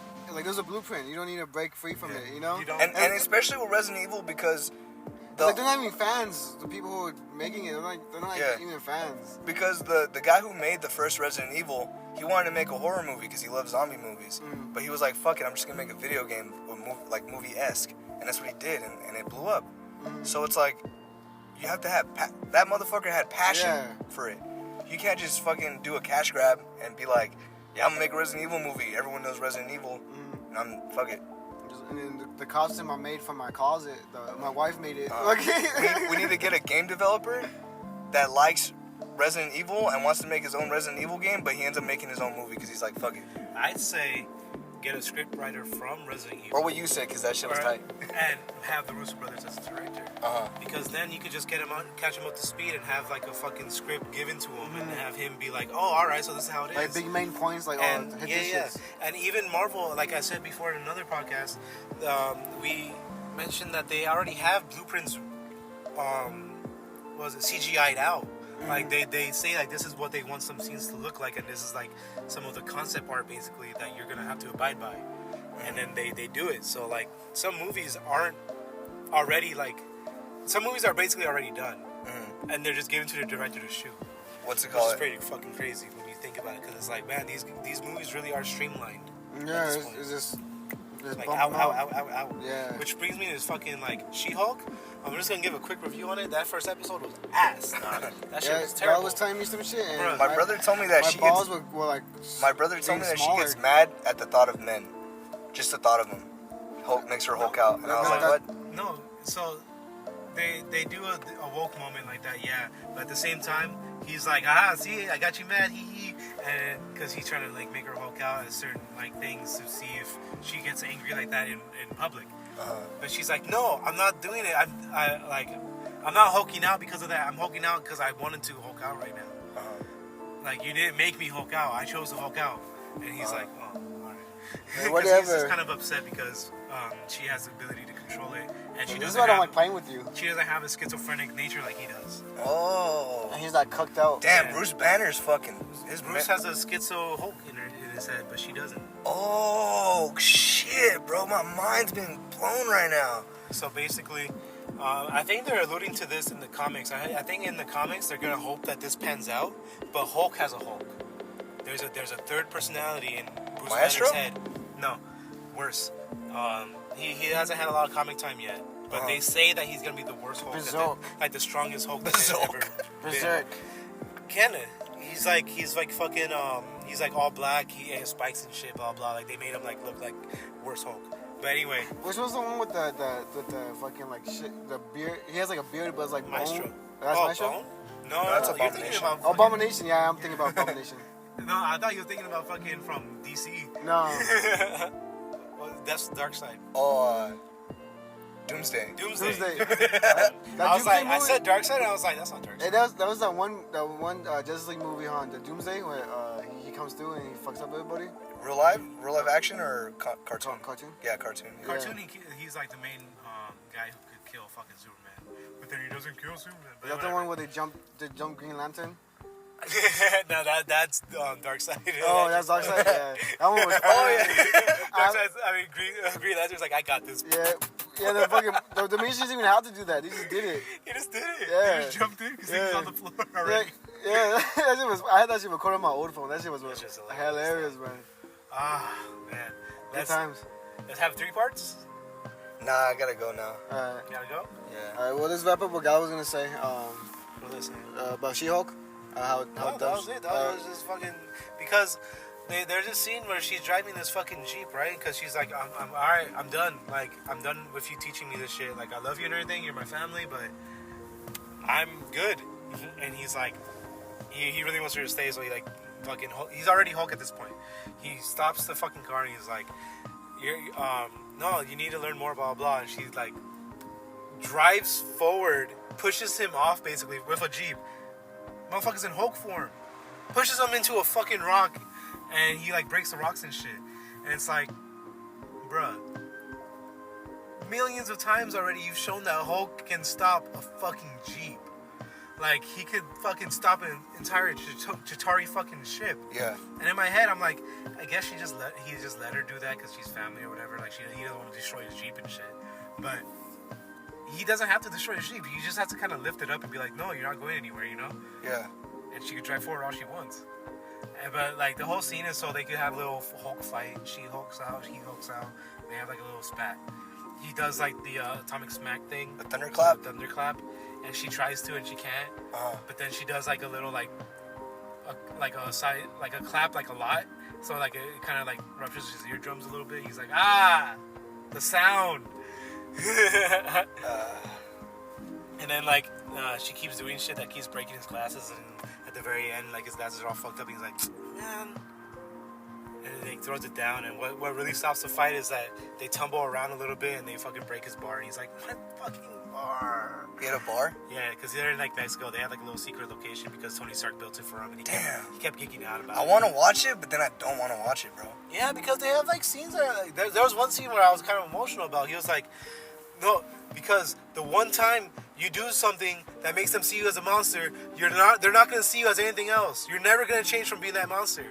there's a blueprint. You don't need to break free from it. You know. You don't- And especially with Resident Evil because Like they're not even fans. The people who are making it, they're not Yeah. even fans. because the guy who made the first Resident Evil, he wanted to make a horror movie because he loves zombie movies. But he was like, "Fuck it, I'm just gonna make a video game or movie-esque," and that's what he did, and it blew up. So it's like you have to have that motherfucker had passion Yeah. for it. You can't just fucking do a cash grab and be like, "Yeah, I'm gonna make a Resident Evil movie. Everyone knows Resident Evil, and fuck it." And then the costume I made from my closet, my wife made it. we need to get a game developer that likes Resident Evil and wants to make his own Resident Evil game, but he ends up making his own movie because he's like, fuck it. I'd say get a script writer from Resident Evil. Or what you said, because that shit was tight. And have the Russo brothers as the director. Uh-huh. Because then you could just catch him up to speed and have like a fucking script given to him and have him be like, oh, all right, so this is how it is. Like big main points, like And hit yeah, these yeah. shits. And even Marvel, like I said before in another podcast, we mentioned that they already have blueprints, CGI'd out. Like they say like this is what they want some scenes to look like, and this is like some of the concept art basically that you're gonna have to abide by, and then they do it. So like some movies aren't already like some movies are basically already done, and they're just given to the director to shoot. What's it Which is called? pretty fucking crazy when you think about it, because it's like, man, these movies really are streamlined. Yeah, this it's point. just Like bump ow, them ow, out. ow, ow, ow. Yeah. Which brings me to this fucking like She-Hulk. I'm just gonna give a quick review on it. That first episode was ass. Dog. That shit Yeah, was terrible. God was telling me some shit. And Bro, My brother told me that my she balls gets, were like. my brother told me being that she smaller. gets mad at the thought of men. Just the thought of them. Hulk makes her Hulk out. And I was No, like, that- what? No, so they do a woke moment like that, yeah. But at the same time, he's like, aha, see, I got you mad, hee, and because he's trying to like make her Hulk out at certain like things to see if she gets angry like that in public. But she's like, no, I'm not doing it. I'm not hulking out because of that. I'm hulking out because I wanted to Hulk out right now. Like, you didn't make me Hulk out. I chose to Hulk out. And he's like, oh, all right. 'Cause whatever. He's just kind of upset because she has the ability to control it, and she This is doesn't why I don't have. like playing with you. She doesn't have a schizophrenic nature like he does. Oh. And he's like cooked out. Damn, Yeah. Bruce Banner's fucking. Bruce has a schizo Hulk in his head, but she doesn't. Oh, shit, bro. My mind's been blown right now. So basically, I think they're alluding to this in the comics. I think in the comics they're gonna hope that this pans out, but Hulk has a Hulk. There's a third personality in Bruce Maestro? Banner's head. No, worse. He hasn't had a lot of comic time yet, but they say that he's gonna be the worst Hulk, Berserk. like the strongest Hulk that's Berserk. ever been. Berserk. Kinda. He's like fucking he's like all black. He has spikes and shit. Blah blah. Like they made him like look like worse Hulk. But anyway, Which was the one with the fucking like shit, the beard? He has like a beard, but it's like Maestro. bone. That's Oh, Maestro? Bone? No, that's you're thinking Abomination. about Oh, Abomination. Yeah, I'm thinking about Abomination. No, I thought you were thinking about fucking from DC. No. Well, that's Darkseid. Oh, Doomsday. Doomsday. Doomsday. I was like, I movie- said Darkseid, and I was like, that's not Darkseid. Hey, that was that one Justice League movie on the Doomsday where he comes through and he fucks up everybody. Real live action or cartoon? Cartoon. Yeah, cartoon. Yeah. Cartoon, he's like the main guy who could kill fucking Superman. But then he doesn't kill Superman. But Is that the one where they jump Green Lantern? no, that's Darkseid. Oh, that's Darkseid. Yeah, that one was. Oh, yeah. Darkseid. I mean, Green Lantern's like, I got this. Yeah, the fucking the Magicians didn't even have to do that. They just did it. He just did it. Yeah. He just jumped in because he was Yeah. on the floor already. Yeah, that shit was. I had that shit recorded on my old phone. That shit was That's just hilarious, man. Ah, man. Good times. Let's have 3 parts. Nah, I gotta go now. Alright. Gotta go. Yeah. Alright, well, let's wrap up what Gal was gonna say What was I saying? about She-Hulk. How No, that was it. That was just fucking because there's this scene where she's driving this fucking Jeep, right? Because she's like, I'm all right. I'm done. Like, I'm done with you teaching me this shit. Like, I love you and everything. You're my family, but I'm good. And he's like, he really wants her to stay. So he like fucking. He's already Hulk at this point. He stops the fucking car and he's like, no, you need to learn more. Blah blah. And she like drives forward, pushes him off basically with a Jeep. Motherfucker's in Hulk form. Pushes him into a fucking rock. And he like breaks the rocks and shit. And it's like, bruh. Millions of times already you've shown that Hulk can stop a fucking Jeep. Like, he could fucking stop an entire Chitauri fucking ship. Yeah. And in my head, I'm like, I guess he just let her do that because she's family or whatever. Like, he doesn't want to destroy his Jeep and shit. But he doesn't have to destroy his Jeep. He just has to kind of lift it up and be like, no, you're not going anywhere, you know? Yeah. And she could drive forward all she wants. But like the whole scene is so they could have a little Hulk fight. She hulks out, he hulks out. They have like a little spat. He does like the atomic smack thing, The thunderclap. the thunderclap, and she tries to and she can't. But then she does like a little like a side like a clap like a lot. So like it kind of like ruptures his eardrums a little bit. He's like, ah, the sound. And then like she keeps doing shit that keeps breaking his glasses, and at the very end, like his glasses are all fucked up. And he's like, man. And then he throws it down, and what really stops the fight is that they tumble around a little bit and they fucking break his bar. And he's like, what fucking bar? He had a bar? Yeah, because they're in like Mexico. They have like a little secret location because Tony Stark built it for him, and he kept geeking out about it. I want to watch it, but then I don't want to watch it, bro. Yeah, because they have like scenes that are like, there was one scene where I was kind of emotional about. He was like, no, because the one time you do something that makes them see you as a monster, they're not going to see you as anything else. You're never going to change from being that monster.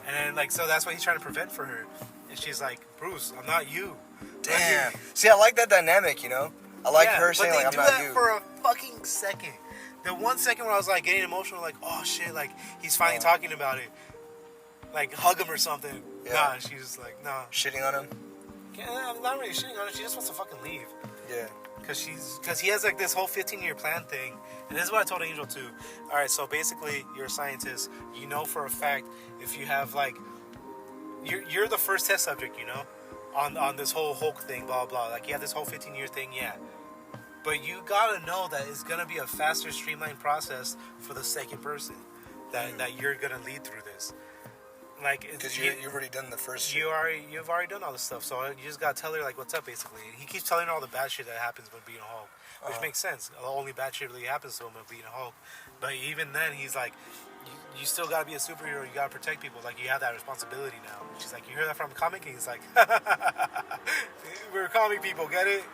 And then like, so that's what he's trying to prevent for her. And she's like, Bruce, I'm not you. Damn. See, I like that dynamic, you know? I like her saying, like, I'm not But they do you. that for a fucking second. The 1 second where I was like getting emotional, like, oh shit, like he's finally talking about it. Like, hug him or something. Yeah. Nah, she's just like, nah. Shitting on him? I'm not really shitting on her. She just wants to fucking leave. Yeah. Because he has like this whole 15-year plan thing. And this is what I told Angel too. Alright, so basically, you're a scientist. You know for a fact if you have like... You're the first test subject, you know? On this whole Hulk thing, blah, blah. Like, you have this whole 15-year thing, yeah. But you gotta know that it's gonna be a faster, streamlined process for the second person. That you're gonna lead through this. Like, Because you've already done the first shit. you've already done all this stuff, so you just gotta tell her like what's up, basically. He keeps telling her all the bad shit that happens when being a Hulk, which makes sense. The only bad shit really happens to him when being a Hulk. But even then, he's like, you still gotta be a superhero. You gotta protect people. Like, you have that responsibility now. She's like, you hear that from a comic? And he's like, we're comic people, get it?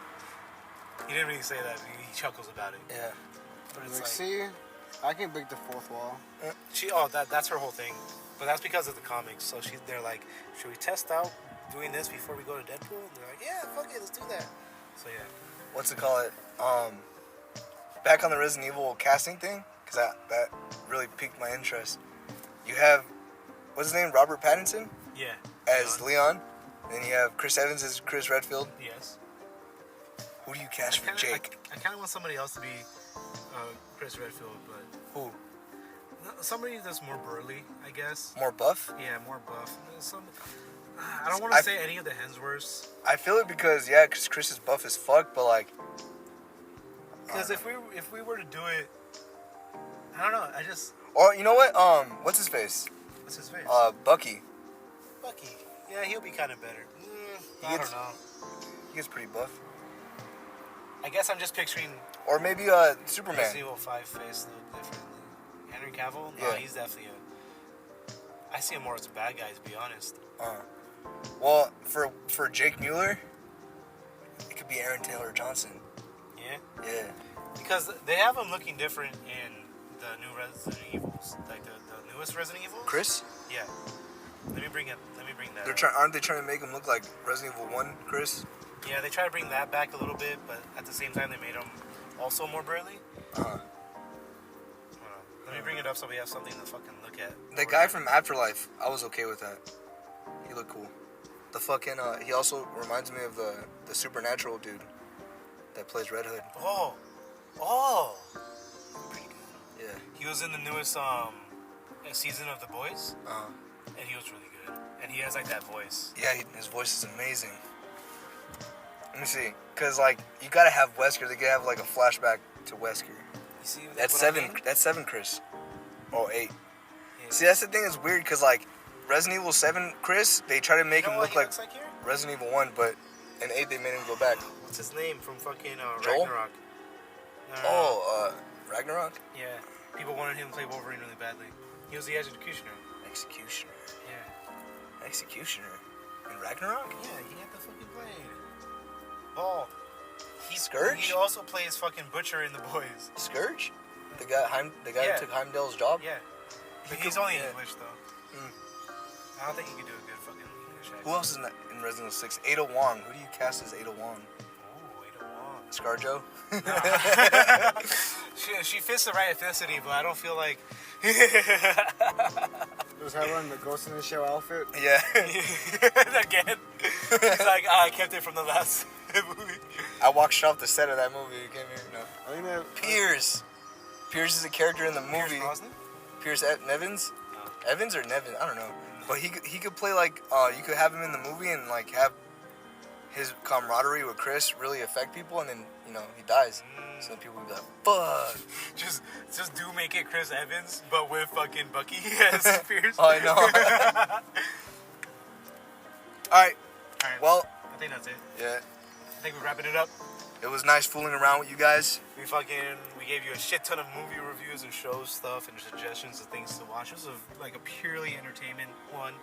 He didn't really say that. He chuckles about it. Yeah. But it's Like, like, see, I can break the fourth wall. that's her whole thing. But that's because of the comics. So they're like, should we test out doing this before we go to Deadpool? And they're like, yeah, fuck it, let's do that. So yeah. What's it call it? Back on the Resident Evil casting thing, because that really piqued my interest. You have, what's his name, Robert Pattinson Yeah. as Leon. Then you have Chris Evans as Chris Redfield. Yes. Who do you cast for Jake? I kind of want somebody else to be Chris Redfield, but Who? somebody that's more burly, I guess. More buff? Yeah, more buff. I don't want to say any of the Hemsworths. I feel it because, yeah, because Chris is buff as fuck, but like... Because if we were to do it, I don't know. I just... Or, you know what? What's his face? What's his face? Bucky. Bucky. Yeah, he'll be kind of better. I don't know. He gets pretty buff. I guess I'm just picturing Or maybe Superman. Resident Evil 5 face look differently. Henry Cavill? No, Yeah. he's definitely I see him more as a bad guy, to be honest. Well, for Jake Mueller, it could be Aaron Taylor Johnson. Yeah? Yeah. Because they have him looking different in the new Resident Evils. Like the newest Resident Evils? Chris? Yeah. Let me bring that Aren't they trying to make him look like Resident Evil 1 Chris? Yeah, they try to bring that back a little bit, but at the same time they made him also more burly. Let me bring it up so we have something to fucking look at. The guy from Afterlife, I was okay with that. He looked cool. The fucking, he also reminds me of the Supernatural dude that plays Red Hood. Oh! Pretty good. Yeah. He was in the newest season of The Boys, and he was really good. And he has like that voice. Yeah, his voice is amazing. Let me see, cause like you gotta have Wesker. They gotta have like a flashback to Wesker. You see, That's what 7. I mean? That's 7, Chris. Oh, 8. Yeah. See, that's the thing. Is weird, cause like Resident Evil 7, Chris, they try to make You know him what look he like looks like here? Resident Evil 1, but in 8 they made him go back. What's his name from fucking Joel? Ragnarok? Ragnarok. Yeah. People wanted him to play Wolverine really badly. He was the executioner. Executioner. Yeah. Executioner. In Ragnarok? Yeah, he had the fucking blade. Bald. Scourge? He also plays fucking Butcher in The Boys. Scourge? The guy Yeah. who took Heimdall's job? Yeah. He's only English, though. I don't think he could do a good fucking English accent. Who else is in Resident Evil 6? Ada Wong. Who do you cast as Ada Wong? Oh, Ada Wong. ScarJo? She fits the right ethnicity, but I don't feel like... Just have her in the Ghost in the Shell outfit. Yeah. Again. He's like, I kept it from the last movie. I walked straight off the set of that movie. You came here. No. I think that Pierce. Pierce is a character in the movie. Pierce Nevins? Evans or Nevin? I don't know. But he could play like, you could have him in the movie and like have his camaraderie with Chris really affect people, and then, you know, he dies. So then people would be like, fuck. Just do make it Chris Evans, but with fucking Bucky as Pierce. Oh, I know. Alright. Well, I think that's it. yeah. I think we're wrapping it up. It was nice fooling around with you guys. We gave you a shit ton of movie reviews and show stuff and suggestions of things to watch. This was like a purely entertainment one.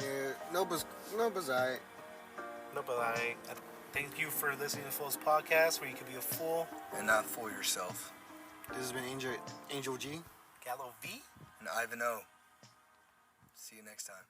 yeah, Noba's alright. No, but I thank you for listening to Fool's Podcast, where you can be a fool. And not fool yourself. This has been Angel G. Gallo V. And Ivan O. See you next time.